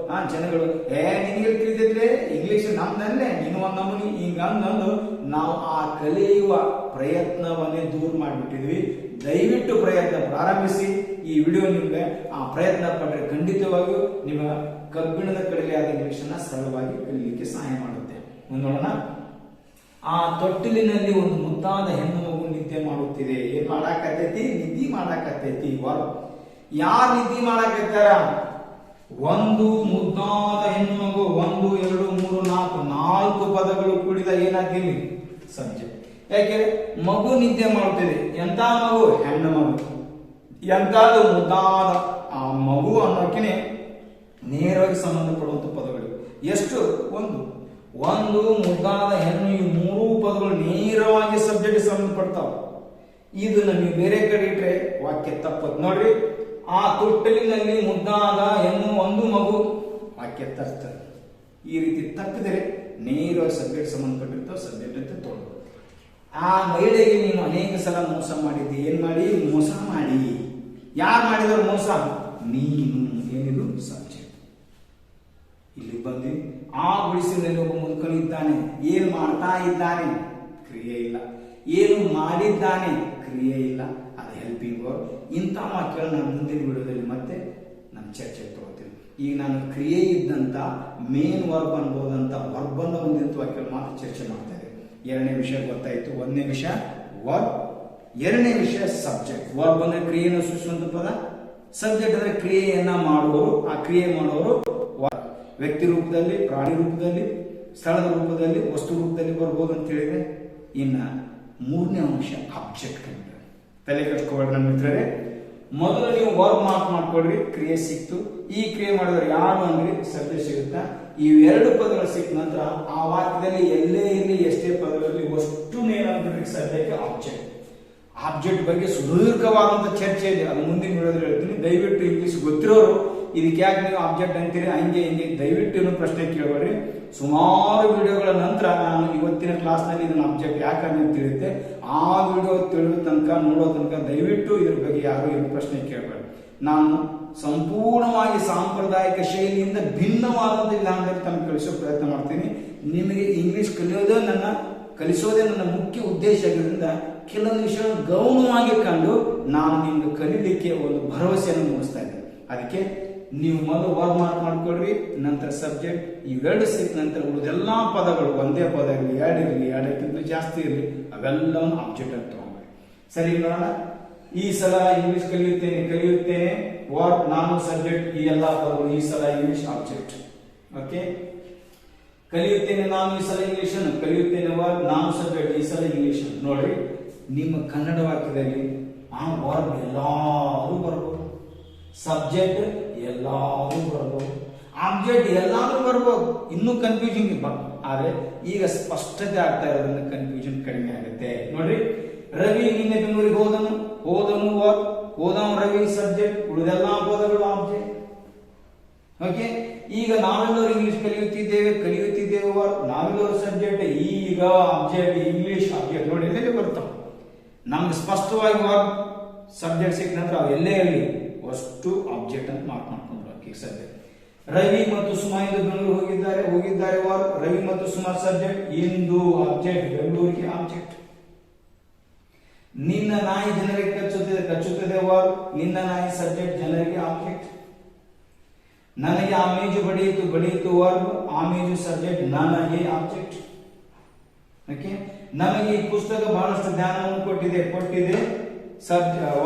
ಜನಗಳು ನಿನಗೆ ತಿಳಿದಿದ್ರೆ ಇಂಗ್ಲಿಷ್ ನಮ್ದಲ್ಲೇ, ನೀನು ಒಂದ್ ನಮೂನಿ ಹಿಂಗಂದು ನಾವು ಆ ಕಲಿಯುವ ಪ್ರಯತ್ನವನ್ನೇ ದೂರ ಮಾಡಿಬಿಟ್ಟಿದ್ವಿ. ದಯವಿಟ್ಟು ಪ್ರಯತ್ನ ಪ್ರಾರಂಭಿಸಿ. ಈ ವಿಡಿಯೋ ನಿಮ್ಗೆ ಆ ಪ್ರಯತ್ನ ಪಟ್ಟರೆ ಖಂಡಿತವಾಗಿಯೂ ನಿಮ್ಮ ಕಬ್ಬಿಣದ ಕಡಲೆಯಾದ ಇಂಗ್ಲಿಷ್ ಅನ್ನ ಸರಳವಾಗಿ ಕಲಿಯಲಿಕ್ಕೆ ಸಹಾಯ ಮಾಡುತ್ತೆ. ನೋಡೋಣ. ಆ ತೊಟ್ಟಿಲಿನಲ್ಲಿ ಒಂದು ಮುದ್ದಾದ ಹೆಣ್ಣು ಮಗು ನಿದ್ದೆ ಮಾಡುತ್ತಿದೆ. ಏನ್ ಮಾಡಾಕತ್ತೈತಿ? ನಿದ್ದೆ ಮಾಡಾಕತ್ತೈತಿ. ಯಾರು ನಿದ್ದೆ ಮಾಡಾಕತ್ತಾರ? ಒಂದು ಮುದ್ದಾದ ಹೆಣ್ಣು ಮಗು. 1 2 3 4 ಪದಗಳು ಕೂಡಿದ ಏನಾಗ್ತೀವಿ? ಸಬ್ಜೆಕ್ಟ್. ಯಾಕೆ? ಮಗು ನಿದ್ದೆ ಮಾಡುತ್ತಿದೆ. ಎಂತ ಮಗು? ಹೆಣ್ಣು ಮಗು. ಎಂತಾದ್ರು ಮುದ್ದಾದ ಆ ಮಗು ಅನ್ನೋಕೆ ನೇರವಾಗಿ ಸಂಬಂಧಪಡುವಂತ ಪದಗಳು ಎಷ್ಟು? ಒಂದು ಮುದ್ದಾದ ಹೆಣ್ಣು. ಈ 3 ಪದಗಳು ನೇರವಾಗಿ ಸಬ್ಜೆಕ್ಟ್ ಸಂಬಂಧಪಡ್ತಾವ. ಇದನ್ನ ನೀವು ಬೇರೆ ಕಡೆ ಇಟ್ರೆ ವಾಕ್ಯ ತಪ್ಪತ್. ನೋಡ್ರಿ, ಆ ತೊಟ್ಟಿಲಿನಲ್ಲಿ ಮುದ್ದಾದ ಹೆಣ್ಣು, ಒಂದು ಮಗು, ವಾಕ್ಯ ತರ್ತದೆ. ಈ ರೀತಿ ತಪ್ಪಿದರೆ ನೇರವಾಗಿ ಸಬ್ಜೆಕ್ಟ್ ಸಂಬಂಧಪಟ್ಟಿರ್ತಾವ, ಸಬ್ಜೆಕ್ಟ್ ಅಂತ ತೊಗೊಂಡು. ಆ ಮಹಿಳೆಗೆ ನೀನು ಅನೇಕ ಸಲ ಮೋಸ ಮಾಡಿದ್ದಿ. ಏನ್ ಮಾಡಿ? ಮೋಸ ಮಾಡಿ. ಯಾರು ಮಾಡಿದವರು ಮೋಸ? ನೀನು. ಏನಿದು? ಸಬ್ಜೆಕ್ಟ್. ಇಲ್ಲಿ ಬಂದು ಆ ಗುಡಿಸಿನಲ್ಲಿ ಒಬ್ಬ ಮುದುಕನಿದ್ದಾನೆ. ಏನ್ ಮಾಡ್ತಾ ಇದ್ದಾನೆ? ಕ್ರಿಯೆ ಇಲ್ಲ. ಏನು ಮಾಡಿದ್ದಾನೆ? ಕ್ರಿಯೆ ಇಲ್ಲ. ಅದು ಹೆಲ್ಪಿಂಗ್ ವರ್ಬ್. ಇಂಥ ವಾಕ್ಯಗಳು ನಾನು ಮುಂದಿನ ವಿಡಿಯೋದಲ್ಲಿ ಮತ್ತೆ ನಾನು ಚರ್ಚೆ ತಗೋತೀನಿ. ಈಗ ನಾನು ಕ್ರಿಯೆ ಇದ್ದಂತ ಮೇನ್ ವರ್ಬ್ ಅನ್ಬೋದಂತ ವರ್ಬ್ ಅನ್ನ ಒಂದಿಂತ ವಾಕ್ಯಗಳು ಮಾತ್ರ ಚರ್ಚೆ ಮಾಡ್ತಾ ಇದ್ದೇನೆ. 2ನೇ ವಿಷಯ ಗೊತ್ತಾಯ್ತು. 1ನೇ ವಿಷಯ ವರ್ಬ್, 2ನೇ ವಿಷಯ ಸಬ್ಜೆಕ್ಟ್. ವರ್ಬ್ ಅಂದ್ರೆ ಕ್ರಿಯೆಯನ್ನು ಸೂಚಿಸುವಂತ ಪದ, ಸಬ್ಜೆಕ್ಟ್ ಅಂದ್ರೆ ಕ್ರಿಯೆಯನ್ನ ಮಾಡುವವರು. ಆ ಕ್ರಿಯೆ ಮಾಡುವವರು ವ್ಯಕ್ತಿ ರೂಪದಲ್ಲಿ, ಪ್ರಾಣಿ ರೂಪದಲ್ಲಿ, ಸ್ಥಳದ ರೂಪದಲ್ಲಿ, ವಸ್ತು ರೂಪದಲ್ಲಿ ಬರ್ಬೋದು ಅಂತ ಹೇಳಿದ್ರೆ. ಇನ್ನ 3ನೇ ಅಂಶ ಆಬ್ಜೆಕ್ಟ್. ತಲೆ ಕಟ್ಕೋಬೇಡಿ ನನ್ನ ಮಿತ್ರರೇ. ಮೊದಲು ನೀವು ವರ್ಬ್ ಮಾಡ್ಕೊಳ್ರಿ, ಕ್ರಿಯೆ ಸಿಕ್ತು. ಈ ಕ್ರಿಯೆ ಮಾಡಿದ್ರೆ ಯಾರು ಅಂದ್ರೆ ಸಬ್ಜೆಕ್ಟ್ ಸಿಗುತ್ತಾ. ಇವೆರಡು ಪದಗಳು ಸಿಕ್ಕ ನಂತರ ಆ ವಾಕ್ಯದಲ್ಲಿ ಎಲ್ಲೇ ಇರಲಿ, ಎಷ್ಟೇ ಪದಗಳಲ್ಲಿ ಅಷ್ಟು ನೇರ ಸದ್ಯಕ್ಕೆ ಆಬ್ಜೆಕ್ಟ್. ಆಬ್ಜೆಕ್ಟ್ ಬಗ್ಗೆ ಸುದೀರ್ಘವಾದಂತ ಚರ್ಚೆ ಇದೆ, ಅದು ಮುಂದಿನ ವಿಡಿಯೋದಲ್ಲಿ ಹೇಳ್ತೀನಿ. ದಯವಿಟ್ಟು ಇಂಗ್ಲಿಷ್ ಗೊತ್ತಿರೋರು ಇದಕ್ಕೆ ಯಾಕೆ ನೀವು ಆಬ್ಜೆಕ್ಟ್ ಅಂತೀರಿ, ಹಂಗೆ ಹಿಂಗೆ ದಯವಿಟ್ಟು ಪ್ರಶ್ನೆ ಕೇಳಬೇಡ್ರಿ. ಸುಮಾರು ವಿಡಿಯೋಗಳ ನಂತರ ನಾನು ಇವತ್ತಿನ ಕ್ಲಾಸ್ ನಲ್ಲಿ ಇದನ್ನ ಆಬ್ಜೆಕ್ಟ್ ಯಾಕಂದ್ರೆ ತಿಳಿಯುತ್ತೆ. ಆ ವಿಡಿಯೋ ತಿಳಿಯೋ ತನಕ, ನೋಡೋ ತನಕ ದಯವಿಟ್ಟು ಇದ್ರ ಬಗ್ಗೆ ಯಾರು ಏನು ಪ್ರಶ್ನೆ ಕೇಳಬೇಡಿ. ನಾನು ಸಂಪೂರ್ಣವಾಗಿ ಸಾಂಪ್ರದಾಯಿಕ ಶೈಲಿಯಿಂದ ಭಿನ್ನವಾದಂತ ವಿಧಾನದಲ್ಲಿ ತಮಗೆ ಕಲಿಸೋ ಪ್ರಯತ್ನ ಮಾಡ್ತೀನಿ. ನಿಮಗೆ ಇಂಗ್ಲಿಷ್ ಕಲಿಸೋದೇ ನನ್ನ ಮುಖ್ಯ ಉದ್ದೇಶ ಆಗಿರೋದ್ರಿಂದ ಕೆಲವೊಂದು ವಿಷಯಗಳನ್ನು ಗೌಣವಾಗಿ ಕಂಡು ನಾನು ನಿಮ್ಗೆ ಕಲೀಲಿಕ್ಕೆ ಒಂದು ಭರವಸೆಯನ್ನು ಮೂಡಿಸ್ತಾ ಇದ್ದೇನೆ. ಅದಕ್ಕೆ ನೀವು ಮೊದಲು ವರ್ಬ್ ಮಾಡ್ಕೊಳ್ರಿ, ನಂತರ ಸಬ್ಜೆಕ್ಟ್. ಇವೆರಡು ಸಿಕ್ಕ ನಂತರ ಉಳಿದೆಲ್ಲಾ ಪದಗಳು, ಒಂದೇ ಪದ ಇರಲಿ, 2 ಇರಲಿ, 2ಕ್ಕಿಂತ ಜಾಸ್ತಿ ಇರಲಿ, ಅವೆಲ್ಲವನ್ನು ಆಬ್ಜೆಕ್ಟ್ ಅಂತ ತಗೊಂಡ್ರಿ. ಸರಿ, ನೋಡೋಣ. ಈ ಸಲ ಇಂಗ್ಲಿಷ್ ಕಲಿಯುತ್ತೇನೆ ವರ್ಬ್, ನಾನು ಸಬ್ಜೆಕ್ಟ್, ಈ ಎಲ್ಲಾ ಪದಗಳು. ಈ ಸಲ ಇಂಗ್ಲಿಷ್ ಆಬ್ಜೆಕ್ಟ್. ಓಕೆ. ಕಲಿಯುತ್ತೇನೆ ನಾನು ಈ ಸಲ ಇಂಗ್ಲಿಷ್ ಅನ್ನು, ಕಲಿಯುತ್ತೇನೆ ವರ್ಬ್, ನಾನು ಸಬ್ಜೆಕ್ಟ್, ಈ ಸಲ ಇಂಗ್ಲಿಷ್. ನೋಡ್ರಿ, ನಿಮ್ಮ ಕನ್ನಡ ವಾಕ್ಯದಲ್ಲಿ ಆ ವರ್ಬ್ ಎಲ್ಲಾರು ಬರ್ಬೋದು, ಸಬ್ಜೆಕ್ಟ್ ಎಲ್ಲಾರು ಬರ್ಬೋದು, ಆಬ್ಜೆಕ್ಟ್ ಎಲ್ಲಾರು ಬರ್ಬೋದು. ಇನ್ನೂ ಕನ್ಫ್ಯೂಷನ್ ಆದ್ರೆ ಈಗ ಸ್ಪಷ್ಟತೆ ಆಗ್ತಾ ಇರೋದ್ರಿಂದ ಕನ್ಫ್ಯೂಷನ್ ಕಡಿಮೆ ಆಗುತ್ತೆ. ನೋಡ್ರಿ, ರವಿ ನಿನ್ನೆ ಬೆಂಗಳೂರಿಗೆ ಹೋದನು ವರ್ಬ್, ಹೋದವನು ರವಿ ಸಬ್ಜೆಕ್ಟ್, ಉಳಿದೆಲ್ಲಾ ಪದಗಳು ಆಬ್ಜೆಕ್ಟ್. ಓಕೆ. ಈಗ ನಾವೆಲ್ಲರೂ ಇಂಗ್ಲಿಷ್ ಕಲಿಯುತ್ತಿದ್ದೇವೆ ವರ್ಬ್, ನಾವಿಲೋರ್ ಸಬ್ಜೆಕ್ಟ್, ಈಗ ಆಬ್ಜೆಕ್ಟ್, ಇಂಗ್ಲಿಷ್ ಆಬ್ಜೆಕ್ಟ್ ನೋಡಿ ಎಲ್ಲೆಲ್ಲಿ ಬರ್ತಾವ. ನಮ್ಗೆ ಸ್ಪಷ್ಟವಾಗಿ ವರ್ಬ್ ಸಬ್ಜೆಕ್ಟ್ ಸಿಕ್ಕ ನಂತರ ಅವು ಎಲ್ಲೇ ಇರಲಿ ಅಷ್ಟು ಆಬ್ಜೆಕ್ಟ್ ಅಂತ ಮಾಡ್ಕೊಂಡ್ರು. ಈಗ ಸದ್ಯ ರವಿ ಮತ್ತು ಸುಮಾ ಇಂದು ಬೆಂಗಳೂರು ಹೋಗಿದ್ದಾರೆ ವರ್ಬ್. ರವಿ ಮತ್ತು ಸುಮಾ ಸಬ್ಜೆಕ್ಟ್, ಇಂದು ಆಬ್ಜೆಕ್ಟ್, ಬೆಂಗಳೂರಿಗೆ ಆಬ್ಜೆಕ್ಟ್. ನಿನ್ನ ನಾಯಿ ಜನರಿಗೆ ಕಚ್ಚುತ್ತದೆ ವರ್ಬ್. ನಿನ್ನ ನಾಯಿ ಸಬ್ಜೆಕ್ಟ್, ಜನರಿಗೆ ಆಬ್ಜೆಕ್ಟ್. ನನಗೆ ಆ ಮೇಜು ಬಡಿಯಿತು ವರ್ಬ್. ಆ ಮೇಜು ಸಬ್ಜೆಕ್ಟ್, ನನಗೆ ಆಬ್ಜೆಕ್ಟ್. ಓಕೆ. ನಮಗೆ ಈ ಪುಸ್ತಕ ಬಹಳಷ್ಟು ಜ್ಞಾನವನ್ನು ಕೊಟ್ಟಿದೆ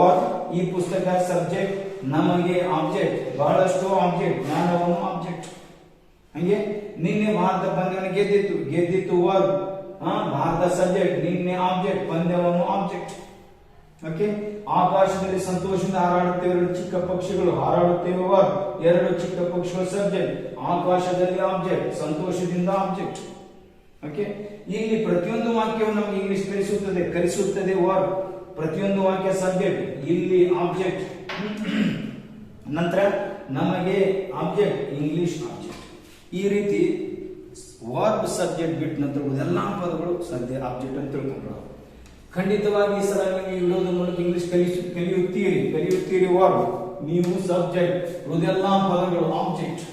ವರ್ಬ್. ಈ ಪುಸ್ತಕ ಸಬ್ಜೆಕ್ಟ್, ನಮಗೆ ಆಬ್ಜೆಕ್ಟ್, ಬಹಳಷ್ಟು ಆಬ್ಜೆಕ್ಟ್, ಜ್ಞಾನವನ್ನು ಆಬ್ಜೆಕ್ಟ್. ಹಂಗೆ ನಿನ್ನೆ ಭಾರತ ಪಂದ್ಯವನ್ನು ಗೆದ್ದಿತ್ತು ವರ್ಬ್. ಭಾರತ ಸಬ್ಜೆಕ್ಟ್, ನಿನ್ನೆ ಆಬ್ಜೆಕ್ಟ್, ಪಂದ್ಯವನ್ನು ಆಬ್ಜೆಕ್ಟ್. ಓಕೆ. ಆಕಾಶದಲ್ಲಿ ಸಂತೋಷದಿಂದ ಹಾರಾಡುತ್ತೇವೆ ಎರಡು ಚಿಕ್ಕ ಪಕ್ಷಿಗಳು, ಹಾರಾಡುತ್ತೇವೆ ವರ್ಬ್. ಎರಡು ಚಿಕ್ಕ ಪಕ್ಷಿಗಳು ಸಬ್ಜೆಕ್ಟ್, ಆಕಾಶದಲ್ಲಿ ಆಬ್ಜೆಕ್ಟ್, ಸಂತೋಷದಿಂದ ಆಬ್ಜೆಕ್ಟ್. ಓಕೆ. ಇಲ್ಲಿ ಪ್ರತಿಯೊಂದು ವಾಕ್ಯವು ನಮಗೆ ಇಂಗ್ಲಿಷ್ ಕಲಿಸುತ್ತದೆ ವರ್ಬ್. ಪ್ರತಿಯೊಂದು ವಾಕ್ಯ ಸಬ್ಜೆಕ್ಟ್, ಇಲ್ಲಿ ಆಬ್ಜೆಕ್ಟ್, ನಂತರ ನಮಗೆ ಆಬ್ಜೆಕ್ಟ್, ಇಂಗ್ಲಿಷ್ ಆಬ್ಜೆಕ್ಟ್. ಈ ರೀತಿ ವರ್ಬ್ ಸಬ್ಜೆಕ್ಟ್ ಬಿಟ್ಟು ನಂತರ ಎಲ್ಲಾ ಪದಗಳು ಸದ್ಯ ಆಬ್ಜೆಕ್ಟ್ ಅಂತ ತಿಳ್ಕೊಂಡ್ರು. ಖಂಡಿತವಾಗಿ ಈ ಸಲ ನೀವು ವಿಡಿಯೋದ ಮೂಲಕ ಇಂಗ್ಲಿಷ್ ಕಲಿಯುತ್ತೀರಿ ವರ್ಬ್. ನೀವು ಸಬ್ಜೆಕ್ಟ್, ಉಳಿದೆಲ್ಲಾ ಪದಗಳು ಆಬ್ಜೆಕ್ಟ್.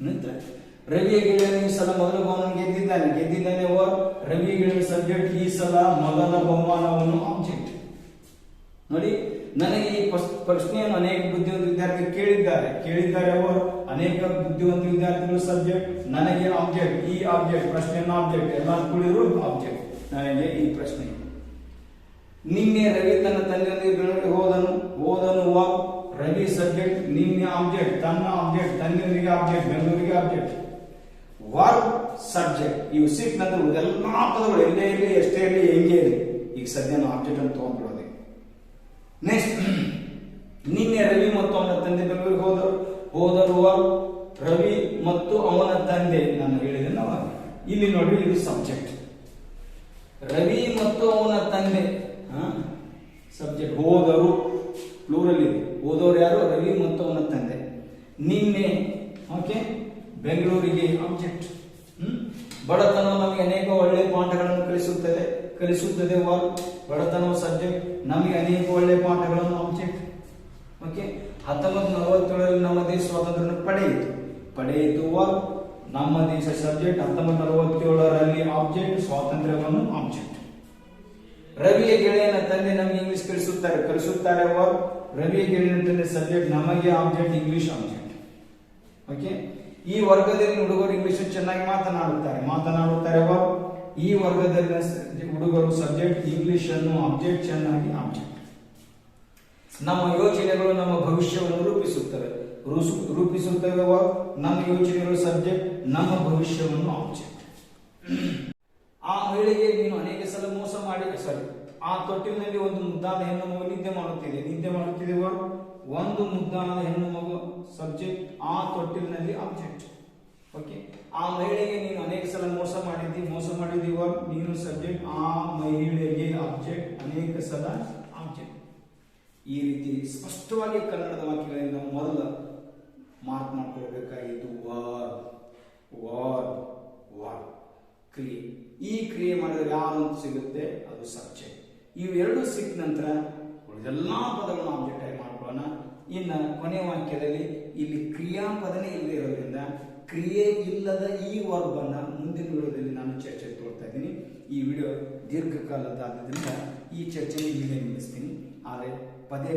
ನಂತರ ರವಿಯ ಗೆಳೆಯನು ಈ ಸಲ ಮೊದಲ ಬಹುಮಾನ ಗೆದ್ದಿದ್ದಾನೆ ವರ್ಬ್. ರವಿ ಗೆಳೆಯ ಸಬ್ಜೆಕ್ಟ್, ಈ ಸಲ ಮೊದಲ ಬಹುಮಾನವನ್ನು ಆಬ್ಜೆಕ್ಟ್. ನೋಡಿ, ನನಗೆ ಈ ಪ್ರಶ್ನೆಯನ್ನು ಅನೇಕ ಬುದ್ಧಿವಂತ ವಿದ್ಯಾರ್ಥಿಗಳು ಕೇಳಿದ್ದಾರೆ ಅವರು. ಅನೇಕ ಬುದ್ಧಿವಂತ ವಿದ್ಯಾರ್ಥಿಗಳು ಸಬ್ಜೆಕ್ಟ್, ನನಗೆ ಆಬ್ಜೆಕ್ಟ್, ಈ ಆಬ್ಜೆಕ್ಟ್, ಪ್ರಶ್ನೆಯನ್ನು ಆಬ್ಜೆಕ್ಟ್, ಎಲ್ಲ ಕೂಡಿರು ಆಬ್ಜೆಕ್ಟ್. ನನಗೆ ಈ ಪ್ರಶ್ನೆ. ನಿನ್ನೆ ರವಿ ತನ್ನ ತಂದೆಯೊಂದಿಗೆ ಬೆಂಗಳೂರಿಗೆ ಹೋದನು ವರ್ಬ್. ರವಿ ಸಬ್ಜೆಕ್ಟ್, ನಿನ್ನೆ ಆಬ್ಜೆಕ್ಟ್, ತನ್ನ ಆಬ್ಜೆಕ್ಟ್, ತಂದೆಯೊಂದಿಗೆ ಆಬ್ಜೆಕ್ಟ್, ಬೆಂಗಳೂರಿಗೆ ಆಬ್ಜೆಕ್ಟ್. ವರ್ಬ್ ಸಬ್ಜೆಕ್ಟ್ ಇವು ಸಿಕ್ಕ ನಂತರ ಎಲ್ಲಾ ಪದಗಳು ಎಲ್ಲೇ ಇರಲಿ, ಎಷ್ಟೇ ಇರಲಿ, ಹೆಂಗೆ ಇರಲಿ, ಈಗ ಸದ್ಯ ನಾವು ಆಬ್ಜೆಕ್ಟ್ ಅಂತ ತಗೊಂಡ್ಬಿಡೋದು. ನೆಕ್ಸ್ಟ್, ನಿನ್ನೆ ರವಿ ಮತ್ತು ಅವನ ತಂದೆ ಬೆಂಗಳೂರಿಗೆ ಹೋದರು ವರ್ಬ್. ರವಿ ಮತ್ತು ಅವನ ತಂದೆ, ನಾನು ಹೇಳಿದೆ ಇಲ್ಲಿ ನೋಡಿ, ಇದು ಸಬ್ಜೆಕ್ಟ್. ರವಿ ಮತ್ತು ಅವನ ತಂದೆ ಸಬ್ಜೆಕ್ಟ್, ಹೋದರು ಪ್ಲೂರಲ್ ಇದೆ. ಹೋದವರು ಯಾರು? ರವಿ ಮತ್ತು ಅವನ ತಂದೆ. ನಿನ್ನೆ ಓಕೆ, ಬೆಂಗಳೂರಿಗೆ ಆಬ್ಜೆಕ್ಟ್. ಬಡತನವು ನಮಗೆ ಅನೇಕ ಒಳ್ಳೆಯ ಪಾಠಗಳನ್ನು ಕಲಿಸುತ್ತದೆ ವರ್ಬ್. ಬಡತನವು ಸಬ್ಜೆಕ್ಟ್, ನಮಗೆ ಅನೇಕ ಒಳ್ಳೆಯ ಪಾಠಗಳನ್ನು ಆಬ್ಜೆಕ್ಟ್. ಓಕೆ. 1947ರಲ್ಲಿ ನಮ್ಮ ದೇಶ ಸ್ವಾತಂತ್ರ್ಯ ಪಡೆಯಿತು ವರ್ಬ್. ನಮ್ಮ ದೇಶ ಸಬ್ಜೆಕ್ಟ್, 1947ರಲ್ಲಿ ಆಬ್ಜೆಕ್ಟ್, ಸ್ವಾತಂತ್ರ್ಯವನ್ನು ಆಬ್ಜೆಕ್ಟ್. ರವಿಯ ಗೆಳೆಯನ ತಂದೆ ನಮಗೆ ಇಂಗ್ಲಿಷ್ ಕಲಿಸುತ್ತಾರೆ ವರ್ಬ್. ರವಿಯ ಗೆಳೆಯನ ತಂದೆ ಸಬ್ಜೆಕ್ಟ್, ನಮಗೆ ಆಬ್ಜೆಕ್ಟ್, ಇಂಗ್ಲಿಷ್ ಆಬ್ಜೆಕ್ಟ್. ಓಕೆ. ಈ ವರ್ಗದಲ್ಲಿ ಹುಡುಗರು ಇಂಗ್ಲಿಷ್ ಚೆನ್ನಾಗಿ ಮಾತನಾಡುತ್ತಾರೆ ವರ್ಬ್. ಈ ವರ್ಗದಲ್ಲಿ ಹುಡುಗರು ಸಬ್ಜೆಕ್ಟ್, ಇಂಗ್ಲಿಷ್ ಅನ್ನು ಆಬ್ಜೆಕ್ಟ್, ಚೆನ್ನಾಗಿ ಆಬ್ಜೆಕ್ಟ್. ನಮ್ಮ ಯೋಚನೆಗಳು ನಮ್ಮ ಭವಿಷ್ಯವನ್ನು ರೂಪಿಸುತ್ತವೆ ವರ್ಬ್. ನಮ್ಮ ಯೋಚನೆಗಳು ಸಬ್ಜೆಕ್ಟ್, ನಮ್ಮ ಭವಿಷ್ಯವನ್ನು ಆಬ್ಜೆಕ್ಟ್. ಆ ಮಹಿಳೆಗೆ ನೀನು ಅನೇಕ ಸಲ ಮೋಸ ಮಾಡಿ ಆ ತೊಟ್ಟಿಲಿನಲ್ಲಿ ಒಂದು ಮುದ್ದಾದ ಹೆಣ್ಣು ಮಗು ನಿದ್ದೆ ಮಾಡುತ್ತಿದೆ ವರ್ಬ್. ಒಂದು ಮುದ್ದಾದ ಹೆಣ್ಣು ಮಗು ಸಬ್ಜೆಕ್ಟ್, ಆ ತೊಟ್ಟಿಲಿನಲ್ಲಿ ಆಬ್ಜೆಕ್ಟ್. ಓಕೆ. ಆ ಮಹಿಳೆಗೆ ನೀನು ಅನೇಕ ಸಲ ಮೋಸ ಮಾಡಿದ್ದಿ ವರ್ಬ್. ನೀನು ಸಬ್ಜೆಕ್ಟ್, ಆ ಮಹಿಳೆಗೆ ಆಬ್ಜೆಕ್ಟ್, ಅನೇಕ ಸಲ ಆಬ್ಜೆಕ್ಟ್. ಈ ರೀತಿ ಸ್ಪಷ್ಟವಾಗಿ ಕನ್ನಡದ ವಾಕ್ಯಗಳಿಂದ ಮೊದಲ ಮಾರ್ಕ್ ಮಾಡ್ಕೊಳ್ಬೇಕಾಗಿದ್ದು ವರ್ಬ್ ಕ್ರಿಯೆ. ಈ ಕ್ರಿಯೆ ಮಾಡಿದ್ರೆ ಯಾರು ಅಂತ ಸಿಗುತ್ತೆ, ಅದು ಸಬ್ಜೆಕ್ಟ್. ಇವೆರಡು ಸಿಕ್ಕ ನಂತರ ಉಳಿದೆಲ್ಲಾ ಪದಗಳನ್ನು ಆಬ್ಜೆಕ್ಟ್ ಆಗಿ ಮಾಡ್ಕೊಳ್ಳೋಣ. ಇನ್ನ ಕೊನೆಯ ವಾಕ್ಯದಲ್ಲಿ ಇಲ್ಲಿ ಕ್ರಿಯಾಪದನೇ ಇಲ್ಲದೆ ಇರೋದ್ರಿಂದ ಕ್ರಿಯೆ ಇಲ್ಲದ ಈ ವರ್ಬ್ ಅನ್ನ ಮುಂದಿನ ವಿಡಿಯೋದಲ್ಲಿ ನಾನು ಚರ್ಚೆ ತಗೊಳ್ತಾ ಇದ್ದೀನಿ. ಈ ವಿಡಿಯೋ ದೀರ್ಘಕಾಲದಾದ್ರಿಂದ ಈ ಚರ್ಚೆ ಇಲ್ಲಿಗೆ ನಿಲ್ಲಿಸ್ತೀನಿ. ಆದರೆ ಪದೇ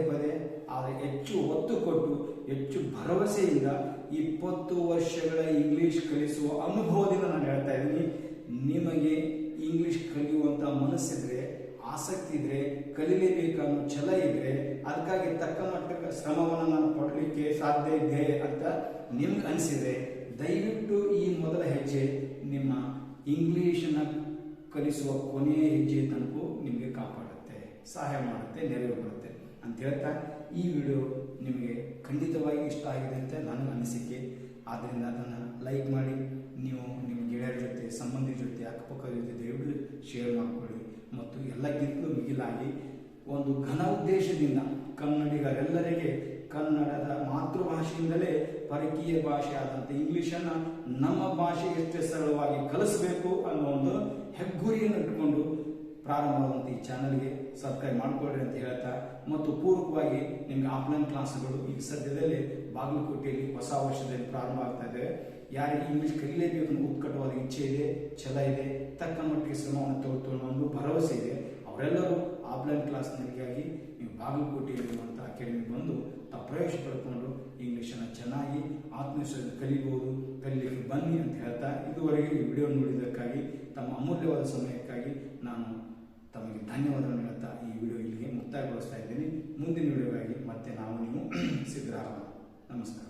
ಆದರೆ ಹೆಚ್ಚು ಒತ್ತು ಕೊಟ್ಟು ಹೆಚ್ಚು ಭರವಸೆಯಿಂದ 20 ವರ್ಷಗಳ ಇಂಗ್ಲಿಷ್ ಕಲಿಸುವ ಅನುಭವದಿಂದ ನಾನು ಹೇಳ್ತಾ ಇದ್ದೀನಿ. ನಿಮಗೆ ಇಂಗ್ಲಿಷ್ ಕಲಿಯುವಂತ ಮನಸ್ಸಿದ್ರೆ, ಆಸಕ್ತಿ ಇದ್ರೆ, ಕಲಿಲೇಬೇಕನ್ನೋ ಛಲ ಇದ್ರೆ, ಅದಕ್ಕಾಗಿ ತಕ್ಕ ಮಟ್ಟಕ್ಕೆ ಶ್ರಮವನ್ನು ನಾನು ಪಡಲಿಕ್ಕೆ ಸಾಧ್ಯ ಇದೆ ಅಂತ ನಿಮ್ಗೆ ಅನಿಸಿದ್ರೆ ದಯವಿಟ್ಟು ಈ ಮೊದಲ ಹೆಜ್ಜೆ ನಿಮ್ಮ ಇಂಗ್ಲಿಷನ್ನ ಕಲಿಸುವ ಕೊನೆಯ ಹೆಜ್ಜೆ ತನಕ ನಿಮಗೆ ಕಾಪಾಡುತ್ತೆ, ಸಹಾಯ ಮಾಡುತ್ತೆ, ನೆರವು ಬರುತ್ತೆ ಅಂತ ಹೇಳ್ತಾ ಈ ವಿಡಿಯೋ ನಿಮಗೆ ಖಂಡಿತವಾಗಿ ಇಷ್ಟ ಆಗಿದೆ ಅಂತ ನನ್ನ ಅನಿಸಿಕೆ. ಆದ್ದರಿಂದ ಅದನ್ನು ಲೈಕ್ ಮಾಡಿ, ನೀವು ನಿಮ್ಮ ಗೆಳೆಯರ ಜೊತೆ, ಸಂಬಂಧಿ ಜೊತೆ, ಅಕ್ಕಪಕ್ಕದ ಜೊತೆ ದಯವಿಟ್ಟು ಶೇರ್ ಮಾಡಿಕೊಳ್ಳಿ. ಮತ್ತು ಎಲ್ಲಕ್ಕಿಂತಲೂ ಮಿಗಿಲಾಗಿ ಒಂದು ಘನ ಉದ್ದೇಶದಿಂದ ಕನ್ನಡಿಗರೆಲ್ಲರಿಗೆ ಕನ್ನಡದ ಮಾತೃಭಾಷೆಯಿಂದಲೇ ಪರಕೀಯ ಭಾಷೆ ಆದಂಥ ಇಂಗ್ಲಿಷನ್ನು ನಮ್ಮ ಭಾಷೆಯಷ್ಟೇ ಸರಳವಾಗಿ ಕಲಿಸಬೇಕು ಅನ್ನೋ ಒಂದು ಹೆಗ್ಗುರಿಯನ್ನು ಇಟ್ಟುಕೊಂಡು ಪ್ರಾರಂಭವಾದಂಥ ಈ ಚಾನಲ್ಗೆ ಸಬ್ಸ್ಕ್ರೈಬ್ ಮಾಡ್ಕೊಳ್ಳಿ ಅಂತ ಹೇಳ್ತಾ, ಮತ್ತು ಪೂರ್ವಕವಾಗಿ ನಿಮ್ಗೆ ಆಫ್ಲೈನ್ ಕ್ಲಾಸ್ಗಳು ಈಗ ಸದ್ಯದಲ್ಲೇ ಬಾಗಲಕೋಟೆಯಲ್ಲಿ ಹೊಸ ವರ್ಷದಲ್ಲಿ ಪ್ರಾರಂಭ ಆಗ್ತಾ ಇದೆ. ಯಾರಿಗೆ ಇಂಗ್ಲಿಷ್ ಕಲಿಯಲೇಬೇಕು ಅನ್ನೋ ಉತ್ಕಟವಾದ ಇಚ್ಛೆ ಇದೆ, ಛಲ ಇದೆ, ತಕ್ಕ ಮಟ್ಟಿಗೆ ಶ್ರಮವನ್ನು ತಗೊಳ್ತೋ ಅನ್ನೋ ಭರವಸೆ ಇದೆ, ಅವರೆಲ್ಲರೂ ಆಫ್ಲೈನ್ ಕ್ಲಾಸ್ಗಳಿಗಾಗಿ ನೀವು ಬಾಗಲಕೋಟೆಯಲ್ಲಿರುವಂಥ ಅಕಾಡೆಮಿ ಬಂದು ತಾವು ಪ್ರವೇಶ ಪಡ್ಕೊಂಡು ಇಂಗ್ಲೀಷನ್ನು ಚೆನ್ನಾಗಿ ಆತ್ಮವಿಶ್ವಾಸ ಕಲಿಬಹುದು, ಕಲಿಲಿಕ್ಕೆ ಬನ್ನಿ ಅಂತ ಹೇಳ್ತಾ, ಇದುವರೆಗೆ ಈ ವಿಡಿಯೋ ನೋಡಿದ್ದಕ್ಕಾಗಿ ತಮ್ಮ ಅಮೂಲ್ಯವಾದ ಸಮಯಕ್ಕಾಗಿ ನಾನು ತಮಗೆ ಧನ್ಯವಾದಗಳನ್ನು ಹೇಳ್ತಾ ಈ ವಿಡಿಯೋ ಇಲ್ಲಿಗೆ ಮುಕ್ತಾಯಗೊಳಿಸ್ತಾ ಇದ್ದೀನಿ. ಮುಂದಿನ ವಿಡಿಯೋಗಾಗಿ ಮತ್ತೆ ನಾವು ನೀವು ಸಿದ್ಧರಾಗೋಣ. ನಮಸ್ಕಾರ.